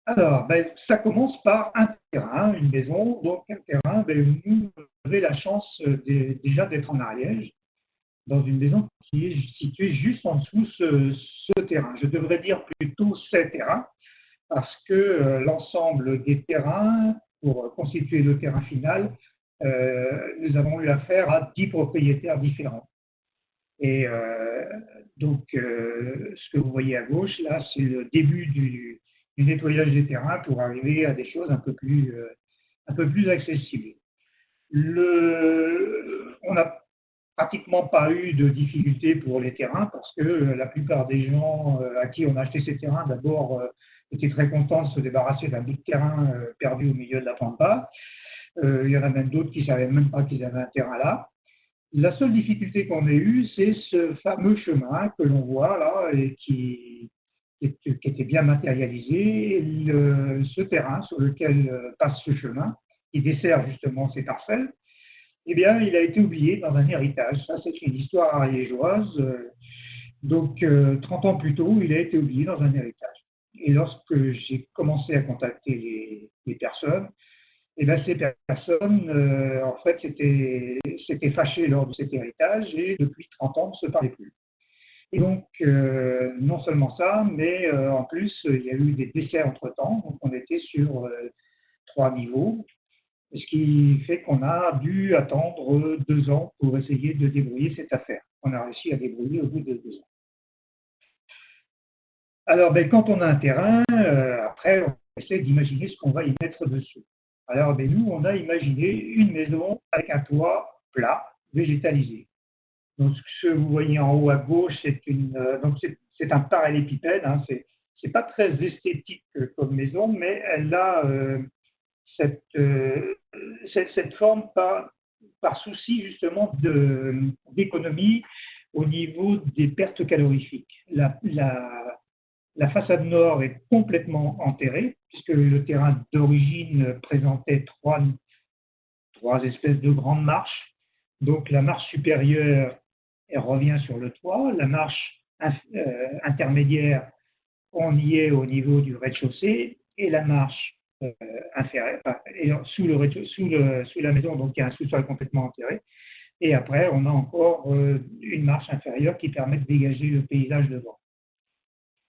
Alors, ça commence par un terrain, une maison. Donc, un terrain, nous, on avait la chance déjà d'être en Ariège, dans une maison qui est située juste en dessous ce terrain. Je devrais dire plutôt ces terrains, parce que l'ensemble des terrains, pour constituer le terrain final, nous avons eu affaire à 10 propriétaires différents. Et donc, ce que vous voyez à gauche, là, c'est le début du nettoyage des terrains pour arriver à des choses un peu plus accessibles. On n'a pratiquement pas eu de difficultés pour les terrains parce que la plupart des gens à qui on a acheté ces terrains, d'abord, étaient très contents de se débarrasser d'un bout de terrain perdu au milieu de la pampa. Il y en a même d'autres qui ne savaient même pas qu'ils avaient un terrain là. La seule difficulté qu'on ait eue, c'est ce fameux chemin que l'on voit là et qui était bien matérialisé. Ce terrain sur lequel passe ce chemin, qui dessert justement ces parcelles, eh bien, il a été oublié dans un héritage. Ça, c'est une histoire ariégeoise. Donc, 30 ans plus tôt, il a été oublié dans un héritage. Et lorsque j'ai commencé à contacter les personnes, et bien, ces personnes, en fait, s'étaient fâchées lors de cet héritage et depuis 30 ans, ne se parlaient plus. Et donc, non seulement ça, mais en plus, il y a eu des décès entre-temps. Donc, on était sur 3 niveaux, ce qui fait qu'on a dû attendre 2 ans pour essayer de débrouiller cette affaire. On a réussi à débrouiller au bout de 2 ans. Alors, quand on a un terrain, après, on essaie d'imaginer ce qu'on va y mettre dessus. Alors, nous, on a imaginé une maison avec un toit plat, végétalisé. Donc, ce que vous voyez en haut à gauche, c'est un parallélépipède. Hein, c'est pas très esthétique comme maison, mais elle a cette, euh, cette forme par souci justement d'économie au niveau des pertes calorifiques. La façade nord est complètement enterrée, puisque le terrain d'origine présentait trois espèces de grandes marches. Donc la marche supérieure, elle revient sur le toit. La marche intermédiaire, on y est au niveau du rez-de-chaussée. Et la marche inférieure, sous la maison, donc il y a un sous-sol complètement enterré. Et après, on a encore une marche inférieure qui permet de dégager le paysage devant.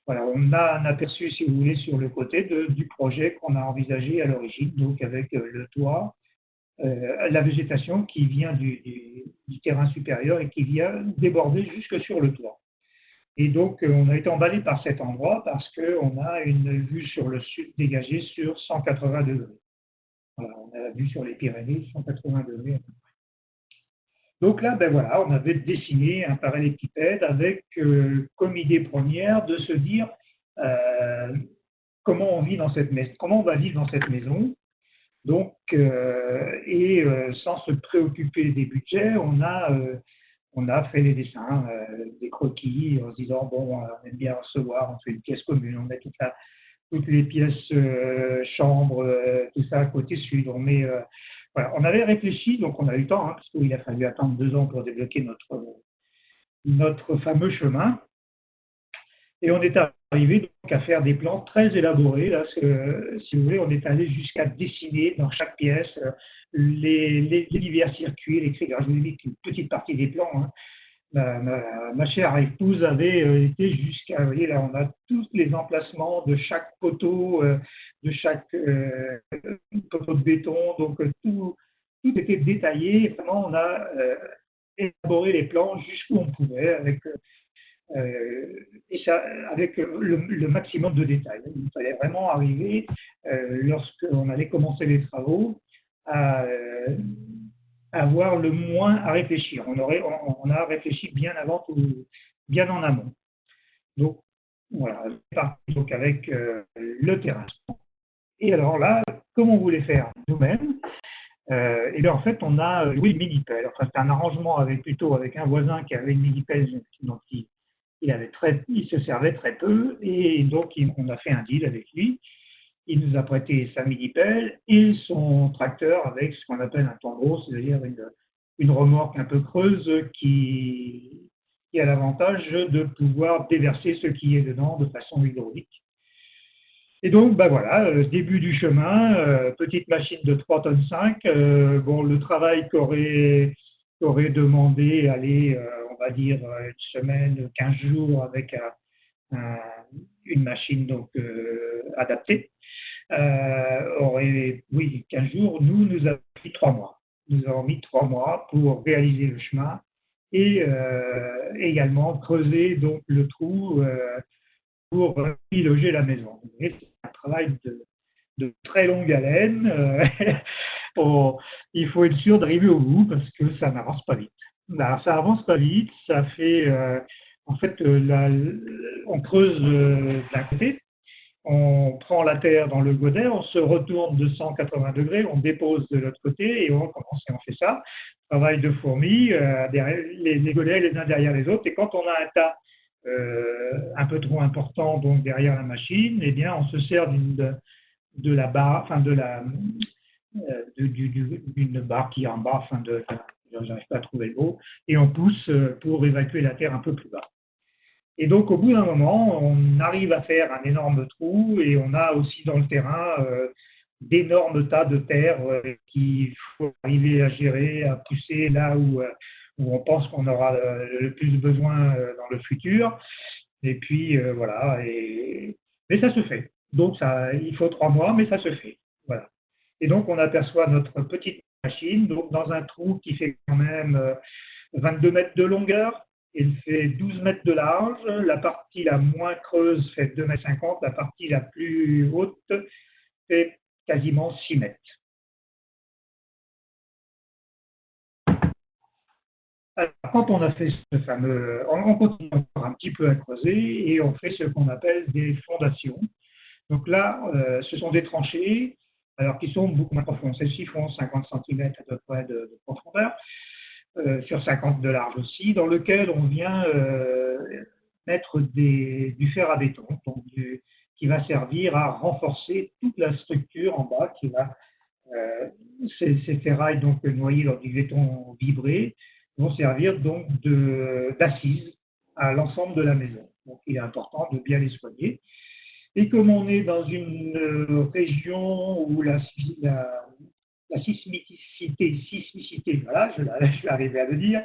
Voilà, on a un aperçu, si vous voulez, sur le côté du projet qu'on a envisagé à l'origine, donc avec le toit, la végétation qui vient du terrain supérieur et qui vient déborder jusque sur le toit. Et donc, on a été emballé par cet endroit parce qu'on a une vue sur le sud dégagée sur 180 degrés. Voilà, on a la vue sur les Pyrénées, 180 degrés. Donc là, voilà, on avait dessiné un parallélépipède avec comme idée première de se dire euh, comment on vit dans cette maison, comment on va vivre dans cette maison. Donc, sans se préoccuper des budgets, on a fait les dessins, des croquis, en se disant bon, on aime bien recevoir, on fait une pièce commune, on met toutes les pièces chambres, tout ça à côté sud. Voilà, on avait réfléchi, donc on a eu le temps, hein, parce qu'il a fallu attendre 2 ans pour débloquer notre fameux chemin. Et on est arrivé donc à faire des plans très élaborés. Là, si vous voulez, on est allé jusqu'à dessiner dans chaque pièce les divers circuits électriques. Alors, je vous dis qu'une petite partie des plans, hein, ma chère épouse avait été jusqu'à, vous voyez, là, on a tous les emplacements de chaque poteau, de chaque poteau de béton, donc tout était détaillé. Vraiment, on a élaboré les plans jusqu'où on pouvait et ça, avec le maximum de détails. Il fallait vraiment arriver, lorsqu'on allait commencer les travaux, à avoir le moins à réfléchir. On a réfléchi bien avant, bien en amont. Donc, voilà, parti donc avec le terrain. Et alors là, comment on voulait faire nous-mêmes et bien en fait, on a loué une mini-pelle. Enfin, c'est un arrangement plutôt avec un voisin qui avait une mini-pelle dont il se servait très peu. Et donc, on a fait un deal avec lui. Il nous a prêté sa mini-pelle et son tracteur avec ce qu'on appelle un tendreau, c'est-à-dire une remorque un peu creuse qui a l'avantage de pouvoir déverser ce qui est dedans de façon hydraulique. Et donc, ben voilà, début du chemin, petite machine de 3 tonnes 5. Bon, le travail qu'aurait demandé, allez, on va dire une semaine, 15 jours avec un- une machine donc adaptée, aurait, oui, 15 jours, nous avons mis 3 mois. Nous avons mis 3 mois pour réaliser le chemin et également creuser donc le trou pour y loger la maison. C'est un travail de très longue haleine. Il faut être sûr d'arriver au bout parce que ça n'avance pas vite. Alors, ça avance pas vite, ça fait en fait on creuse d'un côté, on prend la terre dans le godet, on se retourne de 180 degrés, on dépose de l'autre côté et on commence et on fait ça. Travail de fourmi, les godets les uns derrière les autres. Et quand on a un tas un peu trop important donc derrière la machine, eh bien on se sert de la barre, enfin d'une barre qui est en bas, j'arrive pas à trouver le mot, et on pousse pour évacuer la terre un peu plus bas. Et donc, au bout d'un moment, on arrive à faire un énorme trou et on a aussi dans le terrain d'énormes tas de terre qu'il faut arriver à gérer, à pousser là où on pense qu'on aura le plus besoin dans le futur. Et puis, voilà. Mais ça se fait. Donc, ça, il faut 3 mois, mais ça se fait. Voilà. Et donc, on aperçoit notre petite machine donc dans un trou qui fait quand même 22 mètres de longueur. Il fait 12 mètres de large. La partie la moins creuse fait 2 mètres 50. La partie la plus haute fait quasiment 6 mètres. Alors, quand on a fait ce fameux, on continue encore un petit peu à creuser et on fait ce qu'on appelle des fondations. Donc là, ce sont des tranchées, alors qui sont beaucoup moins profondes. Celles-ci font 50 cm à peu près de profondeur, sur 50 de large aussi, dans lequel on vient mettre du fer à béton, donc qui va servir à renforcer toute la structure en bas, ces ferrailles donc noyées dans du béton vibré vont servir donc d'assise à l'ensemble de la maison. Donc il est important de bien les soigner. Et comme on est dans une région où la sismicité, voilà, je vais arriver à le dire,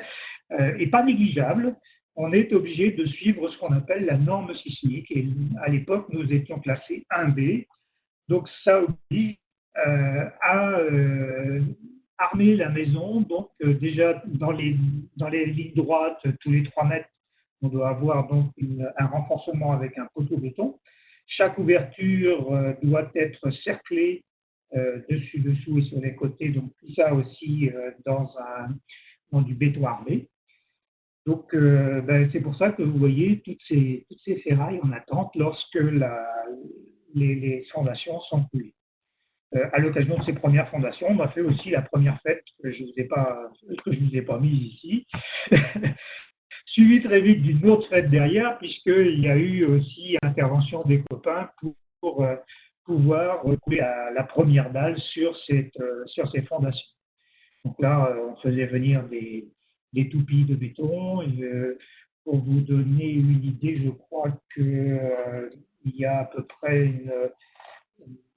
est pas négligeable, on est obligé de suivre ce qu'on appelle la norme sismique. Et à l'époque, nous étions classés 1B, donc ça oblige à armer la maison. Donc déjà dans les lignes droites, tous les 3 mètres, on doit avoir donc un renforcement avec un poteau béton. Chaque ouverture doit être cerclée dessus, dessous et sur les côtés, donc tout ça aussi dans du béton armé. Donc c'est pour ça que vous voyez toutes ces ferrailles en attente lorsque les fondations sont coulées. À l'occasion de ces premières fondations, on a fait aussi la première fête que je ne vous ai pas mise ici, suivie très vite d'une autre fête derrière, puisqu'il y a eu aussi intervention des copains pour pouvoir couler la première dalle sur ces fondations. Donc là, on faisait venir des toupies de béton. Pour vous donner une idée, je crois qu'il y a à peu près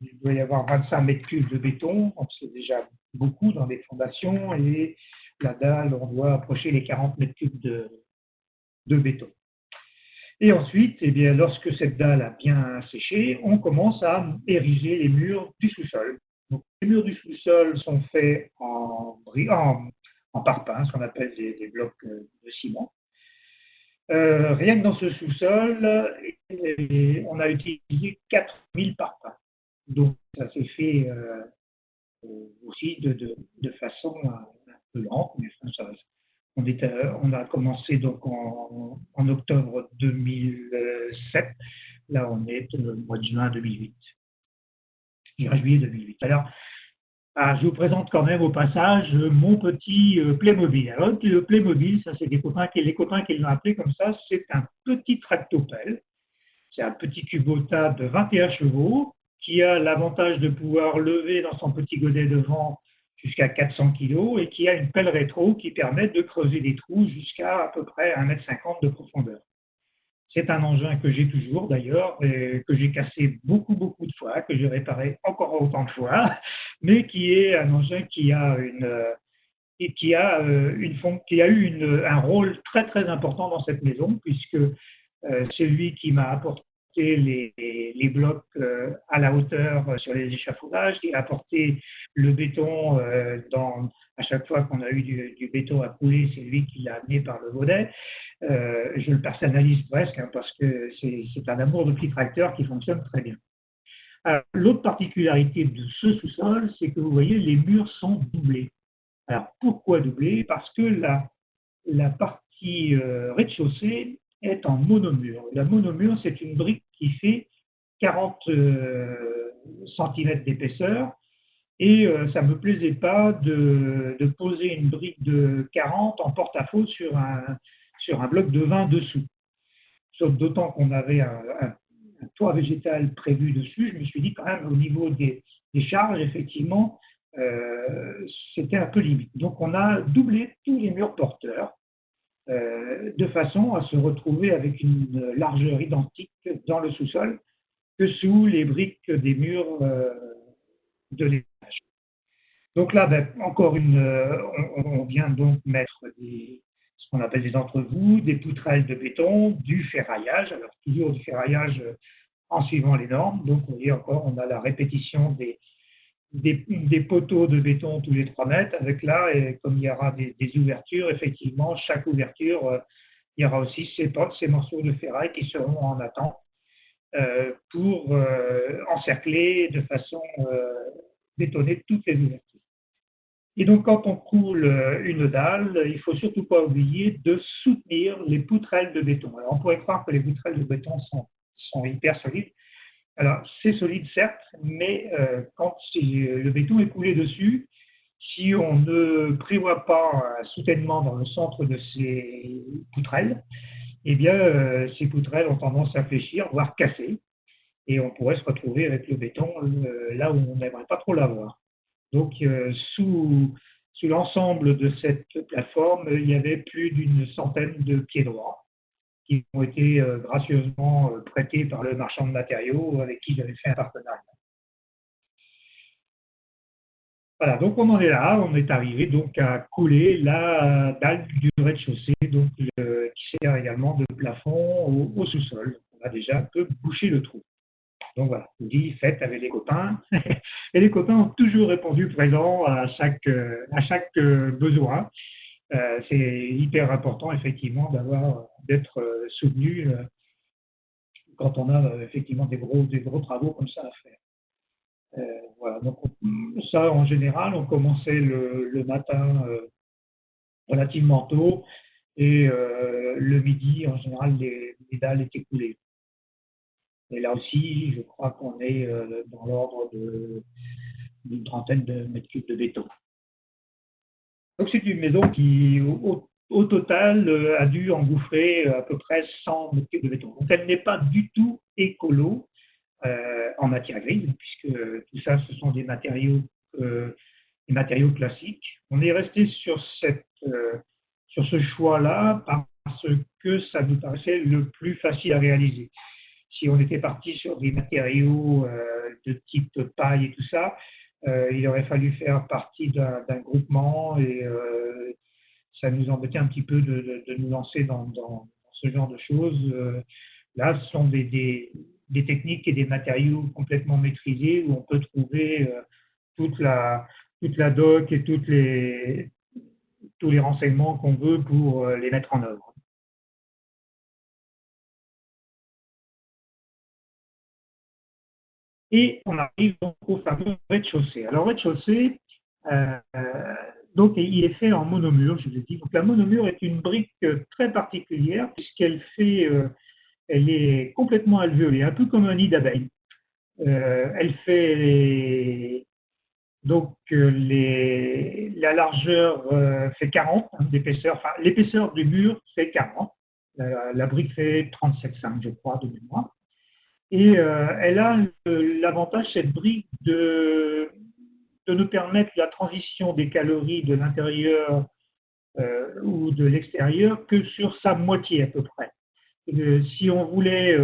il doit y avoir 25 mètres cubes de béton, donc c'est déjà beaucoup dans les fondations, et la dalle, on doit approcher les 40 mètres cubes de béton. Et ensuite, eh bien, lorsque cette dalle a bien séché, on commence à ériger les murs du sous-sol. Donc, les murs du sous-sol sont faits en parpaing, ce qu'on appelle des blocs de ciment. Rien que dans ce sous-sol, on a utilisé 4000 parpaings. Donc, ça s'est fait aussi de façon un peu lente, mais on a commencé donc en octobre 2007. Là, on est au mois de juin 2008. Juillet 2008. Alors, je vous présente quand même au passage mon petit Playmobil. Alors, le Playmobil, ça c'est les copains qui l'ont appelé comme ça, c'est un petit tractopelle. C'est un petit Kubota de 21 chevaux qui a l'avantage de pouvoir lever dans son petit godet devant jusqu'à 400 kg et qui a une pelle rétro qui permet de creuser des trous jusqu'à à peu près 1,50 m de profondeur. C'est un engin que j'ai toujours d'ailleurs, que j'ai cassé beaucoup, beaucoup de fois, que j'ai réparé encore autant de fois, mais qui est un engin qui a qui a eu un rôle très, très important dans cette maison, puisque c'est lui qui m'a apporté les blocs à la hauteur sur les échafaudages, qui a apporté le béton à chaque fois qu'on a eu du béton à couler, c'est lui qui l'a amené par le Baudet. Je le personnalise presque hein, parce que c'est un amour de petit tracteur qui fonctionne très bien. L'autre particularité de ce sous-sol, c'est que vous voyez, les murs sont doublés. Alors pourquoi doublés? Parce que la partie rez-de-chaussée est en monomure. La monomure, c'est une brique qui fait 40 cm d'épaisseur et ça ne me plaisait pas de poser une brique de 40 en porte-à-faux sur un bloc de 20 dessous. Sauf d'autant qu'on avait un toit végétal prévu dessus, je me suis dit quand même au niveau des charges, effectivement, c'était un peu limite. Donc on a doublé tous les murs porteurs de façon à se retrouver avec une largeur identique dans le sous-sol que sous les briques des murs de l'étage. Donc là, ben, encore on vient donc mettre ce qu'on appelle des entrevous, des poutrelles de béton, du ferraillage, alors toujours du ferraillage en suivant les normes. Donc vous voyez encore, on a la répétition des poteaux de béton tous les 3 mètres, avec là, et comme il y aura des ouvertures, effectivement, chaque ouverture, il y aura aussi ces morceaux de ferraille qui seront en attente pour encercler de façon bétonnée toutes les ouvertures. Et donc, quand on coule une dalle, il ne faut surtout pas oublier de soutenir les poutrelles de béton. Alors, on pourrait croire que les poutrelles de béton sont hyper solides. Alors, c'est solide, certes, mais quand le béton est coulé dessus, si on ne prévoit pas un soutènement dans le centre de ces poutrelles, eh bien, ces poutrelles ont tendance à fléchir, voire casser, et on pourrait se retrouver avec le béton là où on n'aimerait pas trop l'avoir. Donc, sous l'ensemble de cette plateforme, il y avait plus d'une centaine de pieds droits qui ont été gracieusement prêtés par le marchand de matériaux avec qui j'avais fait un partenariat. Voilà, donc on en est là, on est arrivé donc à couler la dalle du rez-de-chaussée, donc qui sert également de plafond au sous-sol. On a déjà un peu bouché le trou. Donc voilà, je vous dis, faites avec les copains. Et les copains ont toujours répondu présent à chaque besoin. C'est hyper important, effectivement, d'être soutenu quand on a effectivement des gros travaux comme ça à faire. Voilà, donc ça, en général, on commençait le matin relativement tôt et le midi, en général, les dalles étaient coulées. Et là aussi, je crois qu'on est dans l'ordre d'une trentaine de mètres cubes de béton. Donc c'est une maison qui, au total, a dû engouffrer à peu près 100 mètres cubes de béton. Donc elle n'est pas du tout écolo en matière grise, puisque tout ça, ce sont des matériaux classiques. On est resté sur ce choix-là parce que ça nous paraissait le plus facile à réaliser. Si on était parti sur des matériaux de type paille et tout ça, il aurait fallu faire partie d'un groupement et ça nous embêtait un petit peu de nous lancer dans ce genre de choses. Là, ce sont des techniques et des matériaux complètement maîtrisés où on peut trouver toute la doc et tous les renseignements qu'on veut pour les mettre en œuvre. Et on arrive donc au fameux rez-de-chaussée. Alors, rez-de-chaussée, donc, il est fait en monomure, je l'ai dit. Donc, la monomure est une brique très particulière puisqu'elle elle est complètement alvéolée, un peu comme un nid d'abeille. Elle fait donc la largeur fait 40 d'épaisseur, enfin l'épaisseur du mur fait 40. La brique fait 37,5 je crois de mémoire. Et elle a l'avantage, cette brique, de nous permettre la transition des calories de l'intérieur ou de l'extérieur que sur sa moitié à peu près. Si on voulait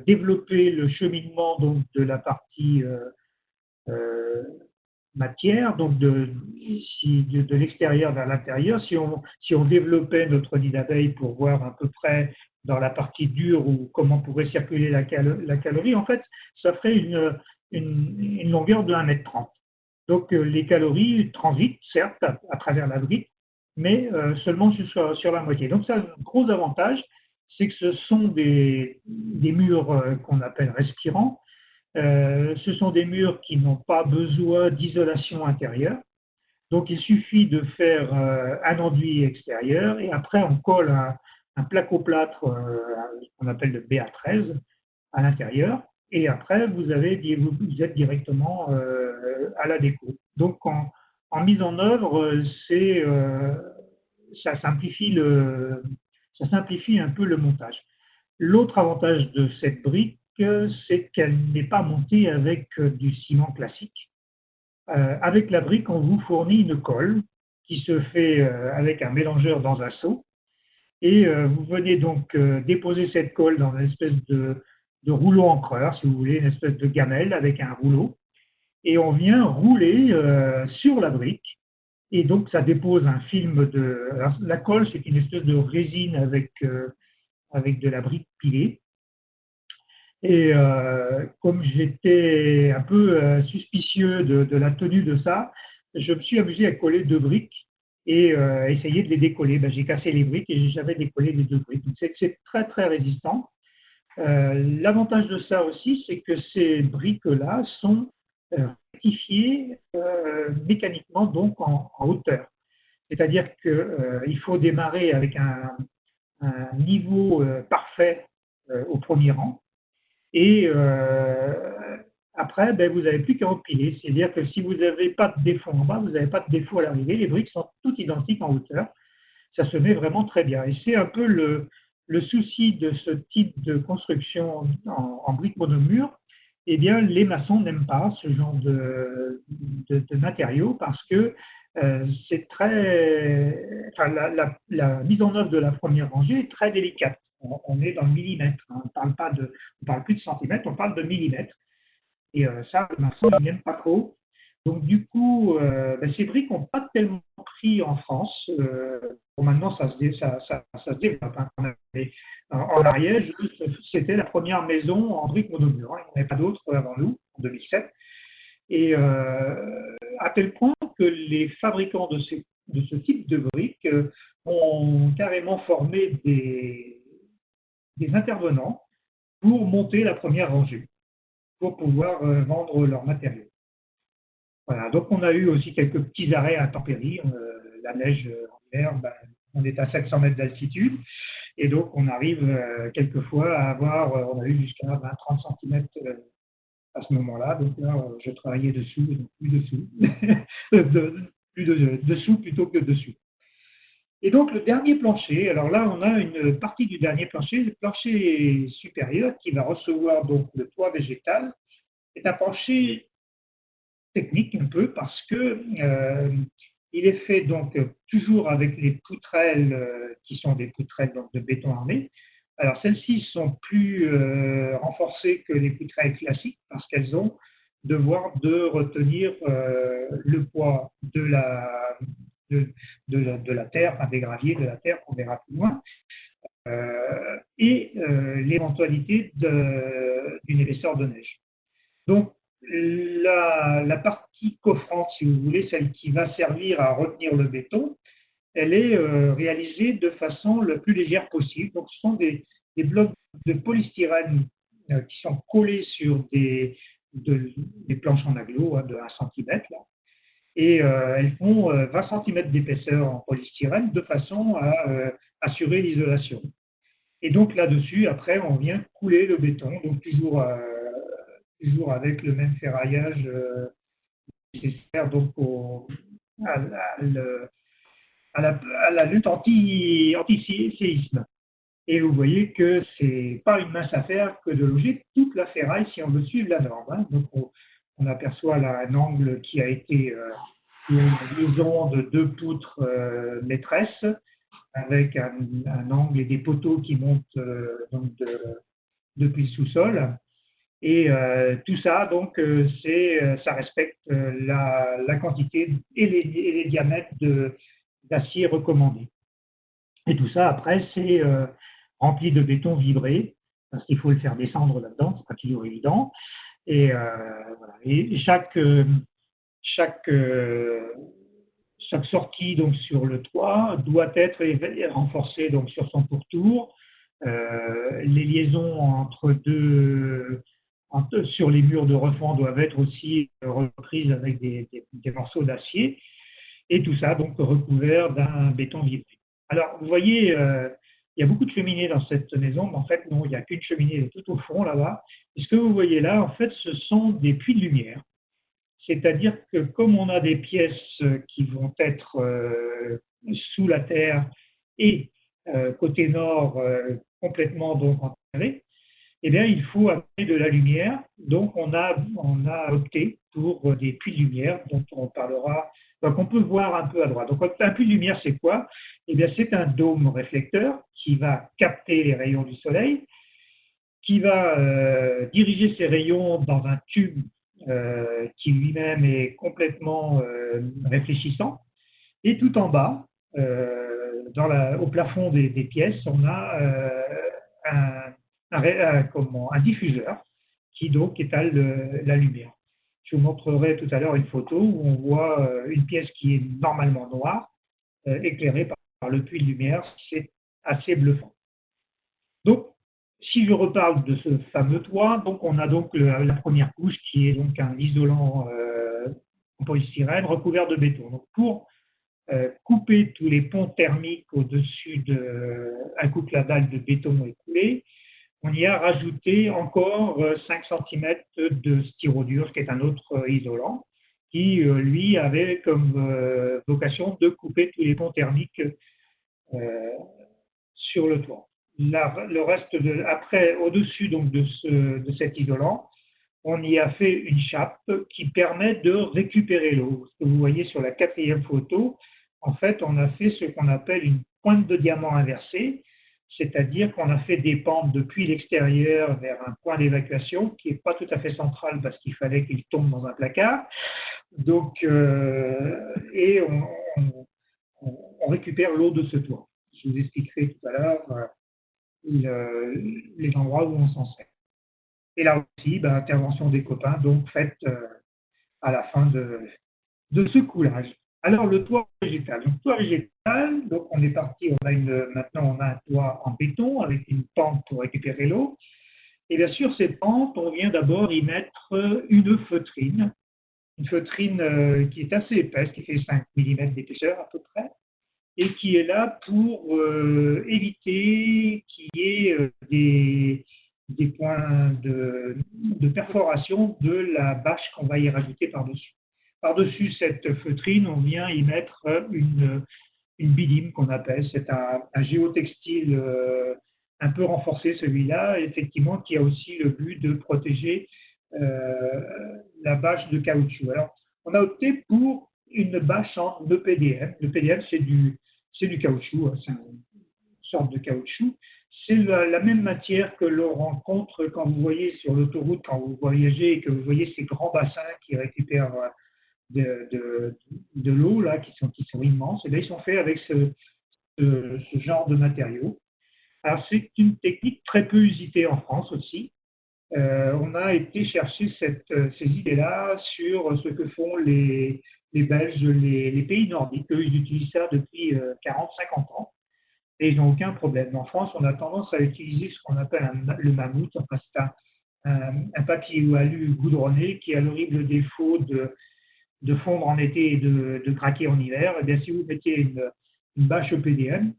développer le cheminement donc, de la partie euh, matière, donc de l'extérieur vers l'intérieur, si on développait notre nid d'abeille pour voir à peu près dans la partie dure ou comment pourrait circuler la calorie, en fait, ça ferait une longueur de 1,30 m. Donc les calories transitent, certes, à travers la brique, mais seulement sur la moitié. Donc ça, un gros avantage, c'est que ce sont des murs qu'on appelle respirants. Ce sont des murs qui n'ont pas besoin d'isolation intérieure. Donc il suffit de faire un enduit extérieur et après on colle un placo-plâtre qu'on appelle le BA13 à l'intérieur et après vous êtes directement à la déco. Donc en mise en œuvre, ça ça simplifie un peu le montage. L'autre avantage de cette brique, c'est qu'elle n'est pas montée avec du ciment classique. Avec la brique, on vous fournit une colle qui se fait avec un mélangeur dans un seau. Et vous venez donc déposer cette colle dans une espèce de rouleau encreur, si vous voulez, une espèce de gamelle avec un rouleau. Et on vient rouler sur la brique. Et donc, ça dépose un film de. Alors, la colle, c'est une espèce de résine avec de la brique pilée. Et comme j'étais un peu suspicieux de la tenue de ça, je me suis amusé à coller 2 briques et essayer de les décoller. Ben, j'ai cassé les briques et j'avais décollé les 2 briques. Donc c'est très très résistant. L'avantage de ça aussi, c'est que ces briques-là sont rectifiées mécaniquement donc en hauteur. C'est-à-dire qu'il faut démarrer avec un niveau parfait au premier rang. Et après, ben, vous n'avez plus qu'à empiler. C'est-à-dire que si vous n'avez pas de défaut en bas, vous n'avez pas de défaut à l'arrivée. Les briques sont toutes identiques en hauteur. Ça se met vraiment très bien. Et c'est un peu le souci de ce type de construction en briques monomure. Eh bien, les maçons n'aiment pas ce genre de matériaux parce que c'est très. Enfin, la mise en œuvre de la première rangée est très délicate. On est dans le millimètre. On ne parle plus de centimètres, on parle de millimètres. Et ça, le maçon, il n'aime pas trop. Donc, du coup, ben, ces briques n'ont pas tellement pris en France. Bon, maintenant, ça se développe. Hein. En Ariège, c'était la première maison en briques monomure. Hein. Il n'y en avait pas d'autres avant nous, en 2007. Et à tel point que les fabricants de ce type de briques ont carrément formé des intervenants pour monter la première rangée, pour pouvoir vendre leurs matériaux. Voilà, donc on a eu aussi quelques petits arrêts à intempéries. La neige en hiver, ben, on est à 700 mètres d'altitude et donc on arrive quelquefois à avoir, on a eu jusqu'à 20-30 cm à ce moment-là. Donc là, je travaillais dessous, donc plus dessous, dessous plutôt que dessus. Et donc le dernier plancher, alors là on a une partie du dernier plancher, le plancher supérieur qui va recevoir donc le toit végétal, est un plancher technique un peu parce que il est fait donc toujours avec les poutrelles qui sont des poutrelles donc, de béton armé. Alors celles-ci sont plus renforcées que les poutrelles classiques parce qu'elles ont devoir de retenir le poids de la terre, enfin des graviers de la terre qu'on verra plus loin, et l'éventualité d'une épaisseur de neige. Donc la partie coffrante, si vous voulez, celle qui va servir à retenir le béton, elle est réalisée de façon le plus légère possible. Donc, ce sont des blocs de polystyrène qui sont collés sur des planches en aglo de 1 cm. Là. Et elles font 20 cm d'épaisseur en polystyrène de façon à assurer l'isolation. Et donc là-dessus, après, on vient couler le béton, donc toujours avec le même ferraillage nécessaire donc à la lutte anti-séisme. Et vous voyez que ce n'est pas une mince affaire que de loger toute la ferraille si on veut suivre la norme. Hein. Donc on aperçoit là un angle qui a été une liaison de 2 poutres maîtresses avec un angle et des poteaux qui montent donc depuis le sous-sol. Et tout ça, donc, ça respecte la quantité et les diamètres d'acier recommandés. Et tout ça, après, c'est rempli de béton vibré, parce qu'il faut le faire descendre là-dedans, c'est pas toujours évident. Et, voilà. Et chaque, euh, chaque sortie donc, sur le toit doit être renforcée donc, sur son pourtour. Les liaisons sur les murs de refend doivent être aussi reprises avec des morceaux d'acier. Et tout ça donc recouvert d'un béton vibré. Alors, vous voyez, il y a beaucoup de cheminées dans cette maison, mais en fait, non, il n'y a qu'une cheminée tout au fond là-bas. Et ce que vous voyez là, en fait, ce sont des puits de lumière. C'est-à-dire que comme on a des pièces qui vont être sous la terre et côté nord complètement donc enterré, eh bien, il faut amener de la lumière. Donc, on a opté pour des puits de lumière dont on parlera, donc on peut voir un peu à droite. Donc, un puits de lumière, c'est quoi? Eh bien, c'est un dôme réflecteur qui va capter les rayons du soleil, qui va diriger ces rayons dans un tube qui lui-même est complètement réfléchissant. Et tout en bas, au plafond des pièces, on a un diffuseur qui donc étale la lumière. Je vous montrerai tout à l'heure une photo où on voit une pièce qui est normalement noire, éclairée par le puits de lumière. C'est assez bluffant. Donc, si je reparle de ce fameux toit, donc on a donc la première couche qui est donc un isolant en polystyrène recouvert de béton. Donc, pour couper tous les ponts thermiques au-dessus d'un coup que la dalle de béton est coulée, on y a rajouté encore 5 cm de styrodure, qui est un autre isolant, qui, lui, avait comme vocation de couper tous les ponts thermiques euh, sur le toit. Le reste, après, au-dessus donc, de cet isolant, on y a fait une chape qui permet de récupérer l'eau. Ce que vous voyez sur la quatrième photo, en fait, on a fait ce qu'on appelle une pointe de diamant inversée, c'est-à-dire qu'on a fait des pentes depuis l'extérieur vers un point d'évacuation qui n'est pas tout à fait central parce qu'il fallait qu'il tombe dans un placard. Donc, et on récupère l'eau de ce toit. Je vous expliquerai tout à l'heure les endroits où on s'en sert. Et là aussi, intervention des copains, donc faite à la fin de ce coulage. Alors, le toit végétal. Donc, toit végétal, donc on est parti, maintenant on a un toit en béton avec une pente pour récupérer l'eau. Et bien sûr, ces pentes, on vient d'abord y mettre une feutrine qui est assez épaisse, qui fait 5 mm d'épaisseur à peu près, et qui est là pour éviter qu'il y ait des points de perforation de la bâche qu'on va y rajouter par-dessus. Par-dessus cette feutrine, on vient y mettre une bidime qu'on appelle, c'est un géotextile un peu renforcé celui-là, effectivement, qui a aussi le but de protéger la bâche de caoutchouc. Alors, on a opté pour une bâche en EPDM. L'EPDM, c'est du caoutchouc, hein, c'est une sorte de caoutchouc. C'est la même matière que l'on rencontre quand vous voyez sur l'autoroute, quand vous voyagez et que vous voyez ces grands bassins qui récupèrent de l'eau, là, qui sont immenses. Et là, ils sont faits avec ce genre de matériaux. Alors, c'est une technique très peu usitée en France aussi. On a été chercher ces idées-là sur ce que font les Belges, les pays nordiques. Eux, ils utilisent ça depuis 40-50 ans et ils n'ont aucun problème. En France, on a tendance à utiliser ce qu'on appelle le mammouth. Enfin, c'est un papier ou alu goudronné qui a l'horrible défaut de fondre en été et de craquer en hiver. Et bien, si vous mettez une bâche EPDM,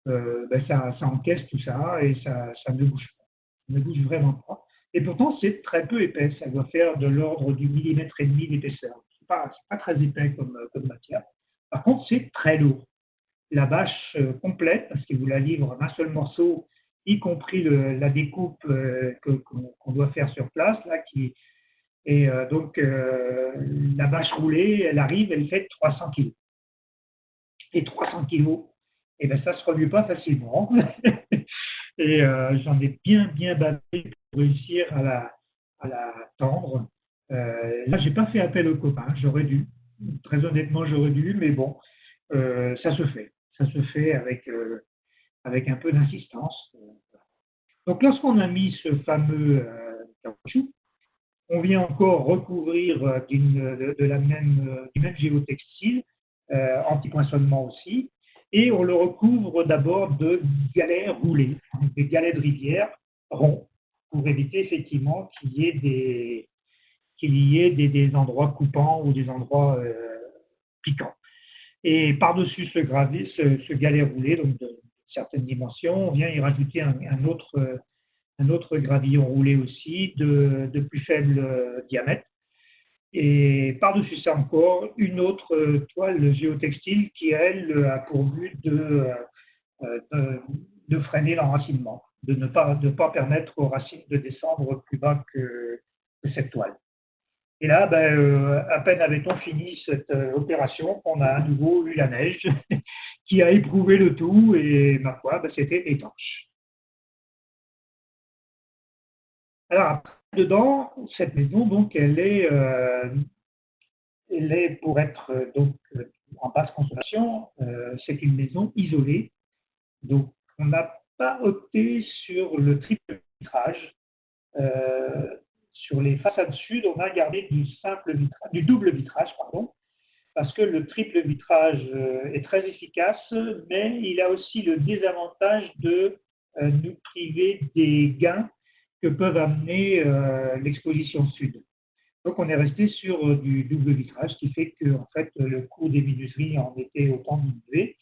ça encaisse tout ça et ça ne bouge pas. Ça ne bouge vraiment pas. Et pourtant, c'est très peu épais. Ça doit faire de l'ordre du millimètre et demi d'épaisseur. C'est pas très épais comme matière. Par contre, c'est très lourd. La bâche complète, parce qu'il vous la livre d'un seul morceau, y compris la découpe qu'on doit faire sur place, là, et donc la bâche roulée, elle arrive, elle fait 300 kg. Et 300 kg, et bien ça ne se remue pas facilement. Et j'en ai bien battu pour réussir à la tendre. Là, j'ai pas fait appel aux copains, j'aurais dû. Très honnêtement, j'aurais dû, mais bon, ça se fait. Ça se fait avec un peu d'insistance. Donc, lorsqu'on a mis ce fameux caoutchouc, on vient encore recouvrir du même géotextile, anti-poinçonnement aussi, et on le recouvre d'abord de galets roulés, des galets de rivière ronds, pour éviter effectivement qu'il y ait des endroits coupants ou des endroits piquants. Et par-dessus ce galet roulé, donc de certaines dimensions, on vient y rajouter un autre gravillon roulé aussi de plus faible diamètre. Et par-dessus ça encore, une autre toile géotextile qui, elle, a pour but de freiner l'enracinement, de ne pas permettre aux racines de descendre plus bas que cette toile. Et là, à peine avait-on fini cette opération qu'on a à nouveau eu la neige qui a éprouvé le tout et ma foi, c'était étanche. Alors après, dedans, cette maison, donc, elle est pour être en basse consommation, c'est une maison isolée. Donc, on n'a pas opté sur le triple vitrage. Sur les façades sud, on a gardé du double vitrage, pardon, parce que le triple vitrage est très efficace, mais il a aussi le désavantage de nous priver des gains que peuvent amener l'exposition sud. Donc on est resté sur du double vitrage, ce qui fait que en fait, le coût des menuiseries en était autant diminué.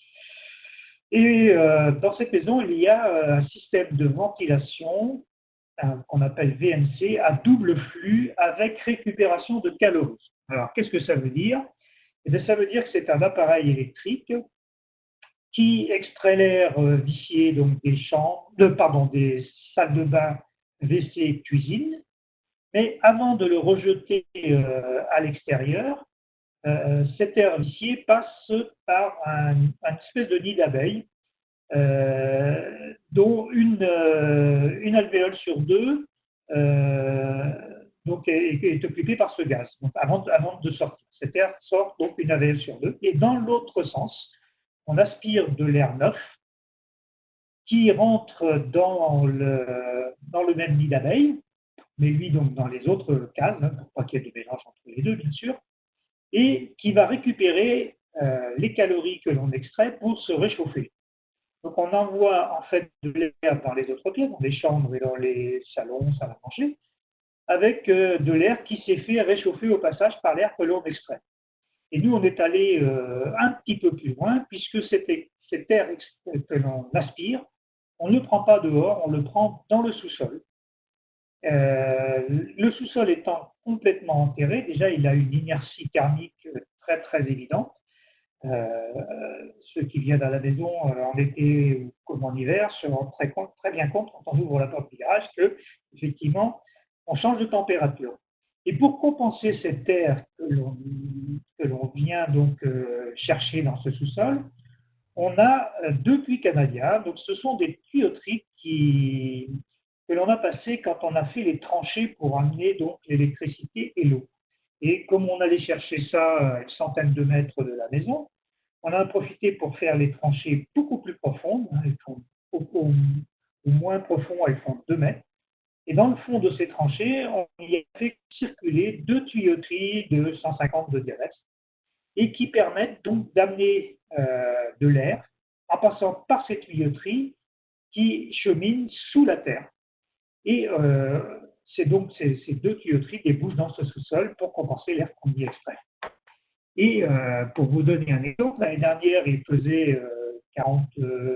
Et dans cette maison, il y a un système de ventilation qu'on appelle VNC à double flux avec récupération de calories. Alors qu'est-ce que ça veut dire? Eh bien, ça veut dire que c'est un appareil électrique qui extrait l'air vicié donc des des salles de bain, WC, cuisine, mais avant de le rejeter à l'extérieur, cet air vicié passe par un espèce de nid d'abeilles, dont une alvéole sur deux donc est occupée par ce gaz, donc avant de sortir. Cet air sort donc une alvéole sur deux. Et dans l'autre sens, on aspire de l'air neuf qui rentre dans le même nid d'abeilles, mais lui donc dans les autres cases, pour pas qu'il y ait de mélange entre les deux, bien sûr, et qui va récupérer les calories que l'on extrait pour se réchauffer. Donc on envoie en fait de l'air dans les autres pièces, dans les chambres et dans les salons, salles à manger, avec de l'air qui s'est fait réchauffer au passage par l'air que l'on extrait. Et nous, on est allé un petit peu plus loin, puisque cet air que l'on aspire, on ne le prend pas dehors, on le prend dans le sous-sol. Le sous-sol étant complètement enterré, déjà il a une inertie thermique très évidente. Ceux qui viennent à la maison en été comme en hiver se rendent très bien compte quand on ouvre la porte du garage que effectivement on change de température. Et pour compenser cet air que l'on vient donc chercher dans ce sous-sol, on a deux puits canadiens. Donc ce sont des tuyauteries que l'on a passées quand on a fait les tranchées pour amener donc l'électricité et l'eau. Et comme on allait chercher ça à une centaine de mètres de la maison, on a profité pour faire les tranchées beaucoup plus profondes. Elles font au moins profond, elles font 2 mètres. Et dans le fond de ces tranchées, on y a fait circuler deux tuyauteries de 150 de diamètre et qui permettent donc d'amener de l'air en passant par ces tuyauteries qui cheminent sous la terre. Et c'est donc ces deux tuyauteries débouchent dans ce sous-sol pour compenser l'air qu'on y extrait. Et pour vous donner un exemple, l'année dernière, il faisait 40,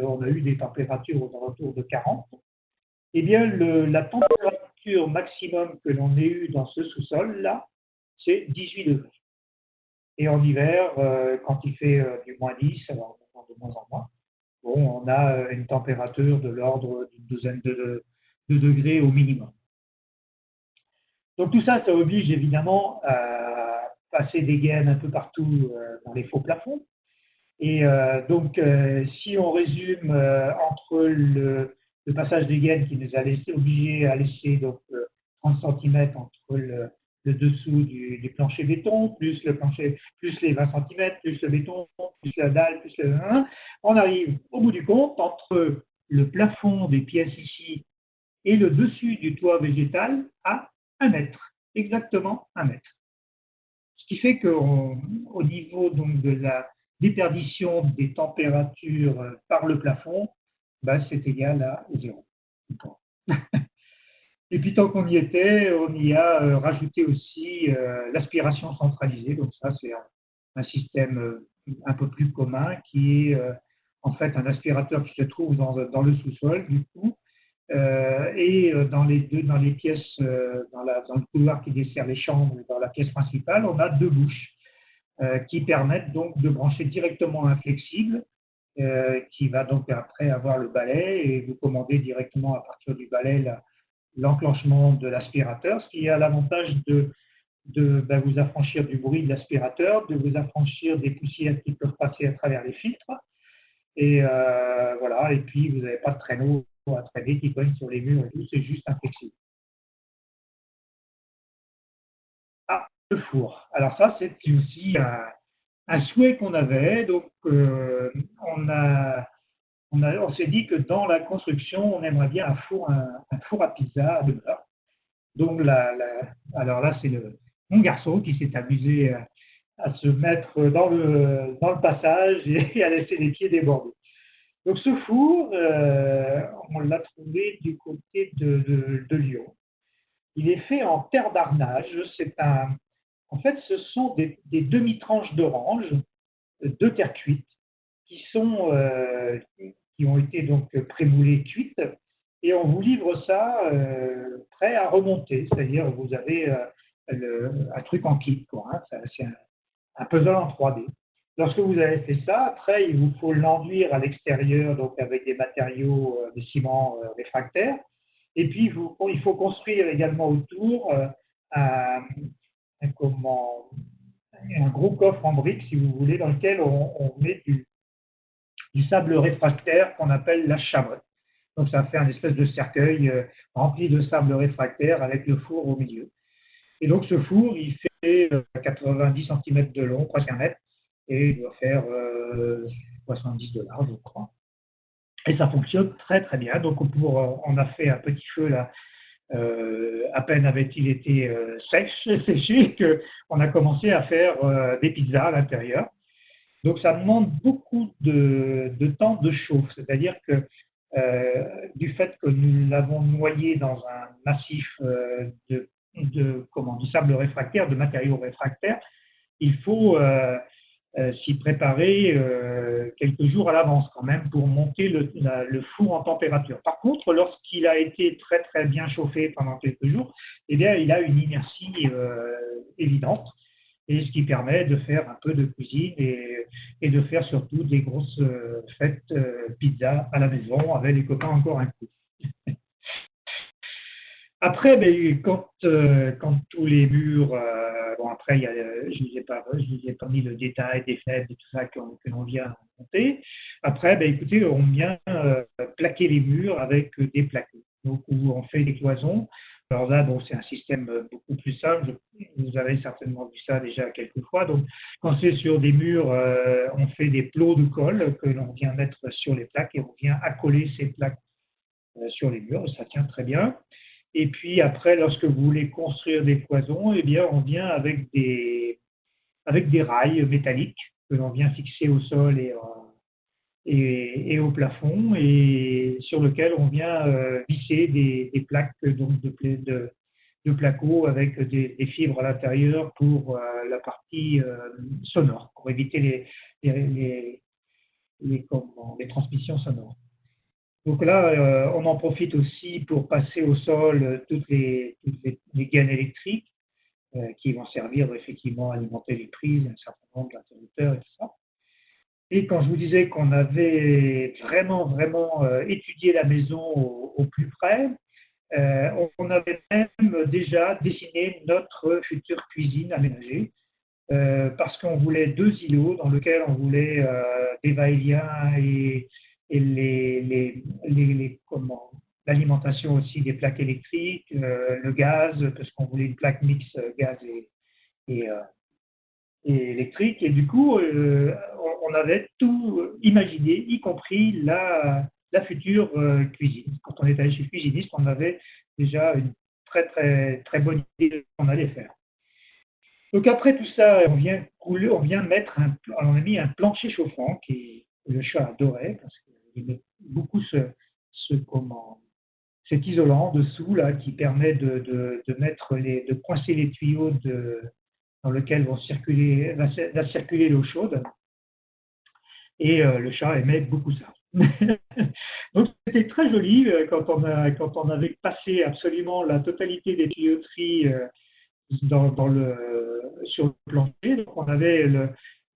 on a eu des températures aux alentours de 40. Eh bien, la température maximum que l'on ait eue dans ce sous-sol-là, c'est 18 degrés. Et en hiver, quand il fait du moins 10, alors de moins en moins, bon, on a une température de l'ordre d'une douzaine de degrés au minimum. Donc tout ça, ça oblige évidemment à passer des gaines un peu partout dans les faux plafonds. Et donc, si on résume entre le passage des gaines qui nous a obligé à laisser donc, 30 cm entre le dessous du plancher béton, plus le plancher, plus les 20 cm, plus le béton, plus la dalle, plus le 1, on arrive au bout du compte entre le plafond des pièces ici et le dessus du toit végétal à 1 mètre, exactement 1 mètre. Ce qui fait qu'au niveau donc, de la déperdition des températures par le plafond, ben, c'est égal à 0. Et puis tant qu'on y était, on y a rajouté aussi l'aspiration centralisée. Donc ça, c'est un système un peu plus commun qui est en fait un aspirateur qui se trouve dans le sous-sol du coup. Et dans les pièces, dans le couloir qui dessert les chambres, dans la pièce principale, on a 2 bouches qui permettent donc de brancher directement un flexible qui va donc après avoir le balai et vous commandez directement à partir du balai l'enclenchement de l'aspirateur, ce qui a l'avantage de vous affranchir du bruit de l'aspirateur, de vous affranchir des poussières qui peuvent passer à travers les filtres. Et voilà, et puis vous n'avez pas de traîneau à traîner qui cogne sur les murs et tout, c'est juste un flexible. Ah, le four. Alors ça, c'est aussi un souhait qu'on avait. Donc, on s'est dit que dans la construction, on aimerait bien un four à pizza à demeure. Donc, alors là, c'est mon garçon qui s'est amusé à se mettre dans le passage et à laisser les pieds déborder. Donc, ce four, on l'a trouvé du côté de Lyon. Il est fait en terre d'arnage. En fait, ce sont des demi-tranches d'orange de terre cuite qui ont été donc prémoulées cuites et on vous livre ça prêt à remonter, c'est-à-dire vous avez un truc en kit, quoi, hein, c'est un puzzle en 3D. Lorsque vous avez fait ça, après il vous faut l'enduire à l'extérieur donc avec des matériaux de ciment réfractaires et puis il faut construire également autour un, un gros coffre en briques, si vous voulez, dans lequel on met du sable réfractaire qu'on appelle la chamotte. Donc ça fait un espèce de cercueil rempli de sable réfractaire avec le four au milieu. Et donc ce four, il fait 90 cm de long, presque 1 mètre, et il doit faire 70 $, je crois. Et ça fonctionne très très bien. Donc on a fait un petit feu là, à peine avait-il été séché qu'on a commencé à faire des pizzas à l'intérieur. Donc ça demande beaucoup de temps de chauffe, c'est-à-dire que du fait que nous l'avons noyé dans un massif du sable réfractaire, de matériaux réfractaires, il faut s'y préparer quelques jours à l'avance quand même pour monter le four en température. Par contre, lorsqu'il a été très très bien chauffé pendant quelques jours, eh bien, il a une inertie évidente, et ce qui permet de faire un peu de cuisine et de faire surtout des grosses fêtes pizza à la maison avec les copains encore un coup. Après, quand tous les murs, bon après, je ne vous ai pas mis le détail des fenêtres et tout ça que l'on vient monter. Après, écoutez, on vient plaquer les murs avec des plaqués. Donc, où on fait des cloisons. Alors là, bon, c'est un système beaucoup plus simple. Vous avez certainement vu ça déjà quelques fois. Donc, quand c'est sur des murs, on fait des plots de colle que l'on vient mettre sur les plaques et on vient accoler ces plaques sur les murs. Ça tient très bien. Et puis après, lorsque vous voulez construire des cloisons, eh bien, on vient avec des rails métalliques que l'on vient fixer au sol et au plafond, et sur lequel on vient visser des plaques donc de placo avec des fibres à l'intérieur pour la partie sonore, pour éviter les transmissions sonores. Donc là, on en profite aussi pour passer au sol toutes les gaines électriques qui vont servir effectivement à alimenter les prises, un certain nombre d'interrupteurs et tout ça. Et quand je vous disais qu'on avait vraiment, vraiment étudié la maison au plus près, on avait même déjà dessiné notre future cuisine aménagée. parce qu'on voulait 2 îlots dans lesquels on voulait des va-et-vient et l'alimentation aussi des plaques électriques, le gaz, parce qu'on voulait une plaque mixte gaz et, euh, et électrique. Et du coup, on avait tout imaginé, y compris la future cuisine. Quand on est allé chez le cuisiniste, on avait déjà une très très très bonne idée de ce qu'on allait faire. Donc après tout ça, on vient couler, on a mis un plancher chauffant qui le chat adorait parce qu'il aimait beaucoup cet isolant dessous là qui permet de mettre de coincer les tuyaux dans lesquels va circuler l'eau chaude. Et le chat aimait beaucoup ça. Donc c'était très joli quand on avait passé absolument la totalité des tuyauteries sur le plancher. Donc on avait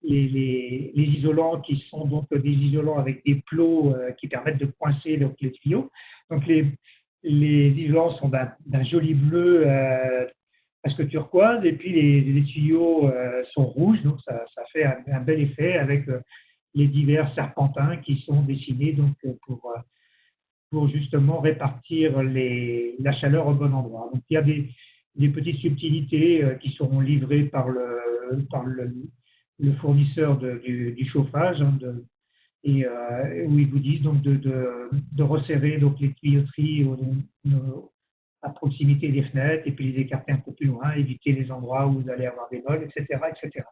les isolants qui sont donc des isolants avec des plots qui permettent de coincer donc, les tuyaux. Donc les isolants sont d'un joli bleu presque turquoise et puis les tuyaux sont rouges, donc ça fait un bel effet avec les divers serpentins qui sont dessinés donc, pour justement répartir la chaleur au bon endroit. Donc il y a des petites subtilités qui seront livrées par le fournisseur du chauffage où ils vous disent donc de resserrer donc, les tuyauteries à proximité des fenêtres et puis les écarter un peu plus loin, éviter les endroits où vous allez avoir des vols, etc., etc.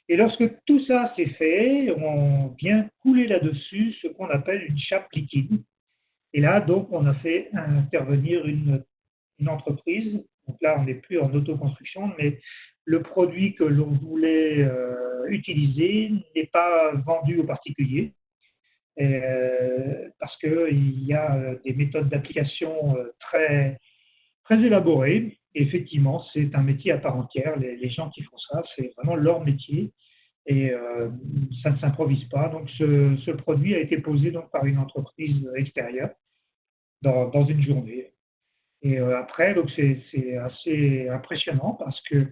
Et lorsque tout ça c'est fait, on vient couler là-dessus ce qu'on appelle une chape liquide. Et là, donc, on a fait intervenir une entreprise. Donc là, on n'est plus en autoconstruction, mais le produit que l'on voulait utiliser n'est pas vendu aux particuliers parce qu'il y a des méthodes d'application très, très élaborées. Et effectivement, c'est un métier à part entière. Les gens qui font ça, c'est vraiment leur métier et ça ne s'improvise pas. Donc, ce produit a été posé donc, par une entreprise extérieure dans une journée. Et après, donc c'est assez impressionnant parce que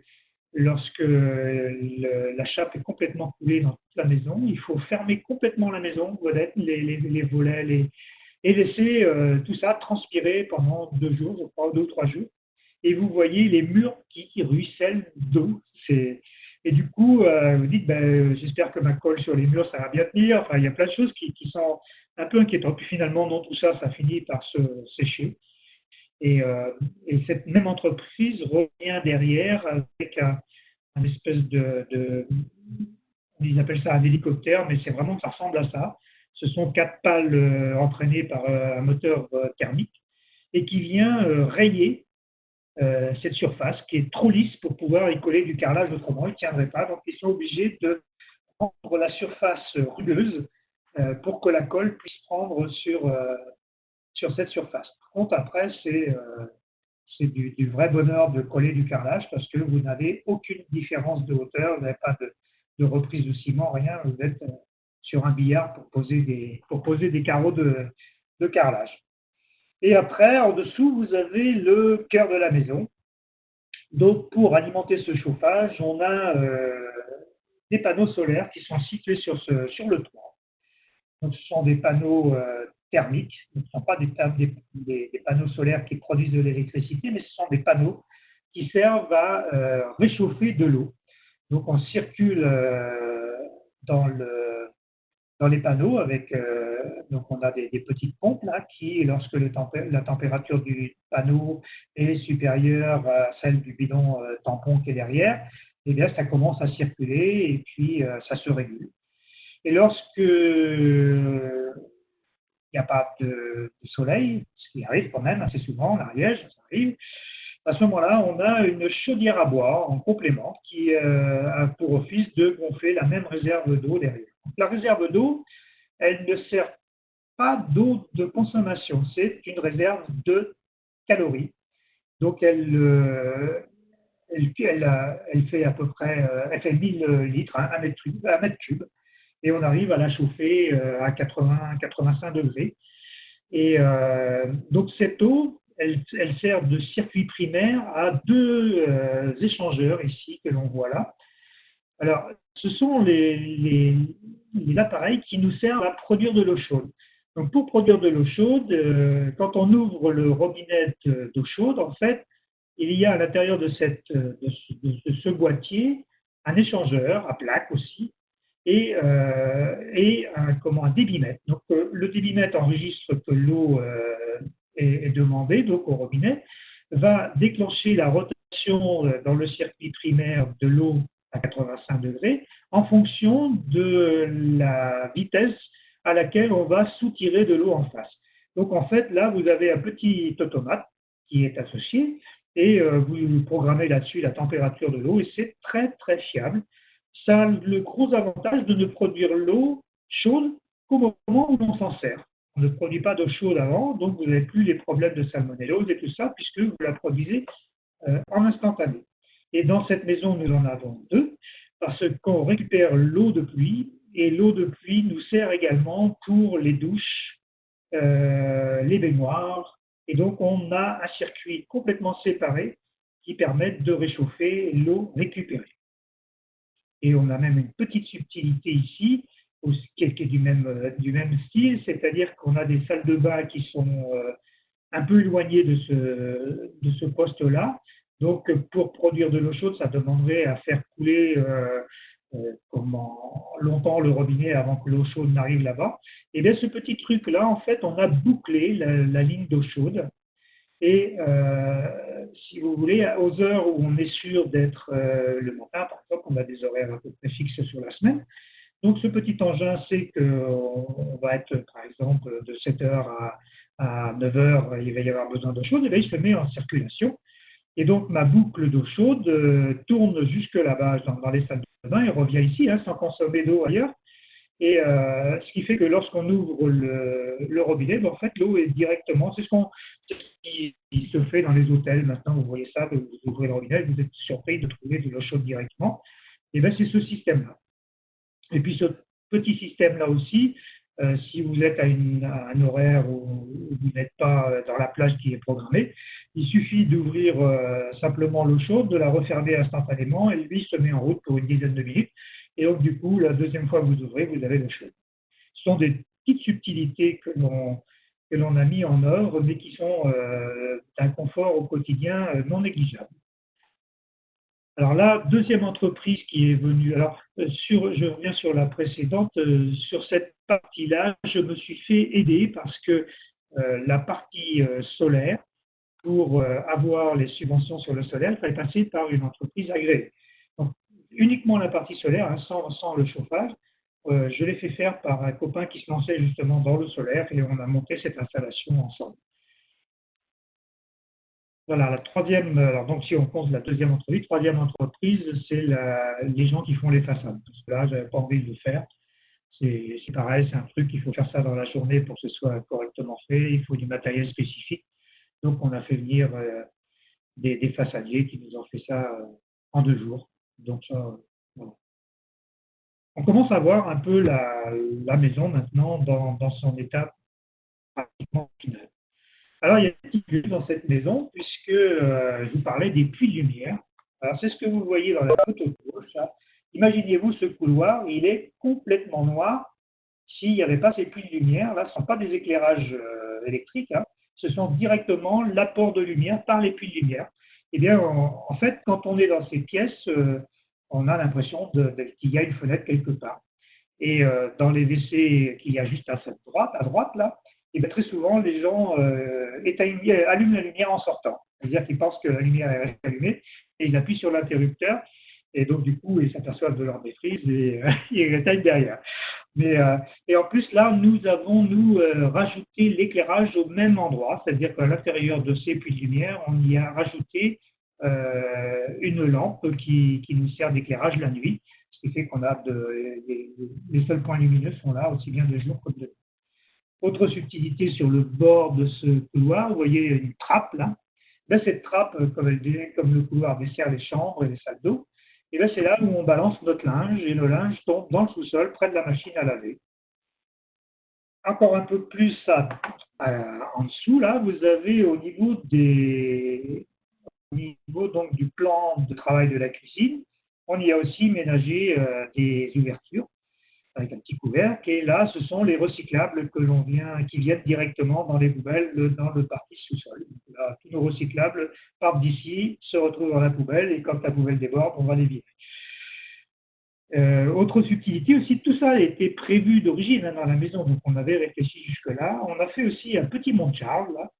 lorsque la chape est complètement coulée dans toute la maison, il faut fermer complètement la maison, les volets, et laisser tout ça transpirer pendant 2 jours, je crois, 2 ou 3 jours. Et vous voyez les murs qui ruissellent d'eau. Et du coup, vous dites, ben, j'espère que ma colle sur les murs, ça va bien tenir. Enfin, il y a plein de choses qui sont un peu inquiétantes. Puis finalement, non, tout ça, ça finit par se sécher. Et, et cette même entreprise revient derrière avec un espèce ils appellent ça un hélicoptère, mais c'est vraiment, ça ressemble à ça. Ce sont 4 pales entraînées par un moteur thermique et qui vient rayer cette surface qui est trop lisse pour pouvoir y coller du carrelage autrement, ils ne tiendraient pas. Donc ils sont obligés de prendre la surface rugueuse pour que la colle puisse prendre sur cette surface. Par contre, après, c'est du vrai bonheur de coller du carrelage parce que vous n'avez aucune différence de hauteur, vous n'avez pas de reprise de ciment, rien. Vous êtes sur un billard pour poser des carreaux de carrelage. Et après, en dessous, vous avez le cœur de la maison. Donc, pour alimenter ce chauffage, on a des panneaux solaires qui sont situés sur le toit. Donc, ce sont des panneaux thermiques. Ce ne sont pas des panneaux solaires qui produisent de l'électricité, mais ce sont des panneaux qui servent à réchauffer de l'eau. Donc, on circule dans les panneaux donc on a des petites pompes là qui, lorsque la température du panneau est supérieure à celle du bidon tampon qui est derrière, eh bien, ça commence à circuler et puis ça se régule. Et lorsque il n'y a pas de soleil, ce qui arrive quand même assez souvent, l'Ariège, ça arrive, à ce moment-là, on a une chaudière à bois en complément qui a pour office de gonfler la même réserve d'eau derrière. Donc, la réserve d'eau, elle ne sert pas d'eau de consommation, c'est une réserve de calories. Donc elle fait à peu près elle fait 1000 litres, un mètre cube, et on arrive à la chauffer à 80-85 degrés. Et donc cette eau, elle sert de circuit primaire à 2 échangeurs ici que l'on voit là. Alors, ce sont les appareils qui nous servent à produire de l'eau chaude. Donc, pour produire de l'eau chaude, quand on ouvre le robinet d'eau chaude, en fait, il y a à l'intérieur de ce boîtier un échangeur à plaque aussi et un débitmètre. Donc, le débitmètre enregistre que l'eau est demandée, donc au robinet, va déclencher la rotation dans le circuit primaire de l'eau à 85 degrés en fonction de la vitesse à laquelle on va soutirer de l'eau en face. Donc en fait, là, vous avez un petit automate qui est associé et vous programmez là-dessus la température de l'eau et c'est très très fiable. Ça a le gros avantage de ne produire l'eau chaude qu'au moment où l'on s'en sert. On ne produit pas d'eau chaude avant, donc vous n'avez plus les problèmes de salmonellose et tout ça, puisque vous la produisez en instantané. Et dans cette maison, nous en avons deux, parce qu'on récupère l'eau de pluie, et l'eau de pluie nous sert également pour les douches, les baignoires, et donc on a un circuit complètement séparé qui permet de réchauffer l'eau récupérée. Et on a même une petite subtilité ici, qui est du même style, c'est-à-dire qu'on a des salles de bain qui sont un peu éloignées de ce poste-là. Donc, pour produire de l'eau chaude, ça demanderait à faire couler longtemps le robinet avant que l'eau chaude n'arrive là-bas. Et bien, ce petit truc-là, en fait, on a bouclé la ligne d'eau chaude. Et si vous voulez, aux heures où on est sûr d'être le matin, par exemple, on a des horaires à peu près fixes sur la semaine. Donc, ce petit engin sait qu'on va être, par exemple, de 7 heures à 9 heures, il va y avoir besoin d'eau chaude, et bien il se met en circulation. Et donc, ma boucle d'eau chaude tourne jusque là-bas dans les salles de bain et revient ici, hein, sans consommer d'eau ailleurs. Et ce qui fait que lorsqu'on ouvre le robinet, ben, en fait, l'eau est directement, c'est ce qui se fait dans les hôtels maintenant, vous voyez ça, vous ouvrez le robinet, vous êtes surpris de trouver de l'eau chaude directement. Et bien, c'est ce système-là. Et puis, ce petit système-là aussi, si vous êtes à un horaire où vous n'êtes pas dans la plage qui est programmée, il suffit d'ouvrir simplement l'eau chaude, de la refermer instantanément, et lui se met en route pour une dizaine de minutes. Et donc, du coup, la deuxième fois que vous ouvrez, vous avez l'eau chaude. Ce sont des petites subtilités que l'on a mis en œuvre, mais qui sont d'un confort au quotidien non négligeable. Alors là, deuxième entreprise qui est venue. Alors, je reviens sur la précédente. Sur cette partie-là, je me suis fait aider parce que la partie solaire, pour avoir les subventions sur le solaire, il fallait passer par une entreprise agréée. Donc, uniquement la partie solaire, hein, sans le chauffage, je l'ai fait faire par un copain qui se lançait justement dans le solaire et on a monté cette installation ensemble. Voilà, la troisième, alors donc si on compte la troisième entreprise, c'est les gens qui font les façades. Parce que là, je n'avais pas envie de le faire. C'est pareil, c'est un truc, il faut faire ça dans la journée pour que ce soit correctement fait. Il faut du matériel spécifique. Donc, on a fait venir des façadiers qui nous ont fait ça en 2 jours. Donc, ça, voilà. On commence à voir un peu la maison maintenant dans son état pratiquement final. Alors, il y a une petite vue dans cette maison, puisque je vous parlais des puits de lumière. Alors, c'est ce que vous voyez dans la photo de gauche. Imaginez-vous ce couloir, il est complètement noir. S'il n'y avait pas ces puits de lumière, là, ce ne sont pas des éclairages électriques, hein, ce sont directement l'apport de lumière par les puits de lumière. Eh bien, en fait, quand on est dans ces pièces, on a l'impression qu'il y a une fenêtre quelque part. Et dans les WC qu'il y a juste à droite là, et bien très souvent, les gens allument la lumière en sortant. C'est-à-dire qu'ils pensent que la lumière est allumée et ils appuient sur l'interrupteur. Et donc, du coup, ils s'aperçoivent de leur maîtrise et ils éteignent derrière. Mais, et en plus, là, nous avons, rajouté l'éclairage au même endroit. C'est-à-dire qu'à l'intérieur de ces puits de lumière, on y a rajouté une lampe qui nous sert d'éclairage la nuit. Ce qui fait qu'on a les seuls points lumineux sont là, aussi bien de jour que de nuit. Autre subtilité sur le bord de ce couloir, vous voyez une trappe là. Là, cette trappe, comme le couloir dessert les chambres et les salles d'eau, et là, c'est là où on balance notre linge et le linge tombe dans le sous-sol près de la machine à laver. Encore un peu plus en dessous, là, vous avez au niveau donc, du plan de travail de la cuisine, on y a aussi ménagé des ouvertures avec un petit couvercle. Et là, ce sont les recyclables qui viennent directement dans les poubelles, dans le parti sous-sol. Là, tous nos recyclables partent d'ici, se retrouvent dans la poubelle, et quand la poubelle déborde, on va les virer. Autre subtilité aussi, tout ça a été prévu d'origine dans la maison, donc on avait réfléchi jusque-là. On a fait aussi un petit Mont-Charles, là,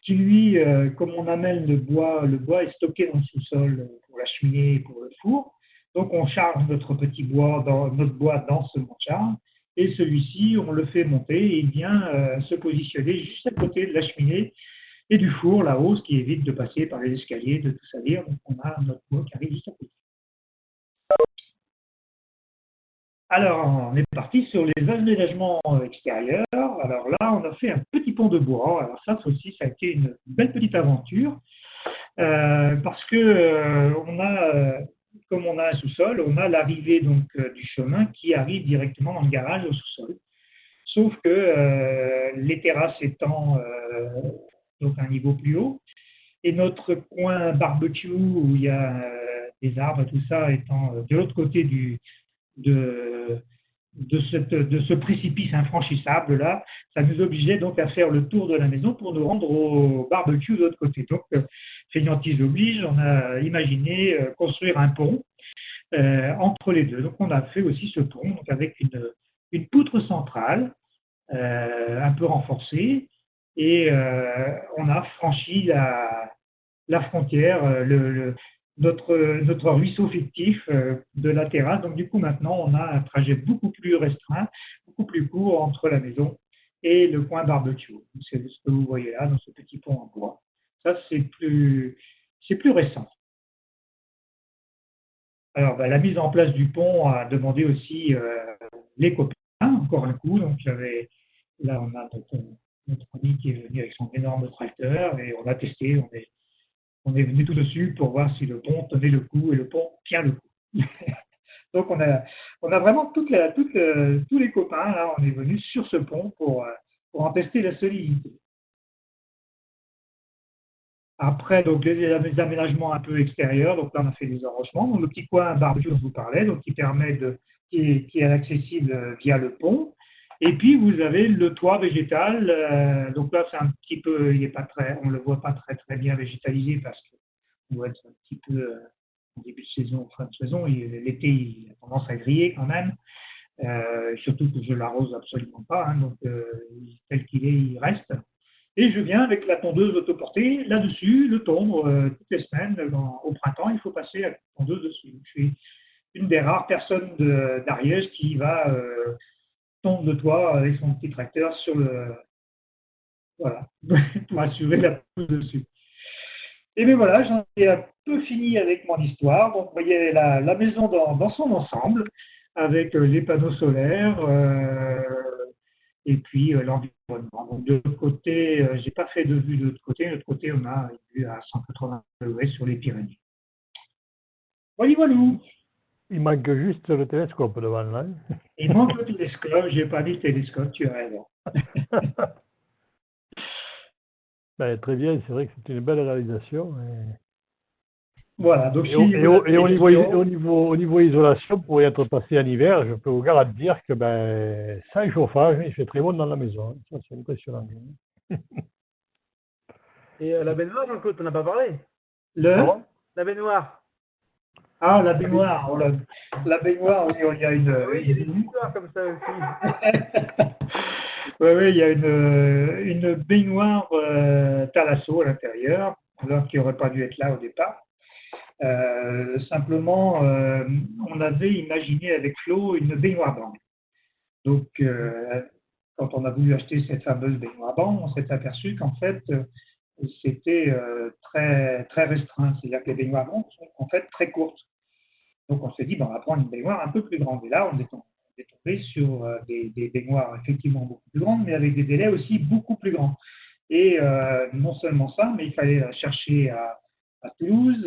qui lui, comme on amène le bois est stocké dans le sous-sol pour la cheminée et pour le four. Donc on charge notre bois dans ce Mont-Charles, et celui-ci, on le fait monter et il vient se positionner juste à côté de la cheminée et du four là-haut, ce qui évite de passer par les escaliers, de tout salir. Donc on a notre bois qui arrive juste à côté. Alors, on est parti sur les aménagements extérieurs. Alors là, on a fait un petit pont de bois. Alors ça aussi, ça a été une belle petite aventure parce que comme on a un sous-sol, on a l'arrivée donc du chemin qui arrive directement dans le garage au sous-sol. Sauf que les terrasses étant donc à un niveau plus haut et notre coin barbecue où il y a des arbres et tout ça étant de l'autre côté de ce précipice infranchissable là, ça nous obligeait donc à faire le tour de la maison pour nous rendre au barbecue de l'autre côté. Donc, fainéantise oblige, on a imaginé construire un pont entre les deux. Donc, on a fait aussi ce pont donc avec une poutre centrale un peu renforcée et on a franchi la frontière, notre ruisseau fictif de la terrasse. Donc, du coup, maintenant, on a un trajet beaucoup plus restreint, beaucoup plus court entre la maison et le coin barbecue. C'est ce que vous voyez là, dans ce petit pont en bois. Ça, c'est plus récent. Alors, la mise en place du pont a demandé aussi les copains, encore un coup. Donc, là, on a notre ami qui est venu avec son énorme tracteur et on a testé, on est venu tout dessus pour voir si le pont tenait le coup et le pont tient le coup. Donc on a vraiment tous les copains, là, on est venus sur ce pont pour en tester la solidité. Après, donc, les aménagements un peu extérieurs, donc là on a fait des arrangements. Donc, le petit coin barbecue dont je vous parlais, donc qui est accessible via le pont. Et puis vous avez le toit végétal. Donc là c'est un petit peu, on le voit pas très très bien végétalisé parce qu'on doit être un petit peu en début de saison, fin de saison. L'été il a tendance à griller quand même. Surtout que je l'arrose absolument pas, hein, donc tel qu'il est, il reste. Et je viens avec la tondeuse autoportée là-dessus, le tondre toutes les semaines. Au printemps, il faut passer la tondeuse dessus. Je suis une des rares personnes d'Ariège qui va tondre le toit avec son petit tracteur voilà, pour assurer la pousse dessus. Et bien voilà, j'en ai un peu fini avec mon histoire. Donc, vous voyez la maison dans son ensemble, avec les panneaux solaires et puis l'environnement. Donc, de l'autre côté, je n'ai pas fait de vue de l'autre côté. De l'autre côté, on a une vue à 180 degrés sur les Pyrénées. Voilà, voilà. Il manque juste le télescope devant là. Il manque le télescope, je n'ai pas dit le télescope, tu as raison. Ben, très bien, c'est vrai que c'est une belle réalisation. Voilà, donc au niveau isolation, pour y être passé en hiver, je peux vous garantir que sans chauffage, il fait très bon dans la maison. Ça, c'est impressionnant. Et la baignoire, Jean-Claude, tu n'en as pas parlé? La baignoire. Ah, la baignoire. La baignoire, oui, il y a une. Oui, il y a des histoires comme ça aussi. Oui, il y a une baignoire Thalasso à l'intérieur, alors qui n'aurait pas dû être là au départ. Simplement, on avait imaginé avec Flo une baignoire blanche. Donc, quand on a voulu acheter cette fameuse baignoire blanche, on s'est aperçu qu'en fait, c'était très, très restreint. C'est-à-dire que les baignoires blanches sont en fait très courtes. Donc, on s'est dit, on va prendre une baignoire un peu plus grande. Et là, on est tombé sur des baignoires effectivement beaucoup plus grandes, mais avec des délais aussi beaucoup plus grands. Et non seulement ça, mais il fallait la chercher à Toulouse,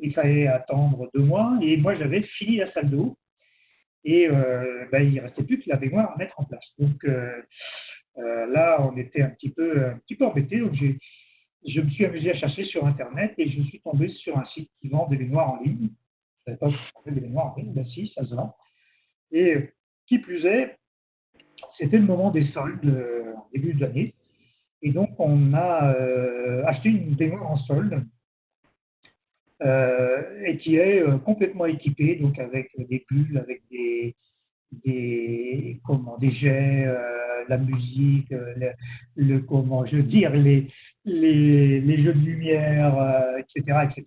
il fallait attendre 2 mois, et moi j'avais fini la salle d'eau, et il ne restait plus que la baignoire à mettre en place. Donc là, on était un petit peu embêtés, donc je me suis amusé à chercher sur Internet, et je suis tombé sur un site qui vend des baignoires en ligne. Je ne savais pas que c'était des baignoires. Oui, ben si, ça se vend. Et qui plus est, c'était le moment des soldes en début de l'année. Et donc, on a acheté une baignoire en solde et qui est complètement équipée, donc avec des bulles, avec des jets, la musique, comment je veux dire, les jeux de lumière, etc., etc.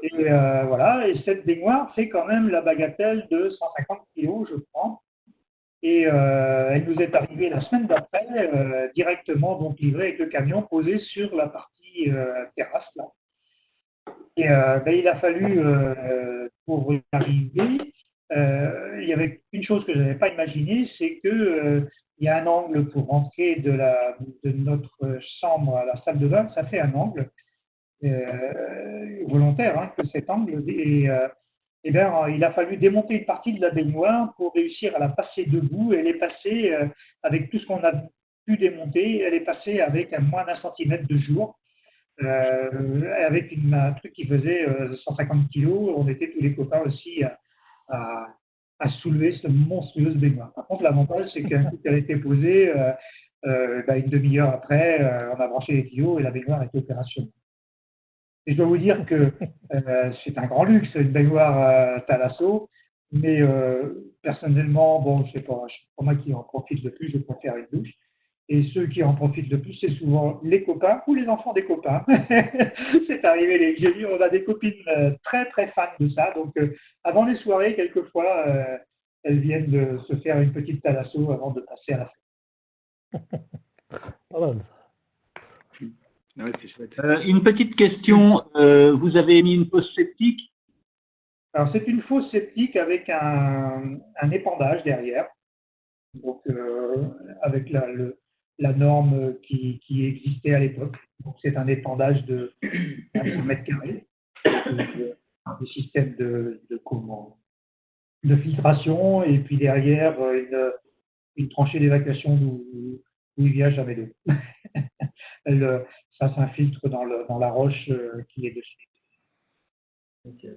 Et voilà, et cette baignoire fait quand même la bagatelle de 150 kilos, je crois. Et elle nous est arrivée la semaine d'après, directement donc livrée avec le camion posé sur la partie terrasse là. Et ben, il a fallu, pour y arriver, il y avait une chose que je n'avais pas imaginée, c'est que il y a un angle pour rentrer de notre chambre à la salle de bain, ça fait un angle volontaire, hein, que cet angle. Et bien, il a fallu démonter une partie de la baignoire pour réussir à la passer debout. Elle est passée, avec tout ce qu'on a pu démonter, elle est passée avec moins d'un centimètre de jour. Avec un truc qui faisait 150 kilos, on était tous les copains aussi à soulever cette monstrueuse baignoire. Par contre, l'avantage, c'est qu'un coup qu'elle a été posée, une demi-heure après, on a branché les tuyaux et la baignoire était opérationnelle. Et je dois vous dire que c'est un grand luxe, une baignoire Thalasso, mais personnellement, bon, c'est pas moi qui en profite le plus, je préfère une douche. Et ceux qui en profitent le plus, c'est souvent les copains ou les enfants des copains. C'est arrivé, j'ai vu, on a des copines très très fans de ça. Donc, avant les soirées, quelquefois, elles viennent de se faire une petite thalasso avant de passer à la fête. Voilà. Ouais, c'est chouette. Une petite question, vous avez mis une fosse septique? Alors, c'est une fosse septique avec un épandage derrière. Donc, avec la norme qui existait à l'époque. Donc, c'est un épandage de 100 mètres carrés, des systèmes de filtration, et puis derrière, une tranchée d'évacuation d'où il n'y a jamais d'eau. Ça s'infiltre dans la roche qui est dessus. Okay.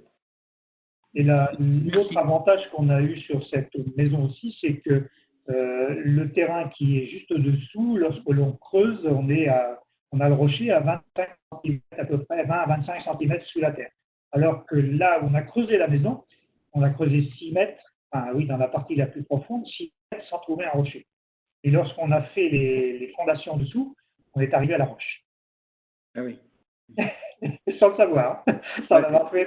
Et l'autre avantage qu'on a eu sur cette maison aussi, c'est que le terrain qui est juste au-dessous, lorsque l'on creuse, on a le rocher à 25 cm, à peu près 20 à 25 cm sous la terre. Alors que là où on a creusé la maison, on a creusé 6 mètres, enfin oui, dans la partie la plus profonde, 6 mètres sans trouver un rocher. Et lorsqu'on a fait les fondations dessous, on est arrivé à la roche. Ah oui. Sans le savoir, sans avoir fait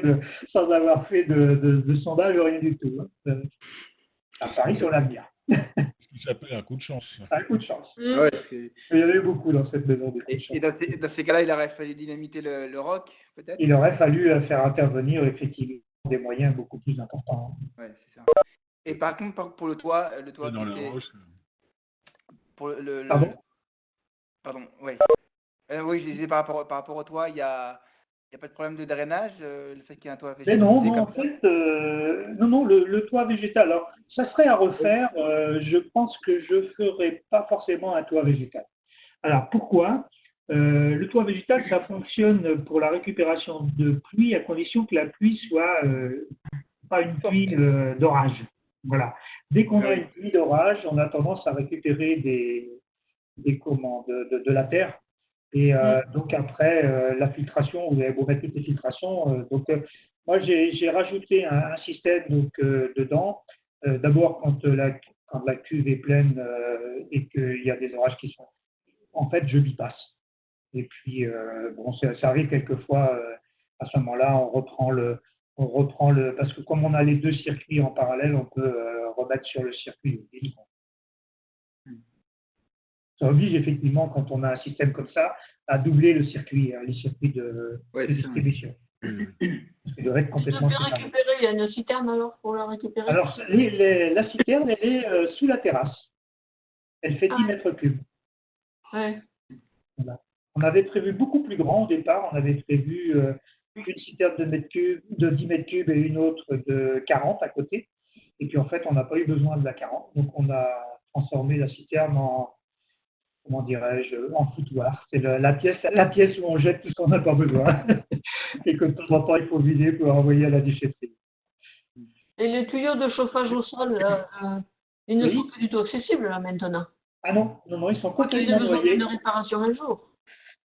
de sondage ou rien du tout. Ça parie sur l'avenir. Ça s'appelle un coup de chance. Un coup de chance. Ouais, Il y en avait beaucoup dans cette maison. Et dans ces cas-là, il aurait fallu dynamiter le roc, peut-être? Il aurait fallu faire intervenir effectivement des moyens beaucoup plus importants. Ouais, c'est ça. Et par contre, pour le toit Dans la roche. Pour Pardon, oui. Oui, je disais par rapport au toit, il y a pas de problème de drainage, le fait qu'il y ait un toit végétal. Mais non, en fait, non, le toit végétal. Alors, ça serait à refaire. Je pense que je ne ferai pas forcément un toit végétal. Alors, pourquoi? Le toit végétal, ça fonctionne pour la récupération de pluie à condition que la pluie soit pas une pluie d'orage. Voilà. Dès qu'on a une pluie d'orage, on a tendance à récupérer de la terre. Et donc après, la filtration, vous allez vous mettre toutes les filtrations. Moi, j'ai rajouté un système dedans. D'abord, quand la cuve est pleine et qu'il y a des orages qui sont... En fait, je bypasse. Et puis, bon, ça arrive quelquefois, à ce moment-là, on reprend le... Parce que comme on a les deux circuits en parallèle, on peut remettre sur le circuit libre. Ça oblige effectivement, quand on a un système comme ça, à doubler les circuits de distribution. Il devrait être complètement séparé. Récupérer, il y a une citerne alors pour la récupérer? Alors, la citerne, elle est sous la terrasse. Elle fait 10 mètres cubes. Ouais. Voilà. On avait prévu beaucoup plus grand au départ. On avait prévu une citerne de 10 mètres cubes et une autre de 40 à côté. Et puis en fait, on n'a pas eu besoin de la 40. Donc on a transformé la citerne en, comment dirais-je, en foutoir. C'est la pièce où on jette tout ce qu'on n'a pas besoin. Et que de temps en temps, il faut vider pour envoyer à la déchetterie. Et les tuyaux de chauffage au sol, ils ne Oui. sont plus du tout accessibles là maintenant. Ah non, ils sont Quand ils complètement ont besoin noyés. d'une réparation un jour.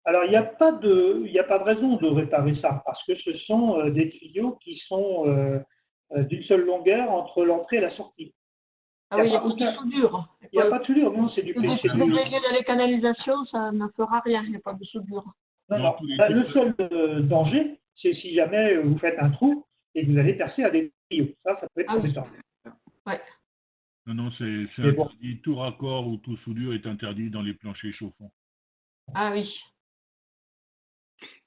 Alors, il n'y a pas de raison de réparer ça, parce que ce sont des tuyaux qui sont d'une seule longueur entre l'entrée et la sortie. Ah oui, il n'y a pas de soudure. Il n'y a pas de soudure, non, c'est du Depuis que vous réglez dans les canalisations, ça ne fera rien, il n'y a pas de soudure. Non. Le seul danger, c'est si jamais vous faites un trou et que vous allez percer à des tuyaux. Ça peut être embêtant. Ouais. Non, c'est Mais bon. interdit. Tout raccord ou tout soudure est interdit dans les planchers chauffants. Ah oui.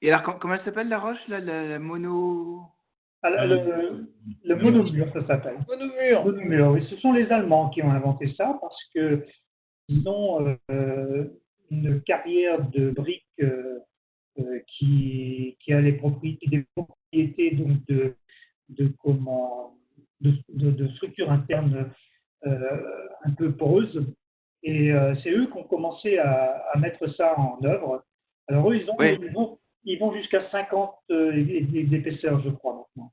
Et alors, comment elle s'appelle la roche, là, la mono... Le monomure, ça s'appelle. Monomure, oui. Ce sont les Allemands qui ont inventé ça parce que ils ont une carrière de briques qui a des propriétés donc de structure interne un peu poreuse. Et c'est eux qui ont commencé à mettre ça en œuvre. Alors eux, ils vont jusqu'à 50 d'épaisseur, je crois, maintenant.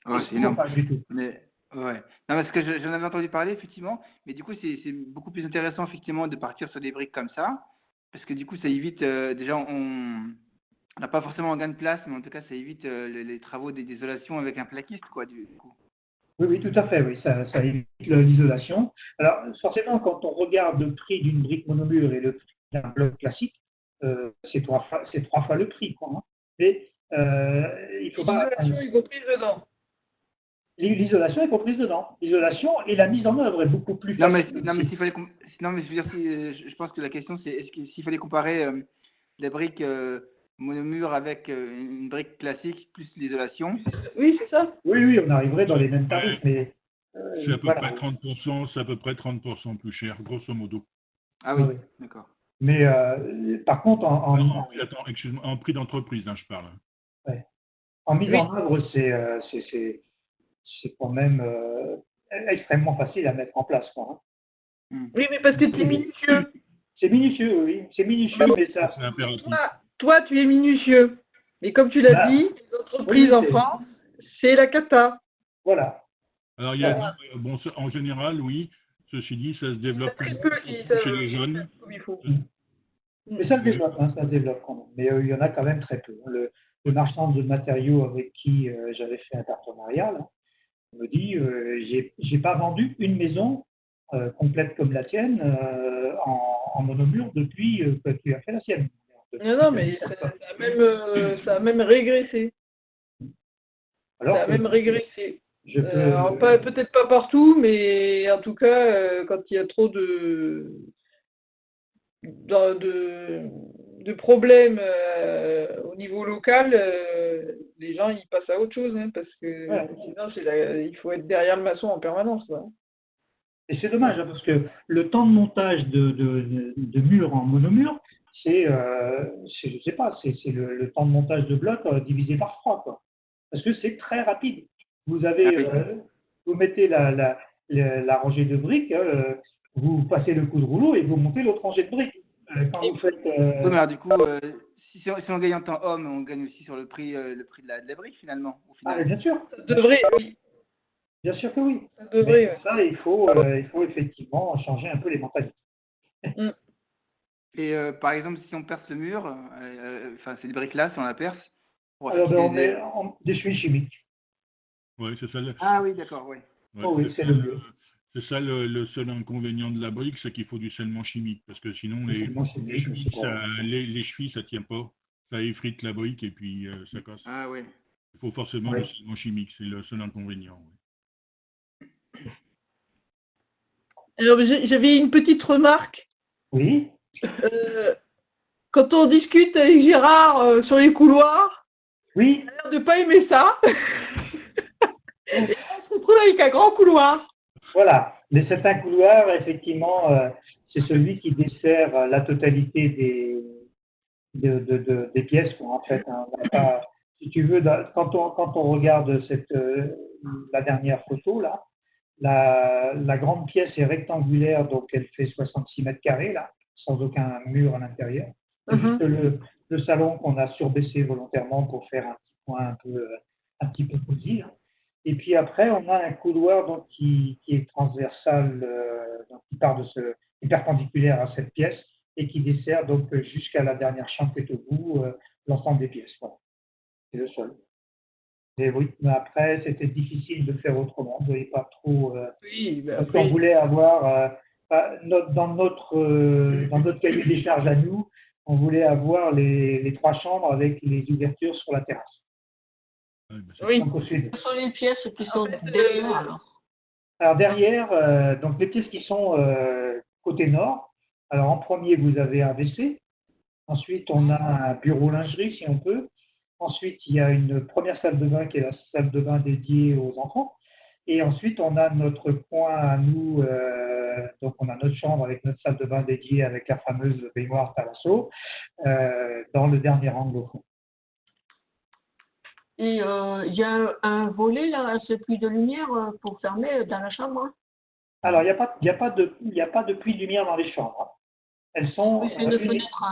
Oh, c'est énorme. Pas du tout. Mais, ouais. Non, parce que j'en avais entendu parler, effectivement. Mais du coup, c'est beaucoup plus intéressant, effectivement, de partir sur des briques comme ça. Parce que du coup, ça évite, déjà, on n'a pas forcément un gain de place, mais en tout cas, ça évite les travaux d'isolation avec un plaquiste, quoi, du coup. Oui, tout à fait, oui, ça évite l'isolation. Alors, forcément, quand on regarde le prix d'une brique monomure et le prix d'un bloc classique, c'est trois fois le prix, quoi. Hein. Mais il faut pas. L'isolation est comprise dedans. L'isolation est comprise dedans. L'isolation et la mise en œuvre est beaucoup plus facile. Non, mais s'il fallait, non, mais je veux dire, je pense que la question, c'est s'il fallait comparer la brique monomure avec une brique classique plus l'isolation. Oui, c'est ça. Oui, on arriverait dans les mêmes tarifs, mais c'est à peu près 30%, c'est à peu près 30% plus cher, grosso modo. Ah oui, d'accord. Mais par contre, excuse-moi, en prix d'entreprise, hein, je parle. Ouais. En mise en œuvre, c'est quand même extrêmement facile à mettre en place, quoi. Hein. Oui, mais parce que tu es minutieux. C'est minutieux, oui. C'est minutieux, mais ça. C'est impératif. Toi, tu es minutieux. Mais comme tu l'as dit, les entreprises en France, c'est la cata. Voilà. Alors, il y a bon, en général, oui. Ceci dit, ça se développe très plus peu chez les jeunes. Comme il faut. Mais ça se développe, ça se développe quand même. Mais il y en a quand même très peu. Le marchand de matériaux avec qui j'avais fait un partenariat, là, me dit j'ai pas vendu une maison complète comme la tienne en monomure depuis que tu as fait la sienne. Non, mais ça a même régressé. Alors ça a même régressé. Alors, peut-être pas partout, mais en tout cas, quand il y a trop de problèmes au niveau local, les gens ils passent à autre chose, hein, parce que sinon il faut être derrière le maçon en permanence. Hein. Et c'est dommage, hein, parce que le temps de montage de murs en monomure, je sais pas, c'est le temps de montage de blocs divisé par 3, quoi. Parce que c'est très rapide. Vous avez, vous mettez la rangée de briques, vous passez le coup de rouleau et vous montez l'autre rangée de briques. Quand vous faites. Oui, mais alors, du coup, si on gagne en temps homme, on gagne aussi sur le prix de la brique, finalement. Au final. Ah, bien sûr. Ça devrait, oui. Bien sûr que oui. Ça devrait. Mais ça, il faut effectivement changer un peu les mentalités. Et par exemple, si on perce le mur, enfin, c'est des briques là, si on la perce. Alors, on met des suies chimiques. Oui, c'est ça. Ah oui, d'accord, oui. Oui, c'est le mieux. C'est ça le seul inconvénient de la brique, c'est qu'il faut du scellement chimique, parce que sinon les chevilles, ça tient pas, ça effrite la brique et puis ça casse. Ah oui. Il faut forcément du scellement chimique, c'est le seul inconvénient. Oui. Alors j'avais une petite remarque. Oui. Quand on discute avec Gérard sur les couloirs, oui. il a l'air de pas aimer ça. Et on se retrouve avec un grand couloir. Voilà, mais c'est un couloir, effectivement, c'est celui qui dessert la totalité des pièces, quoi, en fait. Hein. Si tu veux, quand on regarde la dernière photo, là, la grande pièce est rectangulaire, donc elle fait 66 mètres carrés, là, sans aucun mur à l'intérieur. C'est juste le salon qu'on a surbaissé volontairement pour faire un petit point un petit peu cosy. Hein. Et puis après, on a un couloir donc, qui est transversal, donc, qui est perpendiculaire à cette pièce et qui dessert donc jusqu'à la dernière chambre qui est au bout, l'ensemble des pièces. Voilà. C'est le sol. Et oui, mais après, c'était difficile de faire autrement. On ne voyait pas trop. Oui, ben Parce après, qu'on voulait avoir, dans notre cahier des charges à nous, on voulait avoir les 3 chambres avec les ouvertures sur la terrasse. oui. Donc au sud. Ce sont les pièces qui sont derrière, alors. Alors derrière, donc les pièces qui sont côté nord. Alors en premier, vous avez un WC. Ensuite, on a un bureau lingerie, si on peut. Ensuite, il y a une première salle de bain qui est la salle de bain dédiée aux enfants. Et ensuite, on a notre coin à nous, donc on a notre chambre avec notre salle de bain dédiée avec la fameuse baignoire Thalasso, dans le dernier angle au fond. Et il y a un volet, là, à ce puits de lumière pour fermer dans la chambre. Hein. Alors, il n'y a pas de puits de lumière dans les chambres. Hein. Elles sont. Oui, c'est une fenêtre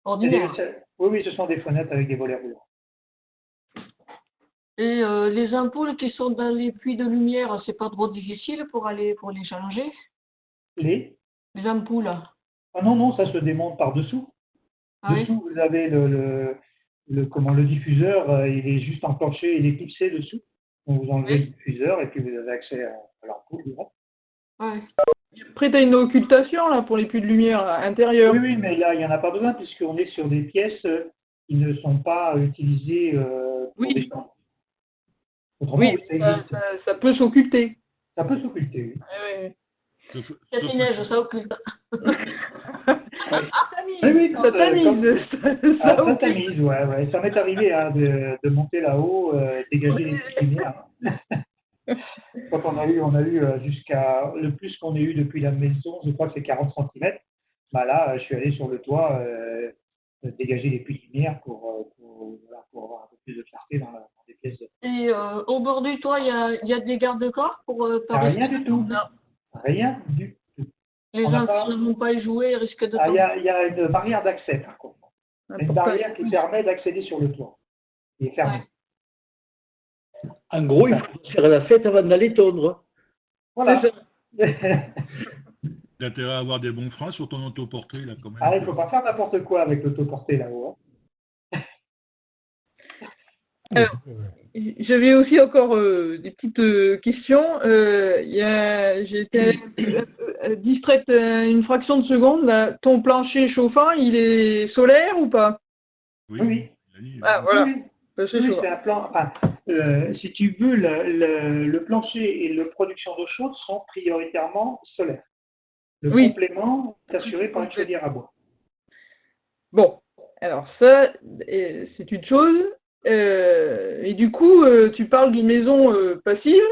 ordinaire. Oui, ce sont des fenêtres avec des volets roulants. Et les ampoules qui sont dans les puits de lumière, c'est pas trop difficile pour les changer? Les ampoules. Ah non, ça se démonte par-dessous. Ah, Dessous, vous avez le diffuseur, il est juste enclenché, il est clipsé dessous. Donc vous enlevez le diffuseur et puis vous avez accès à l'ampoule. ouais. Après, tu as une occultation là, pour les puits de lumière intérieurs. Oui, mais là, il n'y en a pas besoin puisqu'on est sur des pièces qui ne sont pas utilisées pour des chambres. Autrement, Oui, ça existe. ça peut s'occulter. Ça peut s'occulter, oui. Oui. Ça neige, ça occulte. Oui, Ça tamise. Ça tamise, ouais. Ça m'est arrivé de monter là-haut, dégager les petites lumières. Quand on a eu jusqu'à le plus qu'on ait eu depuis la maison, je crois que c'est 40 cm. Bah là, je suis allé sur le toit dégager les puits de lumière pour avoir un peu plus de clarté dans les pièces. Et au bord du toit, il y a des garde-corps pour pas Rien du tout. Rien du tout. Les enfants ne vont pas y jouer, ils risquent de tomber. Il y a une barrière d'accès, par contre. Une barrière qui permet d'accéder sur le toit. Il est fermé. Ouais. En gros, il faut faire la fête avant d'aller tondre. Voilà. D'intérêt à avoir des bons freins sur ton autoporté, là, quand même. Ah, il ne faut pas faire n'importe quoi avec l'autoporté là-haut. Alors, j'avais aussi encore des petites questions. J'ai été distraite une fraction de seconde. Là. Ton plancher chauffant, il est solaire ou pas? Oui. Ah, voilà. Oui, c'est un plan. Enfin, si tu veux, le plancher et la production d'eau chaude sont prioritairement solaires. Le complément est assuré par une chaudière à bois. Bon, alors ça, c'est une chose. Et du coup, tu parles d'une maison passive?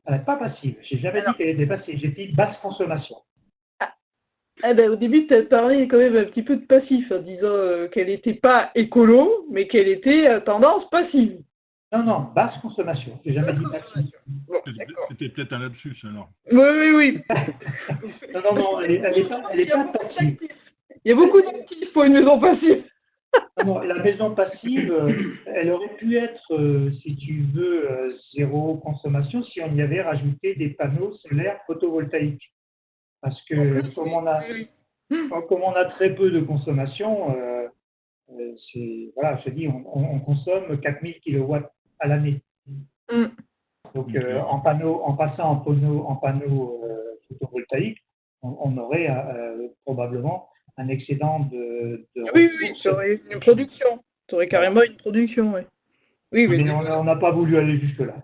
Pas passive. J'ai jamais dit qu'elle était passive. J'ai dit basse consommation. Au début, tu as parlé quand même un petit peu de passif, en disant qu'elle n'était pas écolo, mais qu'elle était à tendance passive. Non, basse consommation. J'ai jamais dit passive. Bon, c'était peut-être un lapsus, alors. Oui. non, elle est pas passive. Il y a beaucoup d'actifs pour une maison passive. Non, la maison passive, elle aurait pu être, si tu veux, zéro consommation si on y avait rajouté des panneaux solaires photovoltaïques. Parce que comme on a très peu de consommation, voilà, je te dis, on consomme 4000 kW à l'année. Donc en passant en panneaux photovoltaïques, on aurait probablement un excédent de oui, tu aurais une production. Tu aurais carrément une production, oui. Mais on n'a pas voulu aller jusque-là.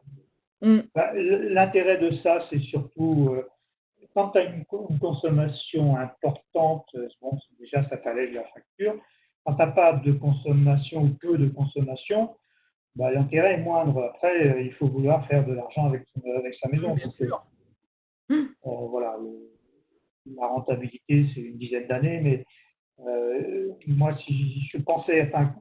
L'intérêt de ça, c'est surtout quand tu as une consommation importante, bon, déjà ça t'allège la facture. Quand tu n'as pas de consommation ou peu de consommation, l'intérêt est moindre. Après, il faut vouloir faire de l'argent avec sa maison. Bien sûr. Voilà, la rentabilité, c'est une dizaine d'années, mais moi, si je pensais, enfin,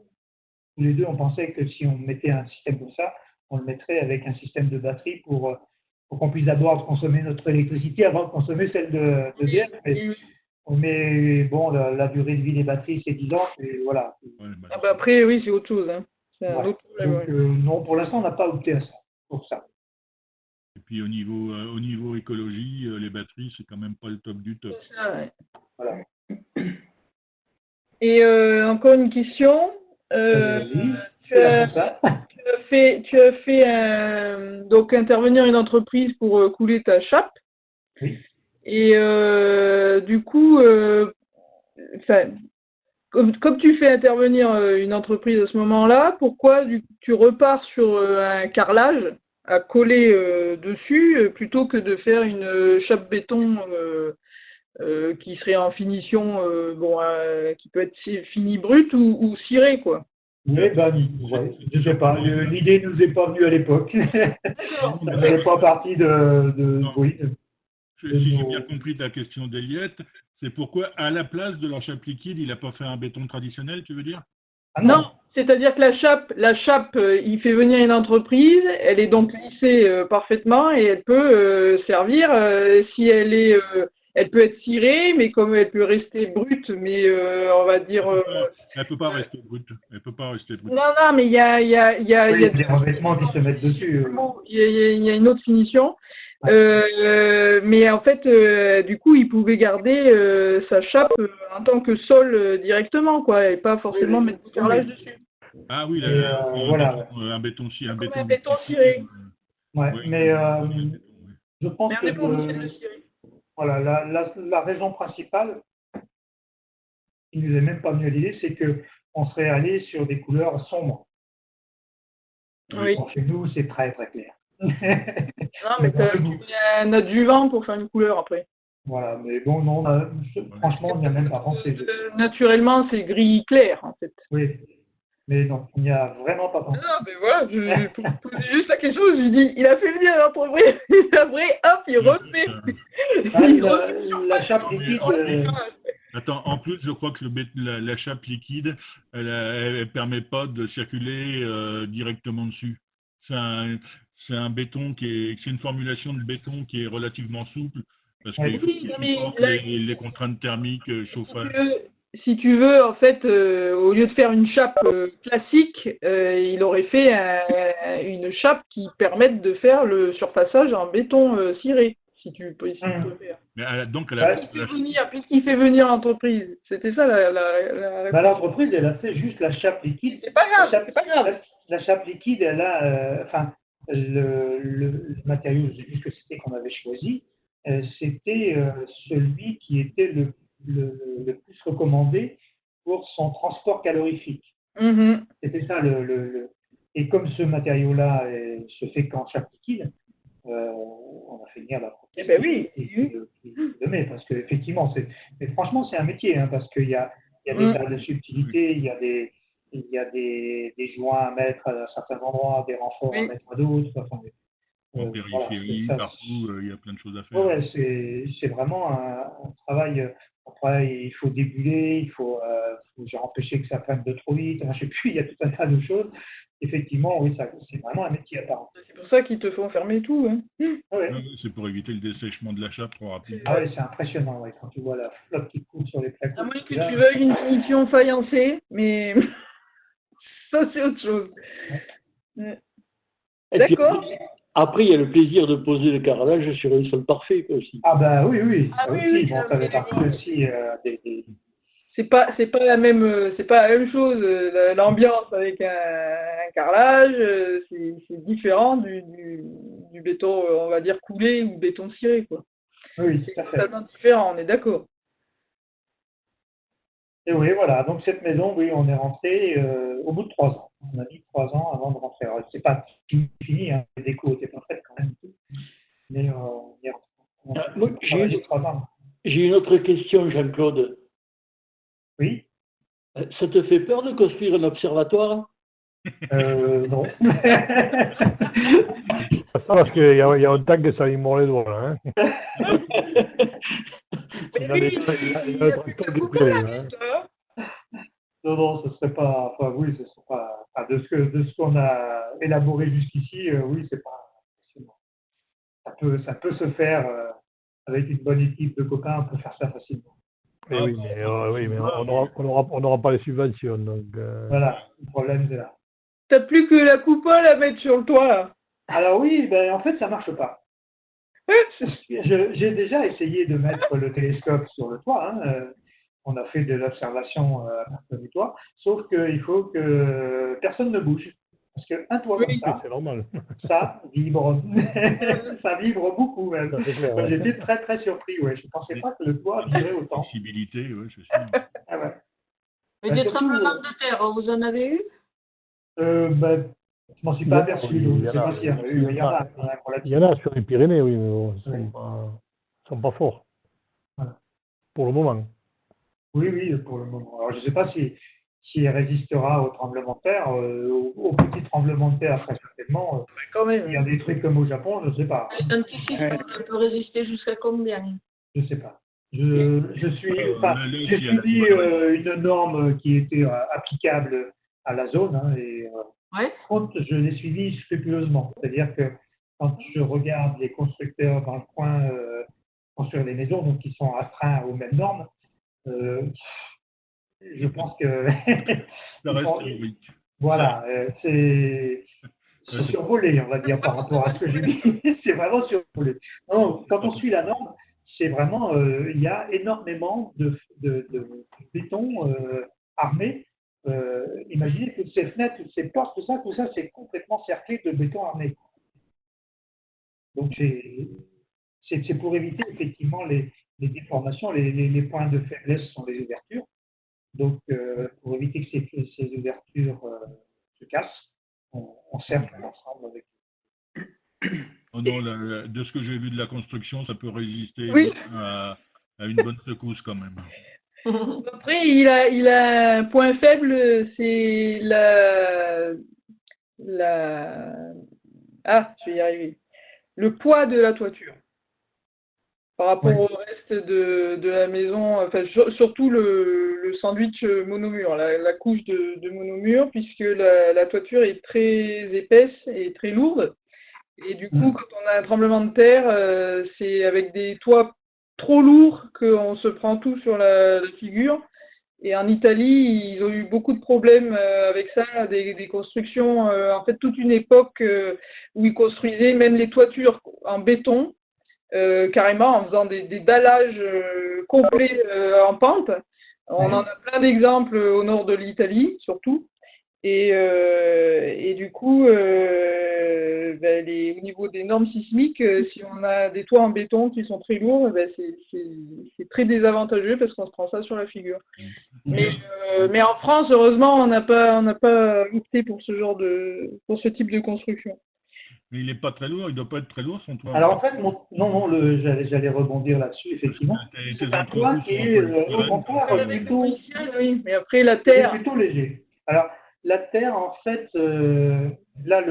tous les deux, on pensait que si on mettait un système comme ça, on le mettrait avec un système de batterie pour qu'on puisse d'abord consommer notre électricité avant de consommer celle d'EDF. Mais bon, la durée de vie des batteries, c'est 10 ans, et voilà. Après, oui, c'est autre chose. Hein. C'est un autre problème. Donc, non, pour l'instant, on n'a pas opté à ça, pour ça. Et puis au niveau écologie, les batteries, c'est quand même pas le top du top. C'est ça, ouais. Voilà. Et encore une question. Vas-y, Tu as fait donc intervenir une entreprise pour couler ta chape. Oui. Et du coup, comme tu fais intervenir une entreprise à ce moment-là, pourquoi tu repars sur un carrelage à coller dessus plutôt que de faire une chape béton qui serait en finition, qui peut être finie brute ou cirée, quoi. Oui, je sais pas. L'idée nous est pas venue à l'époque. Ça ne faisait pas partie Si j'ai bien compris ta question d'Eliette, c'est pourquoi, à la place de la chape liquide, il n'a pas fait un béton traditionnel, tu veux dire? Ah non, c'est-à-dire que la chape, il fait venir une entreprise, elle est donc lissée parfaitement et elle peut servir si elle peut être cirée, mais comme elle peut rester brute, mais on va dire. Elle peut pas rester brute. Non, mais il y a des revêtements qui se mettent dessus. Il y a une autre finition. Mais en fait, du coup, il pouvait garder sa chape en tant que sol directement, quoi, et pas forcément mettre du carrelage dessus. Ah oui, voilà. Un béton ciré. Un béton ciré. Ouais, oui. Mais je pense que le cirer. Voilà, la raison principale qui nous est même pas venue à l'idée, c'est que on serait allé sur des couleurs sombres. Oui. Bon, chez nous, c'est très très clair. Non, mais tu as un adjuvant pour faire une couleur après. Voilà, mais bon, non, franchement, on n'y a même pas pensé. Naturellement, c'est gris clair, en fait. Oui, mais non, on n'y a vraiment pas pensé. Non, mais voilà, je posais juste la question, je lui dis, il a fait venir l'entreprise, et après, hop, il refait. La chape liquide. Attends, en plus, je crois que la chape liquide, elle permet pas de circuler directement dessus. C'est un béton c'est une formulation de béton qui est relativement souple parce qu'il faut qu'il supporte les contraintes thermiques, chauffage. Si tu veux, en fait, au lieu de faire une chape classique, il aurait fait une chape qui permette de faire le surfaçage en béton ciré, si tu peux faire. Mais puisqu'il fait venir l'entreprise, c'était ça la réponse. L'entreprise, elle a fait juste la chape liquide. C'est pas grave, La chape liquide, elle a, le matériau, je sais plus ce que c'était qu'on avait choisi, c'était celui qui était le plus recommandé pour son transport calorifique. Mm-hmm. C'était ça Et comme ce matériau-là se fait qu'en chape liquide, on a fait venir la prothèse. Eh ben oui. Parce qu'effectivement, mais franchement, c'est un métier, hein, parce qu'il y a des tas de subtilités, il y a des joints à mettre à certains endroits, des renforts à mettre à d'autres. En périphérie, partout, il y a plein de choses à faire. Ouais, c'est vraiment un travail. Après, il faut débuler, il faut empêcher que ça prenne de trop vite. Je sais plus, il y a tout un tas de choses. Effectivement, oui, c'est vraiment un métier à part. C'est pour ça qu'ils te font fermer tout. Hein. Ouais. C'est pour éviter le dessèchement de la chape trop rapide. Ah oui, c'est impressionnant, ouais, quand tu vois la flotte qui coule sur les plaques. À moins que tu veuilles une finition faïencée, mais ça, c'est autre chose. Ouais. D'accord. Après, il y a le plaisir de poser le carrelage sur un sol parfait aussi. Ah ben oui. Ah, oui, aussi. Bon, ça fait partie aussi des... C'est pas la même chose. L'ambiance avec un carrelage, c'est différent du béton, on va dire coulé ou béton ciré, quoi. Oui, c'est totalement différent, on est d'accord. Et oui, voilà. Donc cette maison, oui, on est rentré au bout de 3 ans. On a mis 3 ans avant de rentrer. Alors, c'est pas fini, hein. Les décos n'étaient pas faites quand même. Mais on y est rentré. J'ai une autre question, Jean-Claude. Oui. Ça te fait peur de construire un observatoire? Non. Parce qu'il y a un tag de Salimon les doigts là. Hein. Non, ce serait pas. Enfin, oui, ce serait pas. Enfin, de ce qu'on a élaboré jusqu'ici, oui, c'est pas. Ça peut se faire avec une bonne équipe de copains, on peut faire ça facilement. Oui, mais on n'aura pas les subventions. Donc, Voilà, le problème c'est là. T'as plus que la coupole à mettre sur le toit là. Alors oui, en fait ça marche pas. J'ai déjà essayé de mettre le télescope sur le toit. On a fait de l'observation à partir du toit, sauf qu'il faut que personne ne bouge. Parce qu'un toit comme ça, c'est normal. ça vibre. Ça vibre beaucoup même. Ça, c'est clair, ouais. J'étais très très surpris. Ouais. Je ne pensais pas que le toit vibrait autant. Flexibilité, oui, c'est sûr. Ah ouais. Et des tremblements de terre, vous en avez eu? Ben, je m'en suis pas aperçu. Donc, Il y je en sais a. pas s'il y en a eu. Il y en a. Il y en a sur les Pyrénées, oui, mais bon, ils Oui. sont pas forts. Voilà. Pour le moment. Oui, pour le moment. Alors, je ne sais pas s'il résistera au tremblement de terre, au petit tremblement de terre, après certainement. Quand même. Il y a des trucs comme au Japon, je ne sais pas. Un petit chiffre, ça peut résister jusqu'à combien? Je ne sais pas. J'ai suivi une norme qui était applicable à la zone et Ouais. je l'ai suivie scrupuleusement. C'est-à-dire que quand je regarde les constructeurs dans le coin construire des maisons, donc qui sont astreints aux mêmes normes, je pense que Ça reste théorique. voilà, c'est survolé, on va dire, par rapport à ce que j'ai dit. C'est vraiment survolé. Non, quand on suit la norme, c'est vraiment, il y a énormément de béton armé. Imaginez toutes ces fenêtres, toutes ces portes, tout ça, c'est complètement cerclé de béton armé. Donc c'est pour éviter effectivement les déformations, les points de faiblesse sont les ouvertures. Donc pour éviter que ces ouvertures se cassent, on cercle l'ensemble avec. Oh non, de ce que j'ai vu de la construction, ça peut résister Oui. à une bonne secousse quand même. Après, il a un point faible, c'est ah, je vais y arriver. Le poids de la toiture. Par rapport au reste de la maison, enfin, surtout le sandwich monomure, la couche de monomure, puisque la toiture est très épaisse et très lourde. Et du coup, quand on a un tremblement de terre, c'est avec des toits trop lourds qu'on se prend tout sur la figure. Et en Italie, ils ont eu beaucoup de problèmes avec ça, des constructions, en fait, toute une époque où ils construisaient même les toitures en béton, carrément en faisant des dallages complets en pente. On en a plein d'exemples au nord de l'Italie, surtout. Et du coup, au niveau des normes sismiques, si on a des toits en béton qui sont très lourds, c'est très désavantageux parce qu'on se prend ça sur la figure. Mais en France, heureusement, on n'a pas opté pour ce type de construction. Mais il n'est pas très lourd, il ne doit pas être très lourd son toit. Alors en fait, j'allais rebondir là-dessus, effectivement. C'est un toit qui est au contraire plutôt, oui, mais après la terre. plutôt léger. Alors la terre, en fait, là,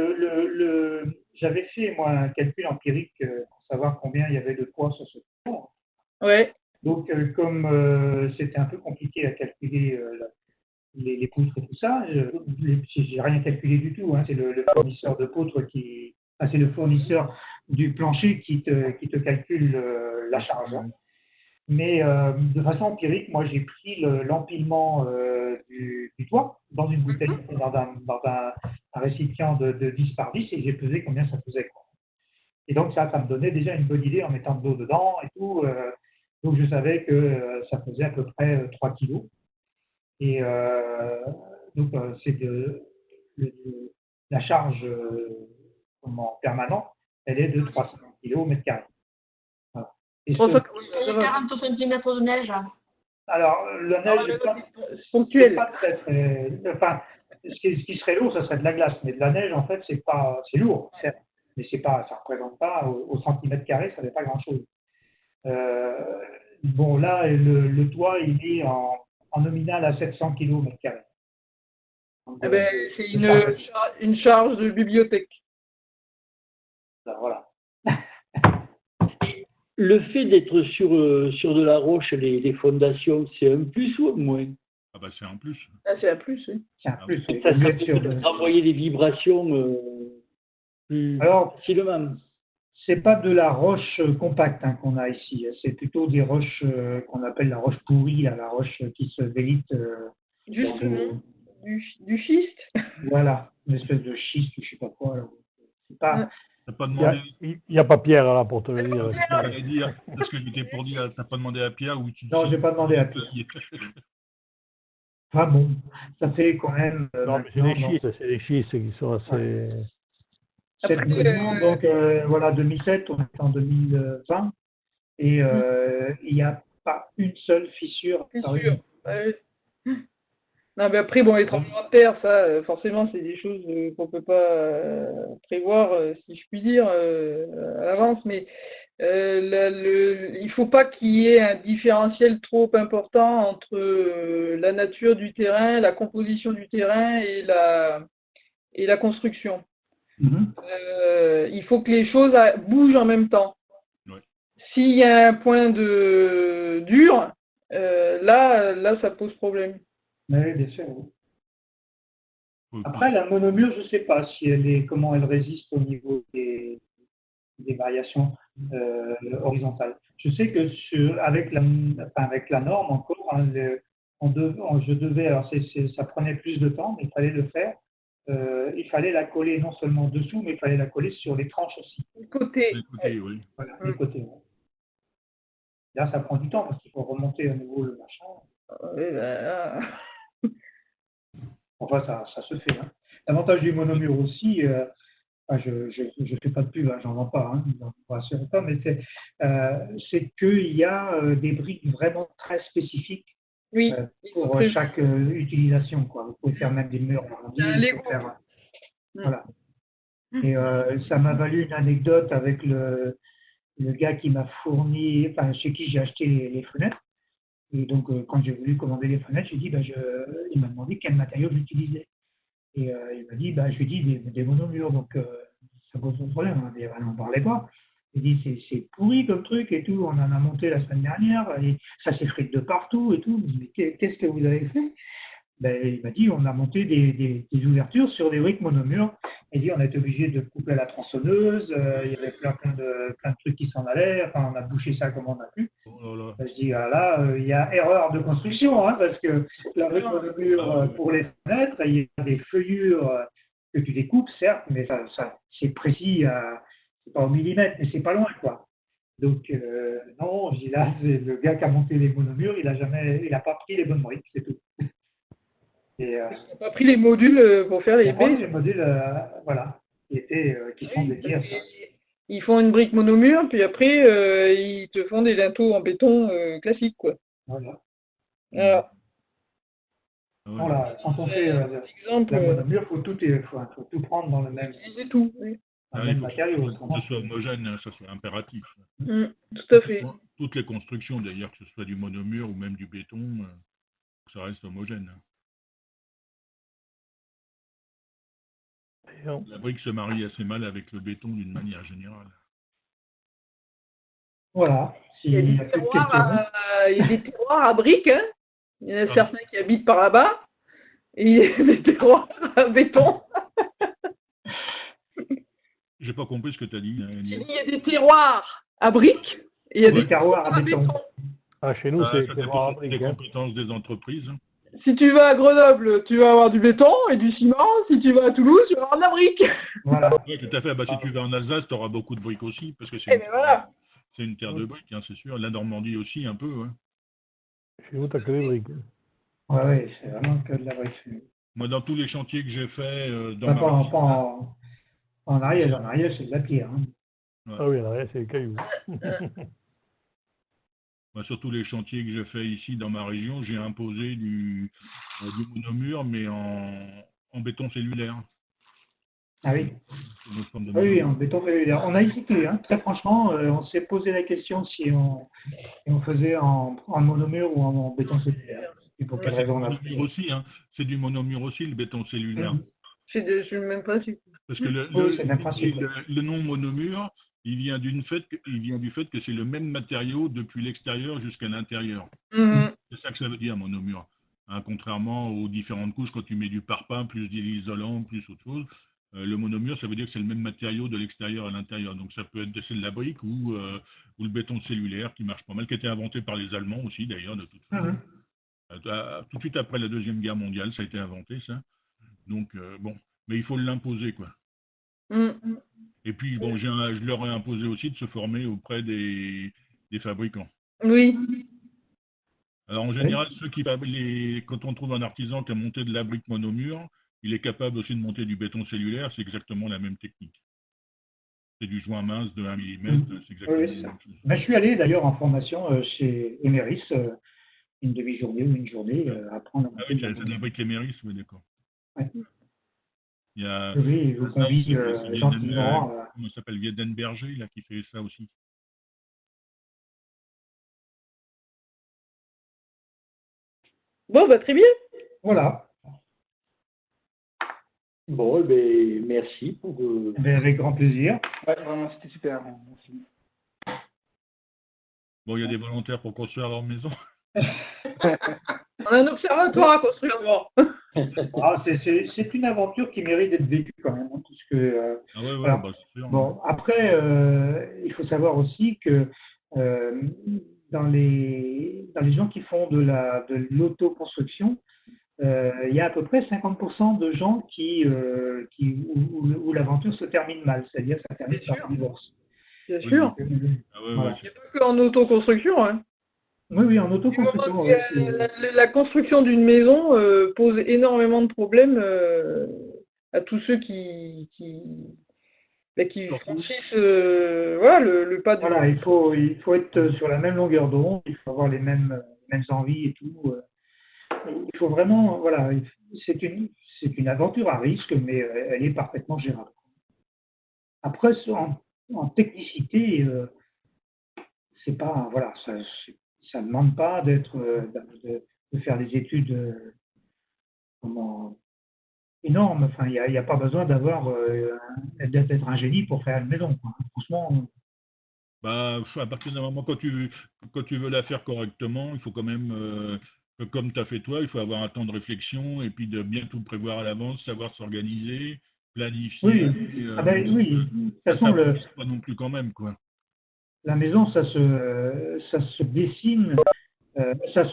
j'avais fait moi un calcul empirique pour savoir combien il y avait de poids sur ce toit. Ouais. Donc comme c'était un peu compliqué à calculer les poutres et tout ça, j'ai rien calculé du tout. Hein, c'est le fournisseur de poutres c'est le fournisseur du plancher qui te calcule la charge. Hein. Mais de façon empirique, moi j'ai pris l'empilement du toit dans une bouteille, dans un récipient de 10 par 10 et j'ai pesé combien ça faisait. Quoi. Et donc ça me donnait déjà une bonne idée en mettant de l'eau dedans et tout. Donc je savais que ça faisait à peu près 3 kilos. Et donc c'est la charge permanente, elle est de 300 kg au mètre carré. Voilà. Et 40 cm de neige. Alors, la neige ponctuelle. Pas très, très. Enfin, ce qui serait lourd, ça serait de la glace. Mais de la neige, en fait, c'est lourd, certes. Mais ça ne représente pas, au centimètre carré, ça n'est pas grand-chose. Bon, là, le toit, il est en nominal à 700 kg mètre carré. Donc, c'est une charge de bibliothèque. Voilà. Le fait d'être sur de la roche, les fondations, c'est un plus ou un moins? Ah bah c'est un plus. Ah, c'est un plus, oui. C'est un plus. Ça peut envoyer des vibrations plus facilement. C'est pas de la roche compacte qu'on a ici. C'est plutôt des roches qu'on appelle la roche pourrie, la roche qui se délite. Justement, du schiste. Voilà, une espèce de schiste, je sais pas quoi. C'est pas. T'as pas demandé. Il n'y a pas Pierre là pour te le dire. J'allais dire, parce que j'étais pour dire, t'as pas demandé à Pierre ou tu. Non, j'ai pas demandé à Pierre. Enfin bon, ça fait quand même. Non, mais c'est des schistes qui sont assez. Ouais. 7 millions, donc voilà, 2007, on est en 2020, et il n'y a pas une seule fissure. Non, mais après, bon, les tremblements de terre, ça, forcément, c'est des choses qu'on ne peut pas prévoir, si je puis dire, à l'avance, mais il ne faut pas qu'il y ait un différentiel trop important entre la nature du terrain, la composition du terrain et la construction. Il faut que les choses bougent en même temps. Ouais. S'il y a un point de dur, là, ça pose problème. Oui, bien sûr. Après, la monomure, je ne sais pas comment elle résiste au niveau des variations horizontales. Je sais que avec la norme encore, hein, je devais, alors ça prenait plus de temps, mais il fallait le faire. Il fallait la coller non seulement dessous, mais il fallait la coller sur les tranches aussi. Les côtés. Les côtés, oui. Voilà, les côtés. Ouais. Là, ça prend du temps parce qu'il faut remonter à nouveau le machin. Enfin, ça se fait. Hein. L'avantage du monomure aussi, je ne fais pas de pub, hein, j'en vends pas, hein, j'en rassure pas, mais c'est qu'il y a des briques vraiment très spécifiques pour chaque utilisation. Quoi. Vous pouvez faire même des murs arrondis. Voilà. Et ça m'a valu une anecdote avec le gars qui m'a fourni, enfin chez qui j'ai acheté les fenêtres. Et donc, quand j'ai voulu commander les fenêtres, j'ai dit, il m'a demandé quel matériau j'utilisais. Et il m'a dit, je lui ai dit des monomures, donc ça pose pas de problème, hein, on n'en parlait pas. Il dit, c'est pourri comme truc et tout, on en a monté la semaine dernière, et ça s'effrite de partout et tout. Mais qu'est-ce que vous avez fait? Il m'a dit, on a monté des ouvertures sur des briques monomures. Il dit, on a été obligé de couper à la tronçonneuse, il y avait plein de trucs qui s'en allaient, enfin, on a bouché ça comme on a pu. Je dis, il y a erreur de construction, hein, parce que la brique monomure, pour les fenêtres, il y a des feuillures que tu découpes, certes, mais ça c'est précis, c'est pas au millimètre, mais c'est pas loin, quoi. Donc, non, je dis là, c'est le gars qui a monté les monomures, il a pas pris les bonnes briques, c'est tout. Il n'a pas pris les modules pour faire les baies. Les modules, voilà, qui sont dédiés à ça. Ils font une brique monomure, puis après, ils te font des linteaux en béton classiques, quoi. Voilà. Voilà, quand on fait la monomure, il faut tout prendre dans le même. C'est tout, oui. Il faut que ce soit homogène, ça c'est impératif. Tout à fait. Toutes les constructions, d'ailleurs, que ce soit du monomure ou même du béton, ça reste homogène. La brique se marie assez mal avec le béton d'une manière générale. Voilà. Il y a des terroirs à briques, hein. Il y en a certains qui habitent par là-bas, et il y a des terroirs à béton. J'ai pas compris ce que tu as dit. Il y a des terroirs à briques, et il y a des terroirs à béton. Chez nous, c'est des terroirs à briques. C'est les compétences des entreprises. Si tu vas à Grenoble, tu vas avoir du béton et du ciment. Si tu vas à Toulouse, tu vas avoir de la brique. Voilà. Oui, tout à fait. Si tu vas en Alsace, tu auras beaucoup de briques aussi, parce que c'est une terre de briques, hein, c'est sûr. La Normandie aussi, un peu. Hein. Chez nous, tu n'as que des briques. Oui, c'est vraiment que de la brique. Moi, dans tous les chantiers que j'ai faits, en arrière, c'est de la pierre. Hein. Ouais. Ah oui, en arrière, c'est des cailloux. Sur tous les chantiers que j'ai fait ici dans ma région, j'ai imposé du monomure, mais en béton cellulaire. Ah oui. Oui, en béton cellulaire. On a hésité, hein. Très franchement, on s'est posé la question si on faisait en monomure ou en béton cellulaire. Et pour quelle raison c'est du monomure aussi, le béton cellulaire. C'est le même principe. Parce que le nom monomure, il vient du fait que c'est le même matériau depuis l'extérieur jusqu'à l'intérieur. C'est ça que ça veut dire, monomure. Hein, contrairement aux différentes couches, quand tu mets du parpaing, plus de l'isolant, plus autre chose, le monomure, ça veut dire que c'est le même matériau de l'extérieur à l'intérieur. Donc ça peut être de la brique ou le béton cellulaire qui marche pas mal, qui a été inventé par les Allemands aussi, d'ailleurs, de toute façon. Tout de suite après la Deuxième Guerre mondiale, ça a été inventé, ça. Donc, mais il faut l'imposer, quoi. Et puis, bon, je leur ai imposé aussi de se former auprès des fabricants. Oui. Alors, en général, quand on trouve un artisan qui a monté de la brique monomure, il est capable aussi de monter du béton cellulaire. C'est exactement la même technique. C'est du joint mince de 1 mm. C'est exactement Oui, la c'est ça. même chose. Ben, je suis allé d'ailleurs en formation chez Emeris, une demi-journée ou une journée, apprendre à Ah monter oui, de la c'est de la brique Emeris, oui, d'accord. Ouais. Il y a Oui, je vous convie gentiment. comment ça s'appelle, Wiedenberger, là, qui fait ça aussi. Bon, bah, très bien. Voilà. Bon, eh ben, merci pour. Eh bien, avec grand plaisir. Ouais, vraiment, c'était super. Merci. Bon, il y a des volontaires pour construire leur maison. On a un observatoire à construire. Bon. Ah, c'est une aventure qui mérite d'être vécue quand même, hein, parce que Ah ouais, voilà. bah, c'est sûr. Bon, après, il faut savoir aussi que dans les gens qui font de l'autoconstruction, il y a à peu près 50% de gens où l'aventure se termine mal, c'est-à-dire ça termine par un divorce. Bien Oui, sûr. Ah ouais, Voilà. ouais, Il n'y a pas qu'en autoconstruction. Hein. Oui, en Du moment autoconstruction. que, Ouais, la construction d'une maison pose énormément de problèmes à tous ceux qui franchissent voilà, le pas du. voilà, il faut être sur la même longueur d'onde, il faut avoir les mêmes envies et tout. Il faut vraiment, voilà, c'est une aventure à risque, mais elle est parfaitement gérable. Après, en technicité, c'est pas, voilà, ça ne demande pas de faire des études comment, énormes. Enfin, il n'y a pas besoin d'être un génie pour faire une maison, quoi. Franchement, Bah, à partir d'un moment, quand tu veux la faire correctement, il faut quand même, comme tu as fait toi, il faut avoir un temps de réflexion et puis de bien tout prévoir à l'avance, savoir s'organiser, planifier. oui, ah ben oui. De toute Ça façon, s'improvise pas non plus quand même, quoi. la maison, ça se dessine, oui, ça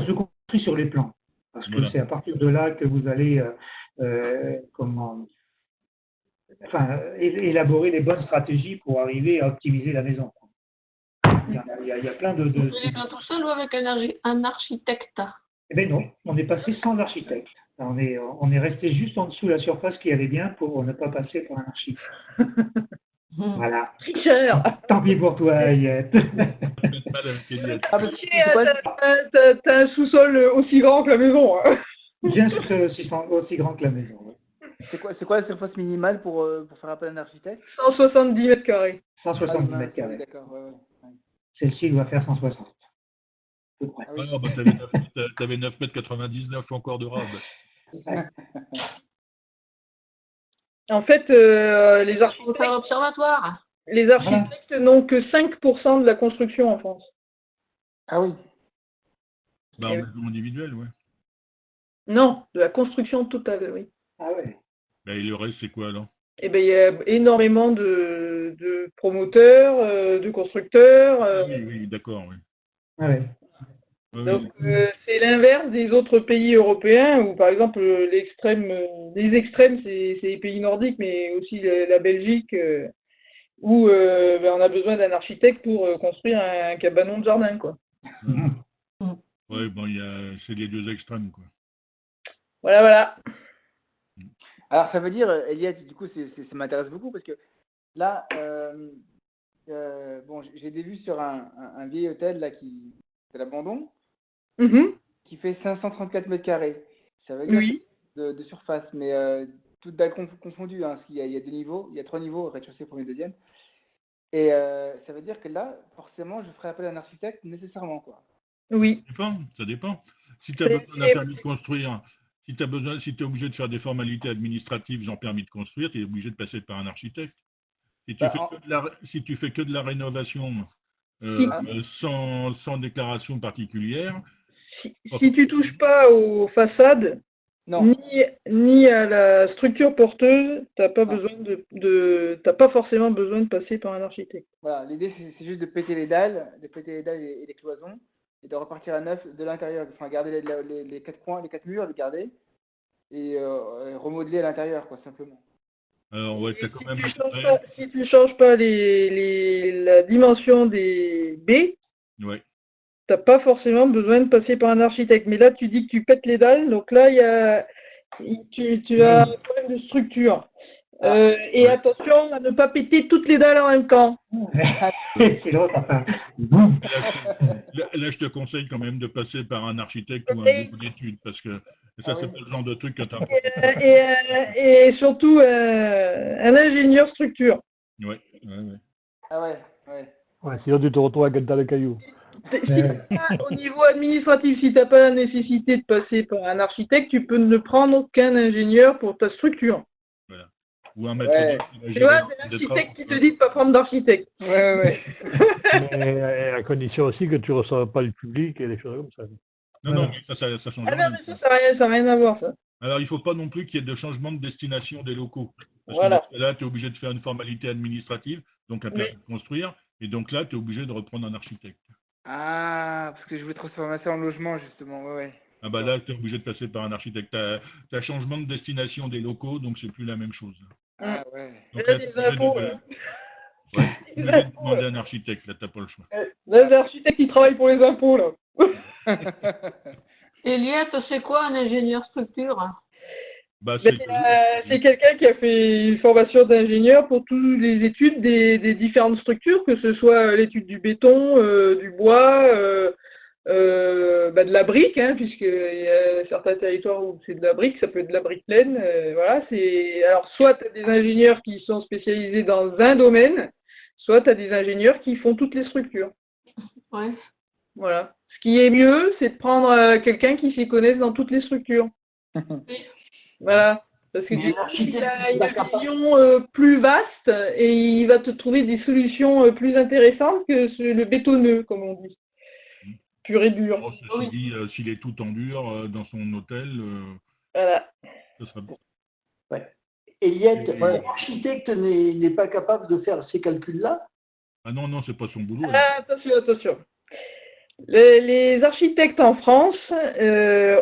se construit sur les plans. Parce que Voilà. c'est à partir de là que vous allez élaborer les bonnes stratégies pour arriver à optimiser la maison. Il y a plein Vous pouvez les faire tout seul ou avec un architecte? Eh bien non, on est passé sans architecte. On est resté juste en dessous de la surface qui allait bien pour ne pas passer pour un architecte. Voilà. Tricheur. Tant pis pour toi, Ayette. Mal avec Eliette. Ah, mais c'est quoi, T'as un sous-sol aussi grand que la maison. Hein. J'ai un sous-sol aussi grand que la maison. Ouais. c'est quoi la surface minimale pour faire appel à un architecte? 170 mètres carrés. 170 Ah, mètres oui, carrés. d'accord, ouais. Celle-ci doit faire 160. À peu près. Ah oui. Ah, bah, t'avais 9,99 m encore de rab. En fait, les Faut faire l'observatoire. architectes n'ont que 5% de la construction en France. Ah oui. Bah, en maison individuelle, ouais. Non, de la construction totale, oui. Ah ouais. Bah, et le reste, c'est quoi, alors? Eh ben, il y a énormément de promoteurs, de constructeurs. Oui, d'accord, oui. Ah ouais. Oui, Donc, c'est l'inverse des autres pays européens où, par exemple, les extrêmes, c'est les pays nordiques, mais aussi la Belgique, où ben, on a besoin d'un architecte pour construire un cabanon de jardin, quoi. ouais, bon, c'est les deux extrêmes, quoi. Voilà, voilà. Alors, ça veut dire, Eliette, du coup, ça m'intéresse beaucoup parce que là, bon, j'ai des vues sur un vieil hôtel là c'est l'abandon, Mhm. qui fait 534 mètres carrés. Ça veut dire Oui. de surface, mais toutes dalles confondues, hein, parce qu'il y a deux niveaux, il y a 3 niveaux, rez-de-chaussée, premier, deuxième. Et ça veut dire que là, forcément, je ferai appel à un architecte nécessairement, quoi. Oui. Ça dépend. Si tu as besoin d'un permis de construire, si tu es obligé de faire des formalités administratives, genre permis de construire, tu es obligé de passer par un architecte. Si tu fais que de la rénovation sans déclaration particulière. Si tu touches pas aux façades, Non. ni à la structure porteuse, t'as pas forcément besoin de passer par un architecte. Voilà, l'idée c'est juste de péter les dalles, et les cloisons, et de repartir à neuf de l'intérieur. Enfin, garder les quatre coins, les quatre murs, les garder, et remodeler à l'intérieur, quoi, simplement. Alors, ouais, t'as quand même. Si tu changes pas la dimension des baies, Ouais. t'as pas forcément besoin de passer par un architecte. Mais là, tu dis que tu pètes les dalles, donc là, tu as un problème de structure. Et attention à ne pas péter toutes les dalles en même temps. C'est l'autre, enfin. Là, je te conseille quand même de passer par un architecte ou un bureau d'études, parce que ça, c'est pas le genre de truc que tu as. Et surtout, un ingénieur structure. Ouais. Ah ouais. Ouais, sinon tu te retrouves avec un tas de cailloux. Au niveau administratif, si tu n'as pas la nécessité de passer par un architecte, tu peux ne prendre qu'un ingénieur pour ta structure. Voilà. Ou un maître. Tu vois, c'est l'architecte qui te dit de ne pas prendre d'architecte. Ouais. Mais à la condition aussi que tu ne reçoives pas le public et des choses comme ça. Non, ça change Ah non, rien. mais ça n'a rien à voir, ça. Alors, il ne faut pas non plus qu'il y ait de changement de destination des locaux. Parce Voilà. que là, tu es obligé de faire une formalité administrative, donc un permis de construire, et donc là, tu es obligé de reprendre un architecte. Ah, parce que je voulais transformer ça en logement, justement, ouais. Ah bah là, tu es obligé de passer par un architecte. Tu as changement de destination des locaux, donc c'est plus la même chose. Ah ouais. Donc Là, là, des impôts. tu es obligé de demander un architecte, là, tu n'as pas le choix. Là, l'architecte qui travaille pour les impôts, là. Eliette, c'est quoi un ingénieur structure? Bah, C'est quelqu'un qui a fait une formation d'ingénieur pour toutes les études des différentes structures, que ce soit l'étude du béton, du bois, de la brique, hein, puisqu'il y a certains territoires où c'est de la brique, ça peut être de la brique pleine. Voilà, alors soit tu as des ingénieurs qui sont spécialisés dans un domaine, soit tu as des ingénieurs qui font toutes les structures. Ouais. Voilà. Ce qui est mieux, c'est de prendre quelqu'un qui s'y connaisse dans toutes les structures. Voilà. Parce que du coup, il a une vision plus vaste et il va te trouver des solutions plus intéressantes que le bétonneux, comme on dit. Pur et dur. Oh, ceci dit, s'il est tout en dur dans son hôtel, Voilà. ça sera bon. Ouais. Eliette, l'architecte n'est pas capable de faire ces calculs-là? Ah non, c'est pas son boulot. Attention. Les architectes en France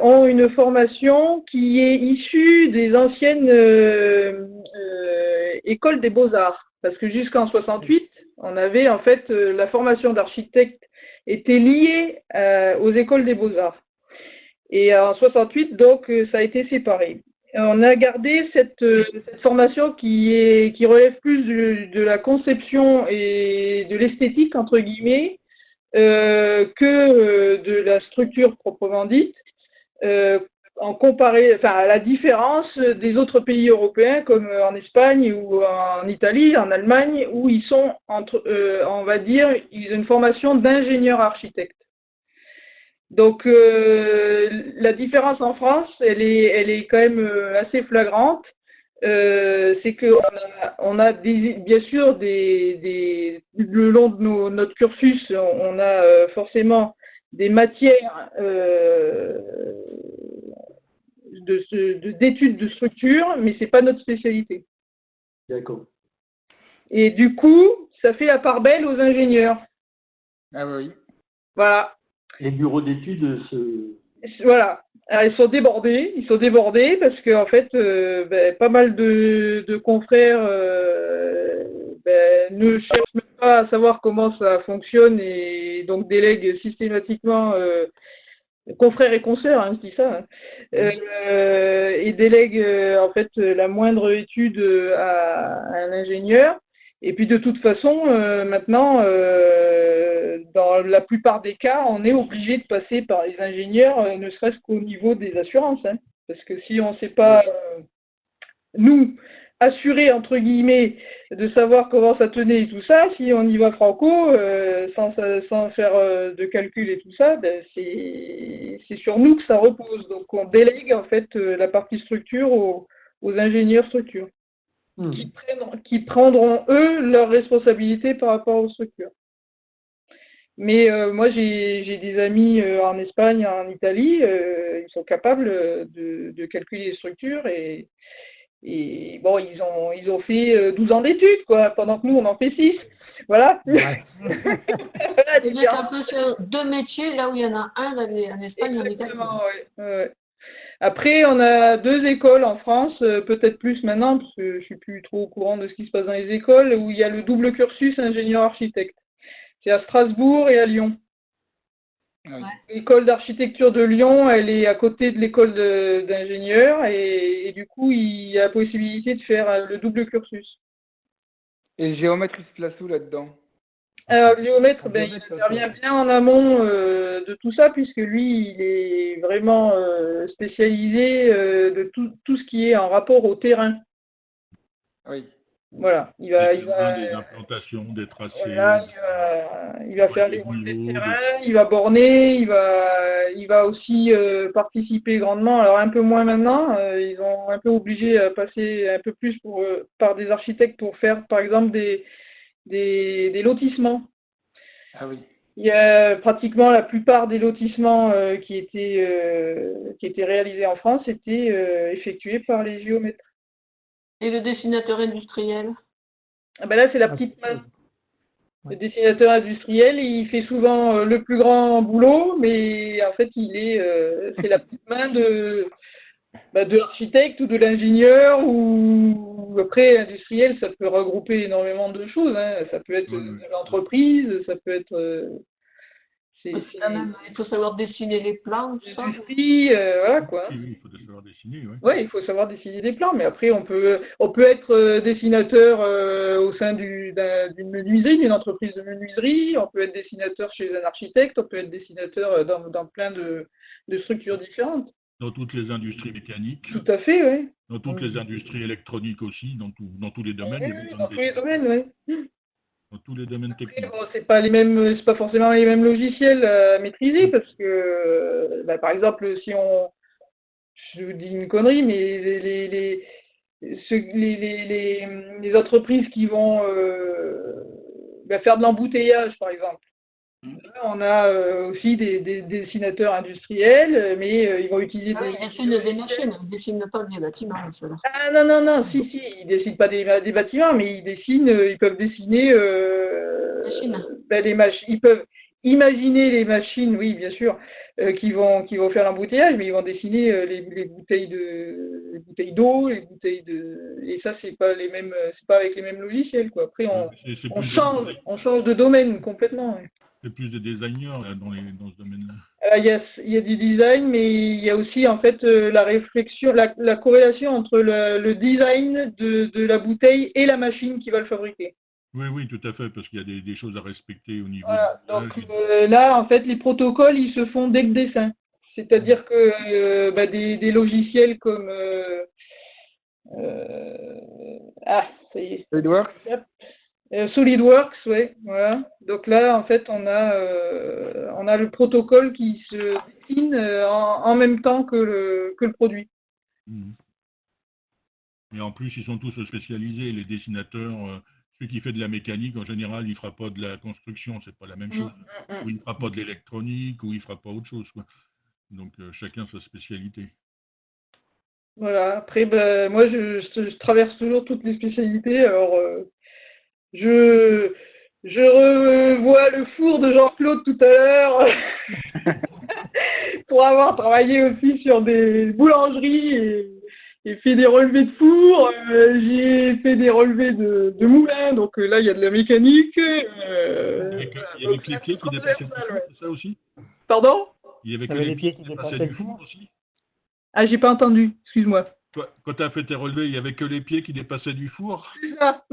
ont une formation qui est issue des anciennes écoles des beaux-arts. Parce que jusqu'en 68, on avait en fait la formation d'architecte était liée aux écoles des beaux-arts. Et en 68, donc, ça a été séparé. On a gardé cette formation qui relève plus de la conception et de l'esthétique, entre guillemets, que de la structure proprement dite, à la différence des autres pays européens comme en Espagne ou en Italie, en Allemagne, où ils sont on va dire, ils ont une formation d'ingénieur architecte. Donc la différence en France, elle est quand même assez flagrante. C'est qu'on a bien sûr le long de notre cursus, on a forcément des matières d'études de structure, mais c'est pas notre spécialité. D'accord. Et du coup, ça fait la part belle aux ingénieurs. Ah oui. Voilà. Les bureaux d'études Voilà. Alors, ils sont débordés parce que en fait, pas mal de confrères ne cherchent même pas à savoir comment ça fonctionne et donc délèguent systématiquement confrères et consoeurs, hein, je dis ça, et délèguent en fait la moindre étude à un ingénieur. Et puis de toute façon, maintenant, dans la plupart des cas, on est obligé de passer par les ingénieurs, ne serait-ce qu'au niveau des assurances. Hein, parce que si on ne sait pas, nous, assurer, entre guillemets, de savoir comment ça tenait et tout ça, si on y va franco, sans faire de calcul et tout ça, c'est sur nous que ça repose. Donc on délègue en fait la partie structure aux ingénieurs structure. Qui prendront, eux, leurs responsabilités par rapport aux structures. Mais moi, j'ai des amis en Espagne, en Italie, ils sont capables de calculer les structures et bon, ils ont fait 12 ans d'études, quoi, pendant que nous, on en fait 6. Voilà. Ouais. Vous êtes un peu sur deux métiers, là où il y en a un en Espagne et en Italie. Ouais. Après, on a 2 écoles en France, peut-être plus maintenant, parce que je suis plus trop au courant de ce qui se passe dans les écoles, où il y a le double cursus ingénieur-architecte. C'est à Strasbourg et à Lyon. Oui. L'école d'architecture de Lyon, elle est à côté de l'école d'ingénieur, et du coup, il y a la possibilité de faire le double cursus. Et le géomètre, il se place où là-dedans? Alors, le géomètre, ben, il intervient bien en amont de tout ça, puisque lui, il est vraiment spécialisé de tout ce qui est en rapport au terrain. Oui. Voilà, Des implantations, des tracés. Voilà, il va faire les relevés de terrain, il va borner, il va aussi participer grandement. Alors un peu moins maintenant, ils ont un peu obligé à passer un peu plus par des architectes pour faire, par exemple, des lotissements. Ah oui. Il y a pratiquement la plupart des lotissements qui étaient réalisés en France étaient effectués par les géomètres. Et le dessinateur industriel? Ah ben là, c'est la petite main. Le dessinateur industriel, il fait souvent le plus grand boulot, mais en fait, c'est la petite main de l'architecte ou de l'ingénieur, ou après, industriel, ça peut regrouper énormément de choses, hein. Ça peut être l'entreprise, ça peut être... Il faut savoir dessiner les plans, tout ça. L'industrie, voilà quoi. Oui, il faut savoir dessiner, oui. Oui, il faut savoir dessiner des plans, mais après on peut être dessinateur au sein d'une menuiserie, d'une entreprise de menuiserie, on peut être dessinateur chez un architecte, on peut être dessinateur dans plein de structures différentes. Dans toutes les industries mécaniques. Tout à fait, oui. Dans toutes les industries électroniques aussi, dans tous les domaines. Oui, dans tous les domaines, oui. Dans tous les domaines techniques. Bon, c'est pas forcément les mêmes logiciels à maîtriser, parce que par exemple, je vous dis une connerie, mais les entreprises qui vont faire de l'embouteillage, par exemple. Là, on a aussi des dessinateurs industriels, mais ils vont utiliser Ils dessinent des machines, ils ne dessinent pas des bâtiments. Cela. Ah non, si, ils ne dessinent pas des bâtiments, mais ils peuvent dessiner les machines. Ils peuvent imaginer les machines, oui, bien sûr, qui vont faire l'embouteillage, mais ils vont dessiner les bouteilles d'eau, les bouteilles de... Et ça, c'est pas avec les mêmes logiciels, quoi. Après, on change de domaine complètement. Ouais. C'est plus des designers là, dans ce domaine-là. Il y a du design, mais il y a aussi en fait la réflexion, la corrélation entre le design de la bouteille et la machine qui va le fabriquer. Oui, tout à fait, parce qu'il y a des choses à respecter au niveau. Voilà, donc là, en fait, les protocoles, ils se font dès le dessin. C'est-à-dire que des logiciels comme ça y est. SolidWorks. SolidWorks, ouais, voilà. Donc là, en fait, on a le protocole qui se dessine en même temps que le produit. Et en plus, ils sont tous spécialisés, les dessinateurs. Celui qui fait de la mécanique, en général, il ne fera pas de la construction, c'est pas la même chose. Ou il ne fera pas de l'électronique, ou il ne fera pas autre chose, quoi. Donc, chacun sa spécialité. Voilà, après, moi, je traverse toujours toutes les spécialités. Alors, je revois le four de Jean-Claude tout à l'heure pour avoir travaillé aussi sur des boulangeries et fait des relevés de four. J'ai fait des relevés de moulins, donc là, il y a de la mécanique. Il y avait que les pieds qui dépassaient le four, c'est ça aussi? Pardon? Il y avait que les pieds qui dépassaient du four aussi? Ah, j'ai pas entendu, excuse-moi. Quand tu as fait tes relevés, il n'y avait que les pieds qui dépassaient du four? C'est ça.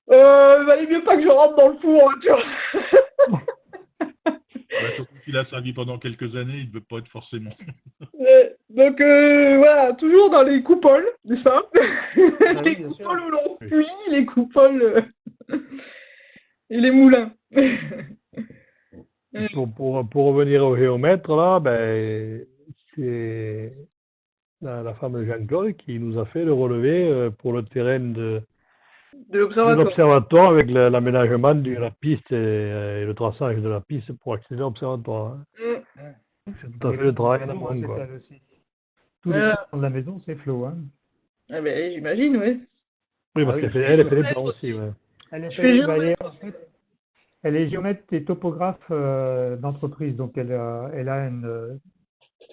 Valait mieux pas que je rentre dans le four, hein, tu vois. Surtout qu'il a servi pendant quelques années, il ne veut pas être forcément. Donc voilà, toujours dans les coupoles, c'est ça? Les coupoles où l'on fuit, les coupoles et les moulins. Pour revenir au géomètre, là, c'est la femme de Jean-Claude qui nous a fait le relevé pour le terrain de l'observatoire avec l'aménagement de la piste et le traçage de la piste pour accéder à l'observatoire. C'est tout à fait le travail en amont, quoi. Tous les plans de la maison, c'est Flo, hein. Ah ben, j'imagine, oui. Oui, parce qu'elle fait les plans aussi, ouais. Elle a fait, en fait, Elle est géomètre et topographe d'entreprise, donc elle a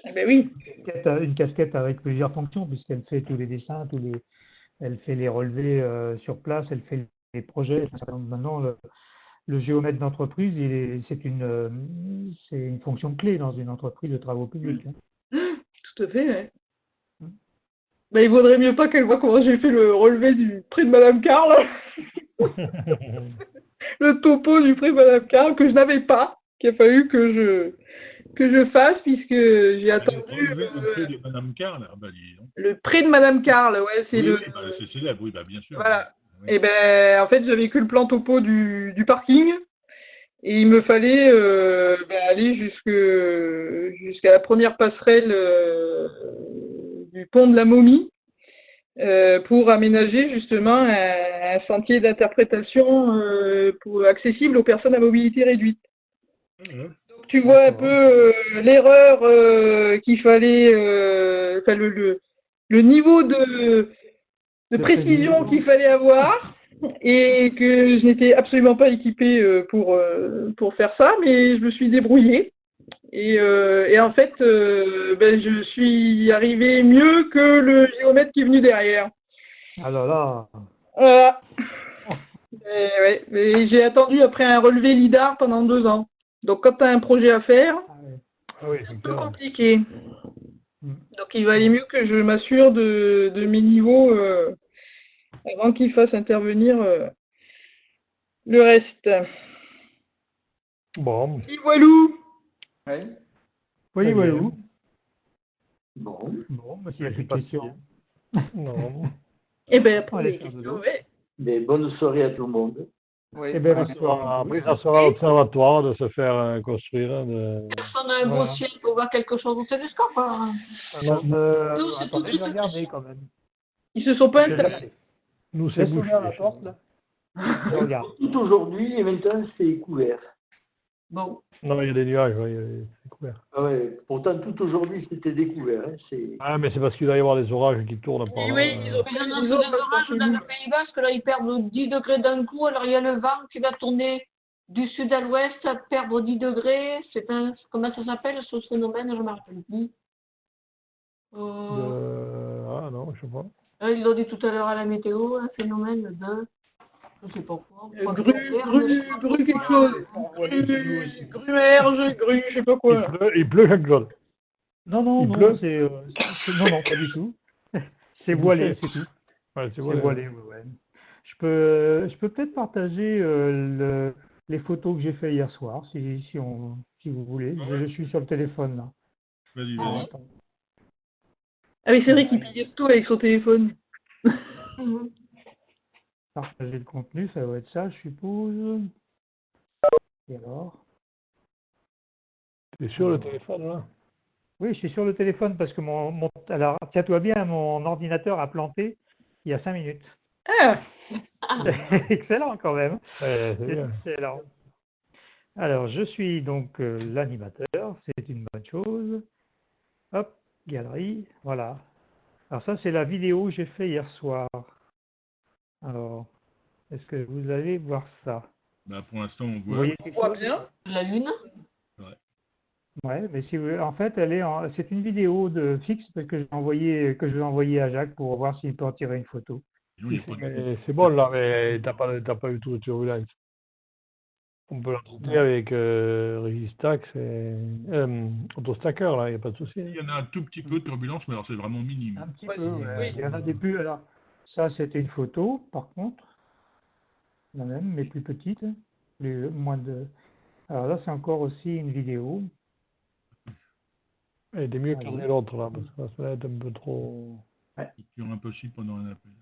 Eh ben oui. une casquette avec plusieurs fonctions, puisqu'elle fait tous les dessins, elle fait les relevés sur place, elle fait les projets. Maintenant, le géomètre d'entreprise, c'est une fonction clé dans une entreprise de travaux publics. Hein. Tout à fait, ouais. Ben, il vaudrait mieux pas qu'elle voit comment j'ai fait le relevé du prix de Madame Carl. Le topo du prix de Madame Carl que je n'avais pas, qu'il a fallu que je fasse puisque j'ai attendu. Le prix de Madame Carl, bah, dis donc. Le prix de Madame Carl, ouais, c'est oui, bah, c'est célèbre, oui, bah, bien sûr. Voilà. Oui. Et ben, en fait, j'avais que le plan topo du parking. Et il me fallait aller jusqu'à la première passerelle du pont de la Momie pour aménager justement un sentier d'interprétation accessible aux personnes à mobilité réduite. Donc tu vois un peu l'erreur qu'il fallait, le niveau de précision qu'il fallait avoir. Et que je n'étais absolument pas équipée pour faire ça, mais je me suis débrouillée. Et en fait, je suis arrivée mieux que le géomètre qui est venu derrière. Alors là. Voilà. Ouais, mais j'ai attendu après un relevé LIDAR pendant 2 ans. Donc quand tu as un projet à faire, c'est un peu compliqué. Donc il valait mieux que je m'assure de mes niveaux avant qu'il fasse intervenir le reste. Bon. Et voilou. Ouais. Oui, voilou. Bon, bah, s'il y a plus de questions. Non. Eh bien, après les questions, ouais. Mais bonne soirée à tout le monde. Oui. Eh ben, après, ça sera l'observatoire de se faire construire. Personne n'a un beau ciel pour voir quelque chose au télescope. Hein. Attendez, je vais regarder quand même. Ils se sont pas installés. Nous, c'est bouché. La porte, là. Je regarde. Tout aujourd'hui et maintenant c'est couvert. Bon. Non, il y a des nuages, c'est couvert. Ah ouais, pourtant tout aujourd'hui c'était découvert. Hein, ah, mais c'est parce qu'il doit y avoir des orages qui tournent par là. Oui, ils ont des orages dans le Pays Basque, là ils perdent 10 degrés d'un coup, alors il y a le vent qui va tourner du sud à l'ouest, à perdre 10 degrés. Comment ça s'appelle ce phénomène, je ne me rappelle plus. Ah non, je sais pas. Ils l'ont dit tout à l'heure à la météo, un phénomène de... Je sais pas quoi. Grue quelque chose. Grumerge, grue, je sais pas quoi. Il pleut, Jean-Claude. Non, non, pas du tout. C'est voilé, c'est tout. Ouais, c'est voilé, ouais. Je peux peut-être partager les photos que j'ai fait hier soir, si vous voulez. Je suis sur le téléphone, là. Vas-y. Ah oui, c'est vrai qu'il pillait tout avec son téléphone. Partager le contenu, ça doit être ça, je suppose. Et alors? Tu es sur le téléphone, là? Oui, je suis sur le téléphone parce que alors, tiens-toi bien, mon ordinateur a planté il y a 5 minutes. Ah. Excellent quand même. C'est excellent. Alors, je suis donc l'animateur, c'est une bonne chose. Hop, galerie, voilà. Alors ça, c'est la vidéo que j'ai fait hier soir. Alors, est-ce que vous allez voir ça? Bah, pour l'instant, on voit. On voit bien la lune. Ouais, mais en fait, c'est une vidéo de fixe que je vais envoyer à Jacques pour voir s'il peut en tirer une photo. C'est bon là, mais t'as pas eu tout de turbulence. On peut l'entretenir avec Registax et Autostacker, là, il n'y a pas de souci. Il y en a un tout petit peu de turbulence, mais alors c'est vraiment minime. Un petit peu, oui. Il y en a des plus. Alors, ça, c'était une photo, par contre. La même, mais plus petite. Moins de. Alors là, c'est encore aussi une vidéo. Elle est mieux que l'autre, là, parce que ça va être un peu trop. Ouais. C'est impossible pendant un appel.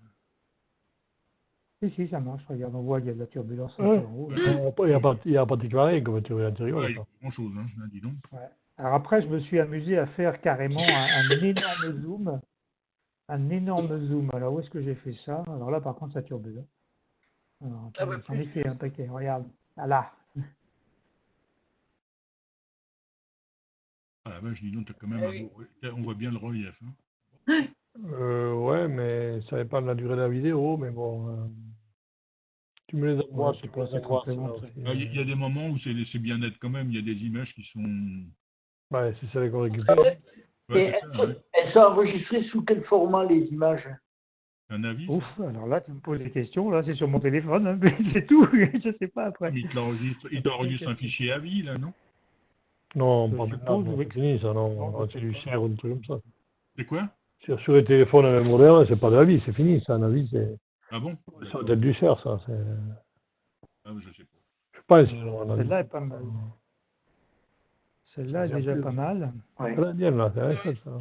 Si, ça marche. Regarde, on voit qu'il y a de la turbulence. Ouais. En haut, il n'y a pas de rien comme turbulence. Ouais, grand-chose, hein, dis donc. Ouais. Alors après, je me suis amusé à faire carrément un énorme zoom. Un énorme zoom. Alors, où est-ce que j'ai fait ça? Alors là, par contre, ça turbule. Alors, j'en ai fait un paquet. Regarde. Ah là. Ah la vache, dis donc, t'as quand même on voit bien le relief. Hein. Ouais, mais ça dépend de la durée de la vidéo, mais bon. Tu me les envoies, Ouais, tu c'est peux quoi, les envoyer. 30 secondes, Il y a des moments où c'est bien net quand même. Il y a des images qui sont. Ouais, c'est celle qu'on récupère. Et Ouais, c'est ça, ouais. elles sont enregistrées sous quel format, les images? Un avis. Ouf, alors là, tu me poses des questions, là, c'est sur mon téléphone, hein, mais c'est tout, je sais pas après. Mais il t'enregistre un fichier à vie, là, non? Non, Je pas maintenant, suppose, non, oui. c'est fini ça, non. Non, je C'est sais du pas. CR ou un truc comme ça. C'est quoi? Sur les téléphones modernes, c'est pas de la vie, c'est fini, ça, un avis, c'est. Ah bon? Ça doit être du CR, ça. Ah, je sais pas. Je pense, non, un avis. Celle-là est pas mal. Celle-là est déjà pas mal. Ouais. Elle est bien, là, c'est vrai, ça.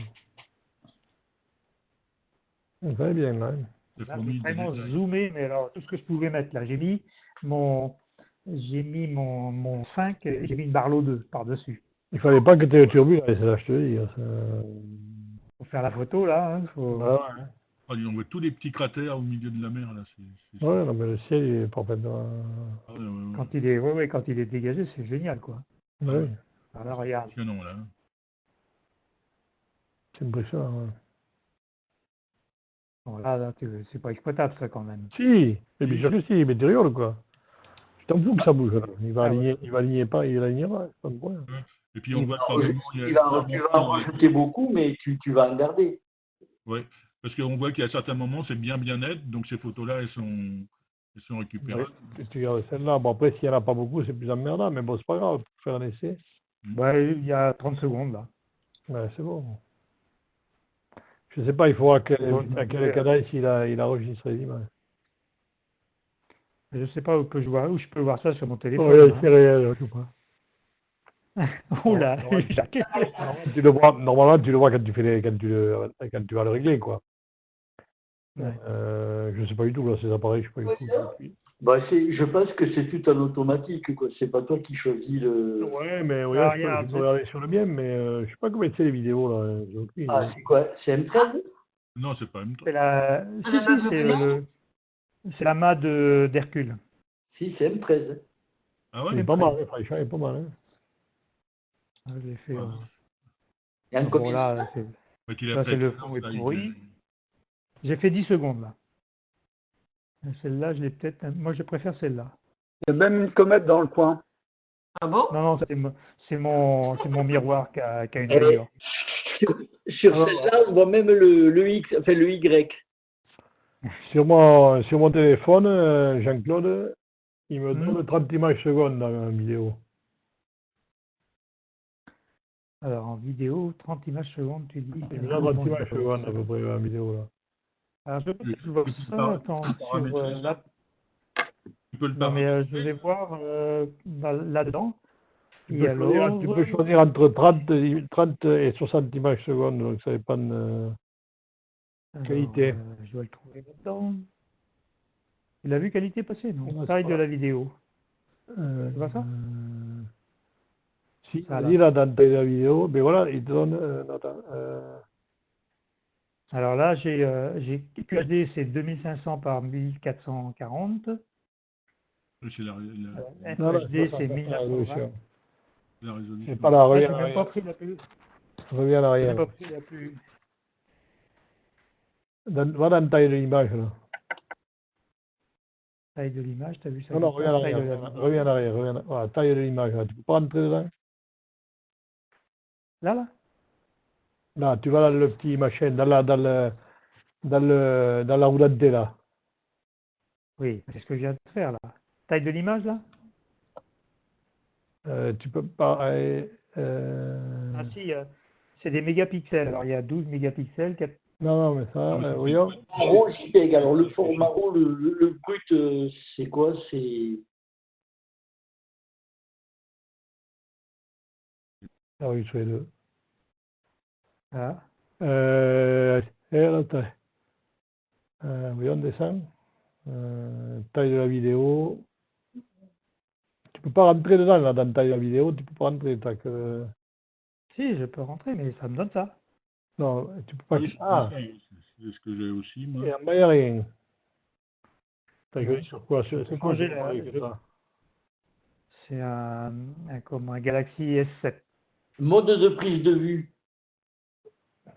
Elle est bien, là. Hein. C'est Là, fourni j'ai de vraiment détails. zoomé, mais alors, tout ce que je pouvais mettre là, j'ai mis mon 5, et j'ai mis une Barlow 2 par-dessus. Il fallait pas que tu aies le turbulent, c'est là, je te dis. Ça... Pour faire la photo, là, hein, faut... Ah ouais. Oh, on voit tous les petits cratères au milieu de la mer, là. Ouais, non, mais le ciel, il est parfaitement. Ah, ouais, ouais, ouais. Quand il est dégagé, c'est génial, quoi. Ouais, Alors là, regarde. Impressionnant, là. c'est impressionnant. Ouais. Bon, là, c'est pas exploitable, ça, quand même. Si, mais bien sûr que si, mais tu rigoles, quoi. Je t'en fous que ça bouge, là. Il va aligner pas, il alignera, c'est pas de problème. Ouais. Et puis on voit que par moment, il y a Tu vas en rajouter beaucoup, mais tu vas en garder. Ouais, parce qu'on voit qu'il y a certains moments, c'est bien net, donc ces photos-là, elles sont récupérables. Tu regardes celle-là, bon après, s'il n'y en a pas beaucoup, c'est plus emmerdant, mais bon, c'est pas grave, pour faire un essai. Ouais, il y a 30 secondes, là. Ouais, c'est bon. Je sais pas, il faut à quelle cadence il a enregistré les images. Je sais pas où je peux voir ça sur mon téléphone. Oh, c'est réel, je sais pas. Oh là, Normalement, tu le vois quand tu vas le régler, quoi. Ouais. Je sais pas du tout, là, ces appareils, je sais pas du tout. Bah, je pense que c'est tout en automatique, quoi. C'est pas toi qui choisis le. Ouais, mais regarde, je peux regarder sur le mien, mais je sais pas comment c'est les vidéos, là. J'ai aucune idée. Ah, c'est quoi? C'est M13? Non, c'est pas M3. C'est la, c'est la mât d'Hercule. Si, c'est M13. Ah Il est ouais? pas mal, hein, Fréchard, il est pas mal, hein. Ah, je l'ai fait. Ouais. Il y a un Bon, combien? là, Ouais, qu'il a ça, fait c'est le excellent, fond est ça, pourri. J'ai fait 10 secondes, là. Et celle-là, je l'ai peut-être. Moi, je préfère celle-là. Il y a même une comète dans le coin. Ah bon? Non, c'est mon miroir qui a une Eh, rayure. Sur celle-là, on voit même le X, enfin le Y. Sur mon téléphone, Jean-Claude, il me donne 30 images secondes dans la vidéo. Alors, en vidéo, 30 images secondes, tu dis. Il me donne 30 images secondes à peu près dans la vidéo, là. Alors, je peux voir ça. Attends, sur là. Tu peux le Non, mais paramétrer. je vais voir là-dedans. Tu peux choisir entre 30 et 60 images secondes, donc ça dépend de qualité. Je dois le trouver là-dedans. Tu l'as vu qualité passer, non? Ouais, Taille c'est de pas- la vidéo. C'est pas ça? Si, Voilà. vas-y là dans la vidéo, mais voilà, il te donne. Attends, Alors là, j'ai QHD, c'est 2500 par 1440. C'est la non, là, FHD, ça, c'est la 1920. résolution. résolution. C'est pas la Là, reviens j'ai en même pas arrière. pris la plus. Reviens en J'ai arrière. même pas pris la plus. Va dans la taille de l'image là. Taille de l'image, t'as vu ça? Non, reviens en Taille arrière. de la vidéo. Reviens en arrière. Voilà, taille de l'image là. Tu peux pas rentrer dedans? Là? Là, tu vas dans le petit machin, dans la roulette D là. Oui, c'est ce que je viens de faire là. Taille de l'image là? Tu peux pas. Ah si, c'est des mégapixels. Alors il y a 12 mégapixels. Non, mais ça, voyons. RAW JPEG. Alors le format RAW, le brut, c'est quoi? C'est. Ah oui, sur les deux. Ah. Voyons, descend. Taille de la vidéo. Tu peux pas rentrer dedans, là, dans taille de la vidéo, tu peux pas rentrer. Si, je peux rentrer, mais ça me donne ça. Non, tu peux pas. Oui, Ah, c'est ce que j'ai aussi, moi. et en bas, il n'y a rien. T'as joué sur quoi? C'est quoi Changer ce la- appareil que t'as? C'est un Galaxy S7. Mode de prise de vue.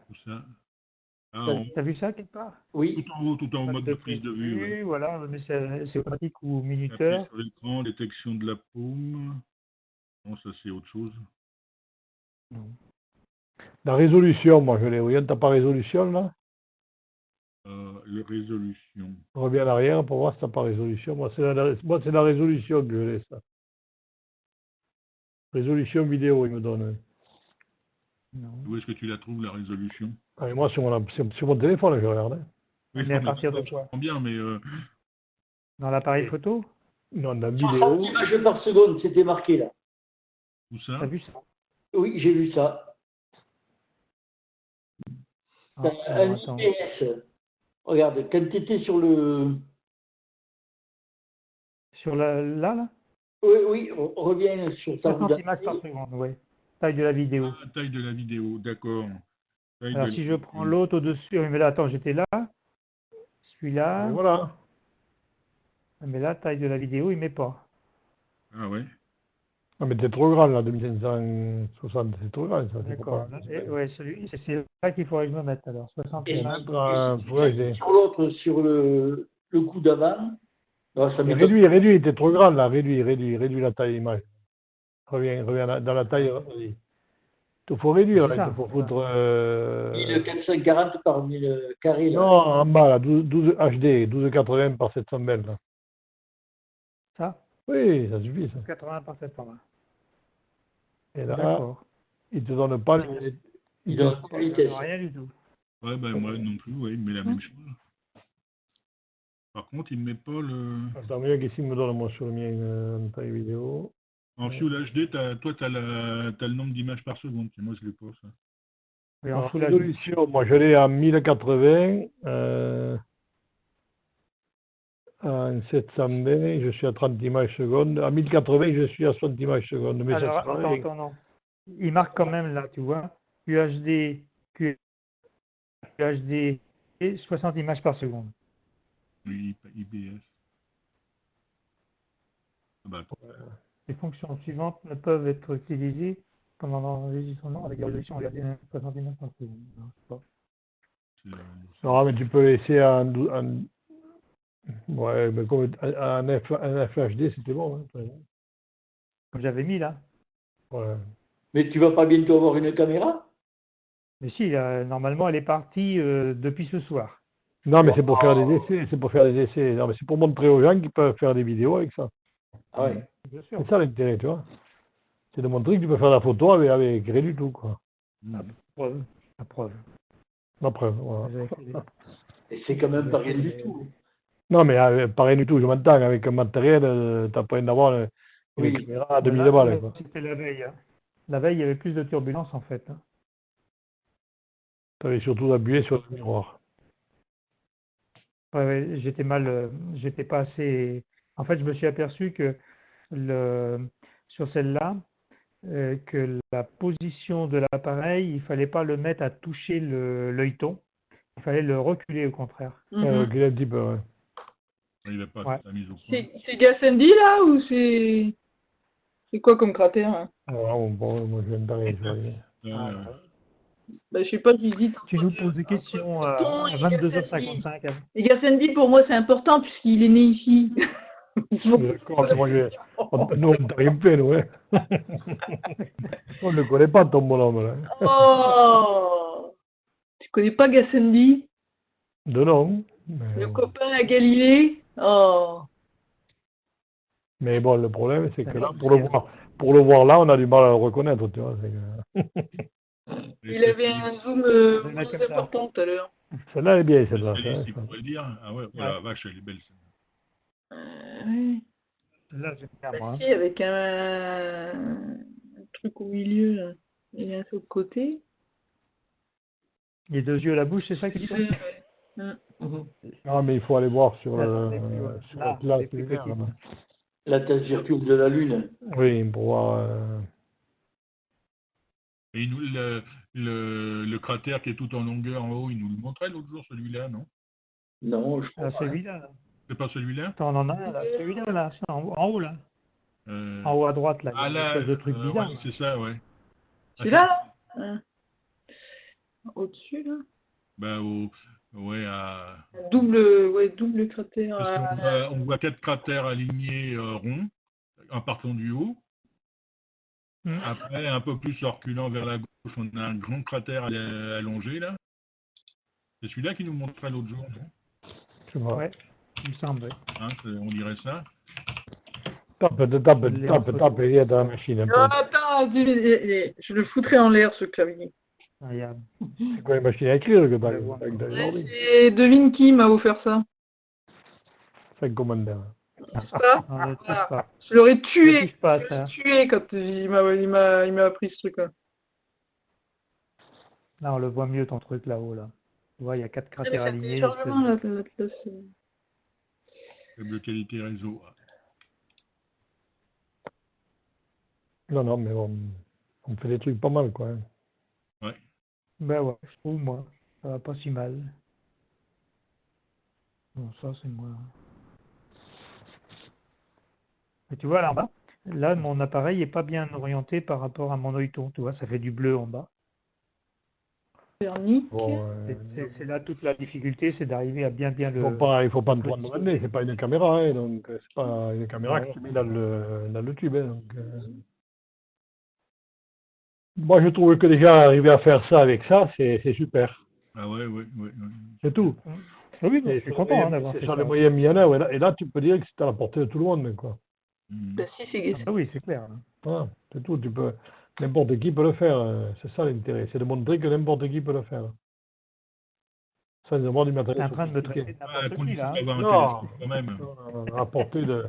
Tout ça. Ah, T'as vu ça quelque part? Oui. tout en haut, mode de prise de vue. Ouais. Voilà, mais c'est pratique ou Appuyer minuteur. sur l'écran, détection de la paume. Non, ça c'est autre chose. Non. La résolution, moi je l'ai. Regarde, t'as pas résolution là? La résolution. Reviens en arrière pour voir si t'as pas résolution. Moi, c'est la résolution que je l'ai, ça. Résolution vidéo, il me donne. Non. Où est-ce que tu la trouves, la résolution? Ah, mais moi, sur mon téléphone, je regarde. Hein. Oui, Mais à partir de je quoi? comprends bien, mais Dans l'appareil photo? Non, dans la 60 vidéo. images par seconde, c'était marqué là. où ça? T'as vu ça? Oui, j'ai vu ça. Ah, Un attends. IPS. Regarde, quand tu étais sur le... Sur là? Oui, on revient sur ta 60 images par seconde, oui. Taille de la vidéo. Ah, taille de la vidéo, d'accord. Alors si je prends l'autre au-dessus, mais là, attends, j'étais là. Celui-là. Et voilà. Mais là, taille de la vidéo, il met pas. Ah ouais. Non, mais t'es trop grand là, 2560, c'est trop grand ça. D'accord. Ouais, c'est là qu'il faudrait que je me mette alors. 60 Et images. sur l'autre, sur le coup d'avant, ça Mais m'étonne. réduis, t'es trop grand là, réduis la taille image. Reviens dans la taille. Il faut réduire, là, il faut foutre. 1440 par 1000 carrés. Là. Non, en bas là, 12 HD, 1280 par 720 là. Ça? Oui, ça suffit ça. 80 par 720. Et là, d'accord. il te donne pas Il donne pas la vitesse. Rien du tout. Ouais, ben moi non plus, ouais, il met la même chose. Par contre, il ne met pas le. Attends, mieux qu'ici, il me donne moi sur le mien en taille vidéo. En Full HD, toi, tu as le nombre d'images par seconde. Moi, je l'ai pas, ça. Oui, en Full résolution, moi je l'ai en 1080, en 720, je suis à 30 images secondes. À 1080, je suis à 60 images secondes. Mais Alors, ça attends, non. Il marque quand même là, tu vois. QHD et 60 images par seconde. Oui, IPS. Bah, Les fonctions suivantes ne peuvent être utilisées pendant l'enregistrement avec la résolution regardée 60 images par seconde. Non, je sais pas. Non, mais tu peux laisser ouais, mais comme un FHD, c'était bon. Hein, comme j'avais mis là. ouais. Mais tu vas pas bientôt avoir une caméra? Mais si, normalement, elle est partie depuis ce soir. Non, mais c'est pour faire des essais. Non, mais c'est pour montrer aux gens qu'ils peuvent faire des vidéos avec ça. Ah ouais. Bien sûr. C'est ça l'intérêt, tu vois. C'est de montrer que tu peux faire la photo avec rien du tout, quoi. La preuve. La preuve, voilà. Et c'est quand même pas rien du tout. Non, mais pas rien du tout, je m'entends. Avec un matériel, t'as pas rien d'avoir une caméra à 2000 balles, quoi. C'était la veille. Hein. La veille, il y avait plus de turbulences, en fait. Hein. Tu avais surtout appuyé sur le miroir. Ouais, j'étais pas assez. En fait, je me suis aperçu que sur celle-là, que la position de l'appareil, il fallait pas le mettre à toucher l'œilleton. Il fallait le reculer au contraire. Reculer un petit peu, ouais. Il n'a pas Ouais. sa mise au point. C'est Gassendi là ou c'est quoi comme cratère hein Alors, bon, moi je viens d'arriver. Bah, je sais pas, je dis. Tu nous poses des questions à 22h55. Et Gassendi, pour moi, c'est important puisqu'il est né ici. D'accord, moi nous on t'a rien fait, nous, hein. On ne le connaît pas, ton bonhomme, là. Oh, tu connais pas Gassendi? De nom. Le copain à Galilée? Oh. Mais bon, le problème, c'est que là, pour le voir là, on a du mal à le reconnaître, tu vois. Il avait un zoom plus important tout à l'heure. Celle-là, elle est bien, celle-là. Tu pourrais le dire. Ah ouais, voilà, vache, elle est belle, celle-là. Oui. Là, j'ai bien, moi. Avec un truc au milieu, là. Et un sur le côté. Les deux yeux à la bouche, c'est ça qu'il dit? Ah, mais il faut aller voir sur la place. La thèse virtuelle de la Lune. Oui, pour voir. Et il nous, le cratère qui est tout en longueur en haut, il nous le montrait l'autre jour, celui-là, non? Non, je crois pas. Celui-là. Là. C'est pas celui-là? On en a un, là. Celui-là, là. En haut, là. En haut à droite, là. Ah, là, de truc bizarre. ouais, c'est ça, ouais. Celui-là, là Au-dessus, là? Ouais, à... Double cratère. Parce qu'on voit 4 cratères alignés ronds, en partant du haut. Après, un peu plus en reculant vers la gauche, on a un grand cratère allongé, là. C'est celui-là qui nous montrait l'autre jour, non? Ouais, il me semble. Hein, on dirait ça. Tape, il y a dans la machine. Attends, je le foutrais en l'air, ce clavier. C'est quoi une machine à écrire que t'as Et devine qui m'a offert ça. C'est un commandant. Voilà. Je l'aurais tué. Tué quand il m'a appris ce truc-là. Là, on le voit mieux ton truc là-haut. Là. Tu vois, il y a 4 cratères alignés. Faible qualité réseau. Non, mais on fait des trucs pas mal, quoi. Ouais. Ben ouais, je trouve, moi. Ça va pas si mal. Bon, ça, c'est moi. Mais tu vois, là en bas, là, mon appareil est pas bien orienté par rapport à mon œilleton. Tu vois, ça fait du bleu en bas. Bon, c'est là toute la difficulté, c'est d'arriver à bien le... Il faut pas me prendre le nez, c'est pas une caméra, hein, donc c'est pas une caméra que tu mets dans le tube. Hein, donc, moi, je trouve que déjà arriver à faire ça avec ça, c'est super. Ah ouais. C'est tout. Oui, je suis content d'avoir fait ça. C'est sur les moyens mis en œuvre, et là, tu peux dire que c'est à la portée de tout le monde, quoi. Oui, c'est clair. Voilà, c'est tout, n'importe qui peut le faire, c'est ça l'intérêt, c'est de montrer que n'importe qui peut le faire. Sans avoir du matériel. Tu es en train de me traiter de n'importe qui, là.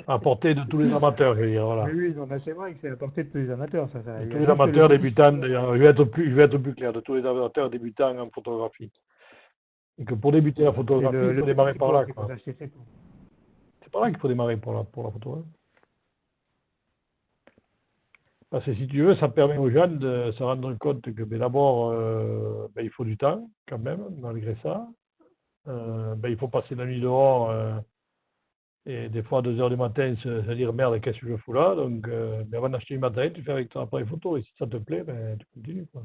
À portée de tous les amateurs, je veux dire, voilà. Oui, c'est vrai que c'est à portée de tous les amateurs, ça. Tous les amateurs débutants, d'ailleurs, je vais être plus clair, de tous les amateurs débutants en photographie. Et que pour débuter la photographie, il faut démarrer par là, quoi. C'est par là qu'il faut démarrer pour la photo. Hein. Parce que si tu veux, ça permet aux jeunes de se rendre compte que d'abord, il faut du temps, quand même, malgré ça. Il faut passer la nuit dehors, et des fois à 2 heures du matin, se dire merde, qu'est-ce que je fous là? Donc, avant d'acheter du matériel, tu fais avec ton appareil photo, et si ça te plaît, tu continues, quoi.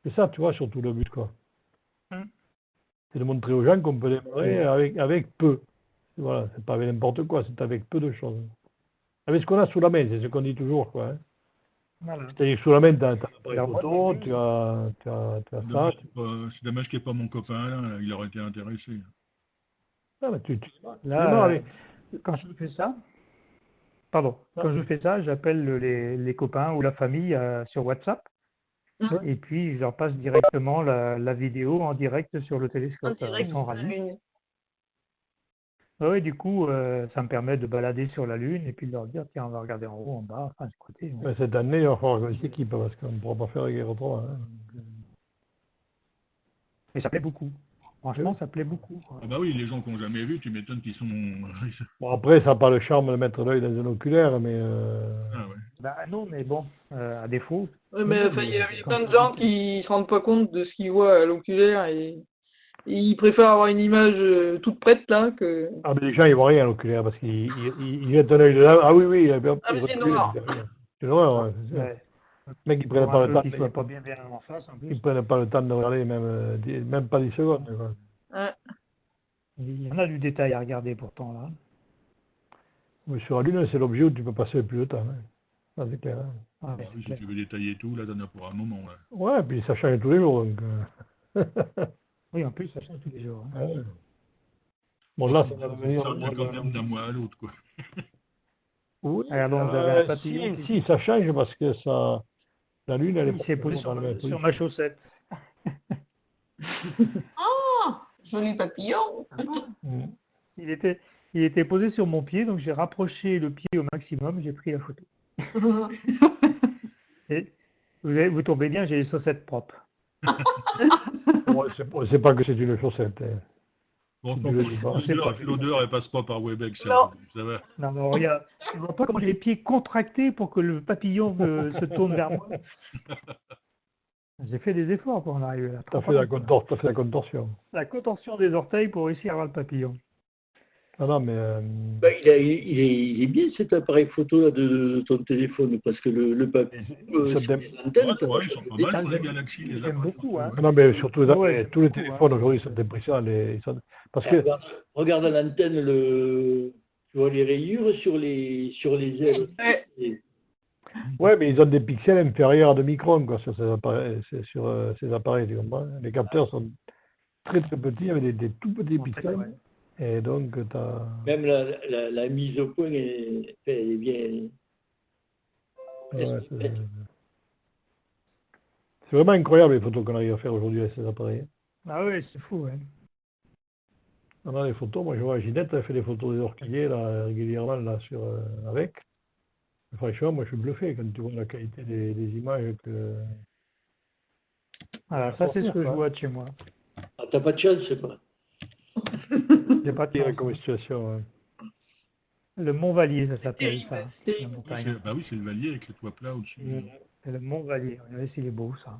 C'est ça, tu vois, surtout le but, quoi. C'est de montrer aux gens qu'on peut démarrer avec peu. Voilà, c'est pas avec n'importe quoi, c'est avec peu de choses. Avec ce qu'on a sous la main, c'est ce qu'on dit toujours, quoi. Hein. Voilà. C'est-à-dire que sous la main, tu as un appareil photo, tu as ça. C'est dommage qu'il n'y ait pas mon copain, là, il aurait été intéressé. Ah, mais là, quand je fais ça, quand je fais ça, j'appelle les copains ou la famille sur WhatsApp. Et puis, je leur passe directement la vidéo en direct sur le télescope. Ils sont ravis. Oui, du coup, ça me permet de balader sur la Lune et puis de leur dire, tiens, on va regarder en haut, en bas, enfin, côté. Ouais. Cette année, il va falloir une équipe parce qu'on ne pourra pas faire guerre autrement. Hein. Et ça plaît beaucoup. Franchement, ça plaît beaucoup. Ah bah oui, les gens qui n'ont jamais vu, tu m'étonnes qu'ils sont... Bon, après, ça n'a pas le charme de mettre l'œil dans un oculaire, mais... Ah ouais. Bah non, mais bon, à défaut. Oui, mais il y a plein de gens qui ne se rendent pas compte de ce qu'ils voient à l'oculaire et ils préfèrent avoir une image toute prête là que... Ah, mais les gens, ils voient rien à l'oculaire parce qu'ils jettent un œil dedans. Ah oui, c'est noir. C'est noir, ouais, c'est sûr. Ouais. Les mecs, ils prennent pas le temps. Qu'ils soient pas bien en face, en plus. Ils prennent pas le temps de regarder, même pas 10 secondes. Quoi. Ouais. Il y en a du détail à regarder pourtant là. Mais sur la Lune, c'est l'objet où tu peux passer le plus de temps. Hein. Ça, c'est clair. Hein. Ah, oui, si tu veux détailler tout, là, t'en as pour un moment. Là. Ouais, puis ça change tous les jours. Donc, oui, en plus, ça change tous les jours. Hein. Ouais. Bon, là, ça va devenir quand même d'un mois à l'autre, quoi. Oui, alors, vous avez un papillon si, ça change parce que ça... La Lune, elle est posée sur ma chaussette. Oh, joli papillon. Il était posé sur mon pied, donc j'ai rapproché le pied au maximum, j'ai pris la photo. Et vous tombez bien, j'ai les chaussettes propres. C'est pas que c'est une chaussette. Hein. Bon, l'odeur, elle passe pas par Webex, ça va. Non, regarde, tu vois pas comment j'ai les pieds contractés pour que le papillon se tourne vers moi. J'ai fait des efforts pour en arriver là. T'as fait la contorsion. La contorsion des orteils pour réussir à avoir le papillon. Non, non, mais Ben, il est bien cet appareil photo là, de ton téléphone, parce que le papier, ça sur dé- les antennes, ça Ouais, va ils sont pas changer. mal, les Galaxy. Les J'aime appareils beaucoup, photo, hein. ouais. non, mais surtout Ah ouais, tous les beaucoup, hein. téléphones aujourd'hui sont impressionnants. Parce que Regarde à l'antenne, tu vois les rayures sur les ailes. Ouais. Et- ouais, mais ils ont des pixels inférieurs à 2 microns quoi, sur ces appareils, ces appareils, tu comprends? Les capteurs sont très très petits avec des tout petits pixels. Ouais. Et donc, tu as. Même la mise au point, elle est bien. Ouais, c'est vraiment incroyable les photos qu'on arrive à faire aujourd'hui avec ces appareils. Ah oui, c'est fou, ouais. On a les photos, moi je vois Ginette, elle fait des photos des orchidées là, régulièrement là, avec. Franchement, moi je suis bluffé quand tu vois la qualité des images que. Voilà, ça c'est ce que je vois de chez moi. Ah, t'as pas de chance, c'est pas. J'ai pas de Pire chance. comme situation. Ouais. Le Mont Valier, ça s'appelle ça. C'est- La Oui, montagne. bah oui, c'est le Valier avec le toit plat au-dessus. C'est le Mont Valier. Regardez s'il est beau, ça.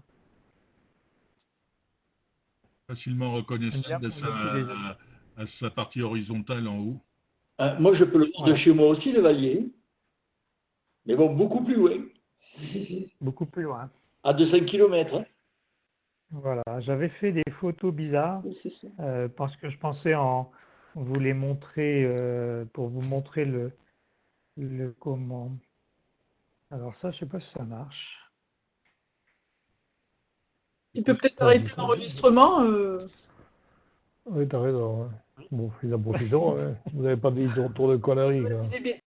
Facilement reconnaissable J'aime bien à sa partie horizontale en haut. Ah, moi, je peux le voir de Voilà. chez moi aussi, le Valier. Mais bon, beaucoup plus loin. Beaucoup plus loin. À 200 km. Hein. Voilà, j'avais fait des photos bizarres c'est ça. parce que je pensais vous les montrer pour vous montrer le comment. Alors ça, je sais pas si ça marche. Tu peux peut-être arrêter l'enregistrement. Oui, t'as raison. Ouais. Bon, ils en profiteront. Hein. Vous n'avez pas dit trop de conneries. Quoi.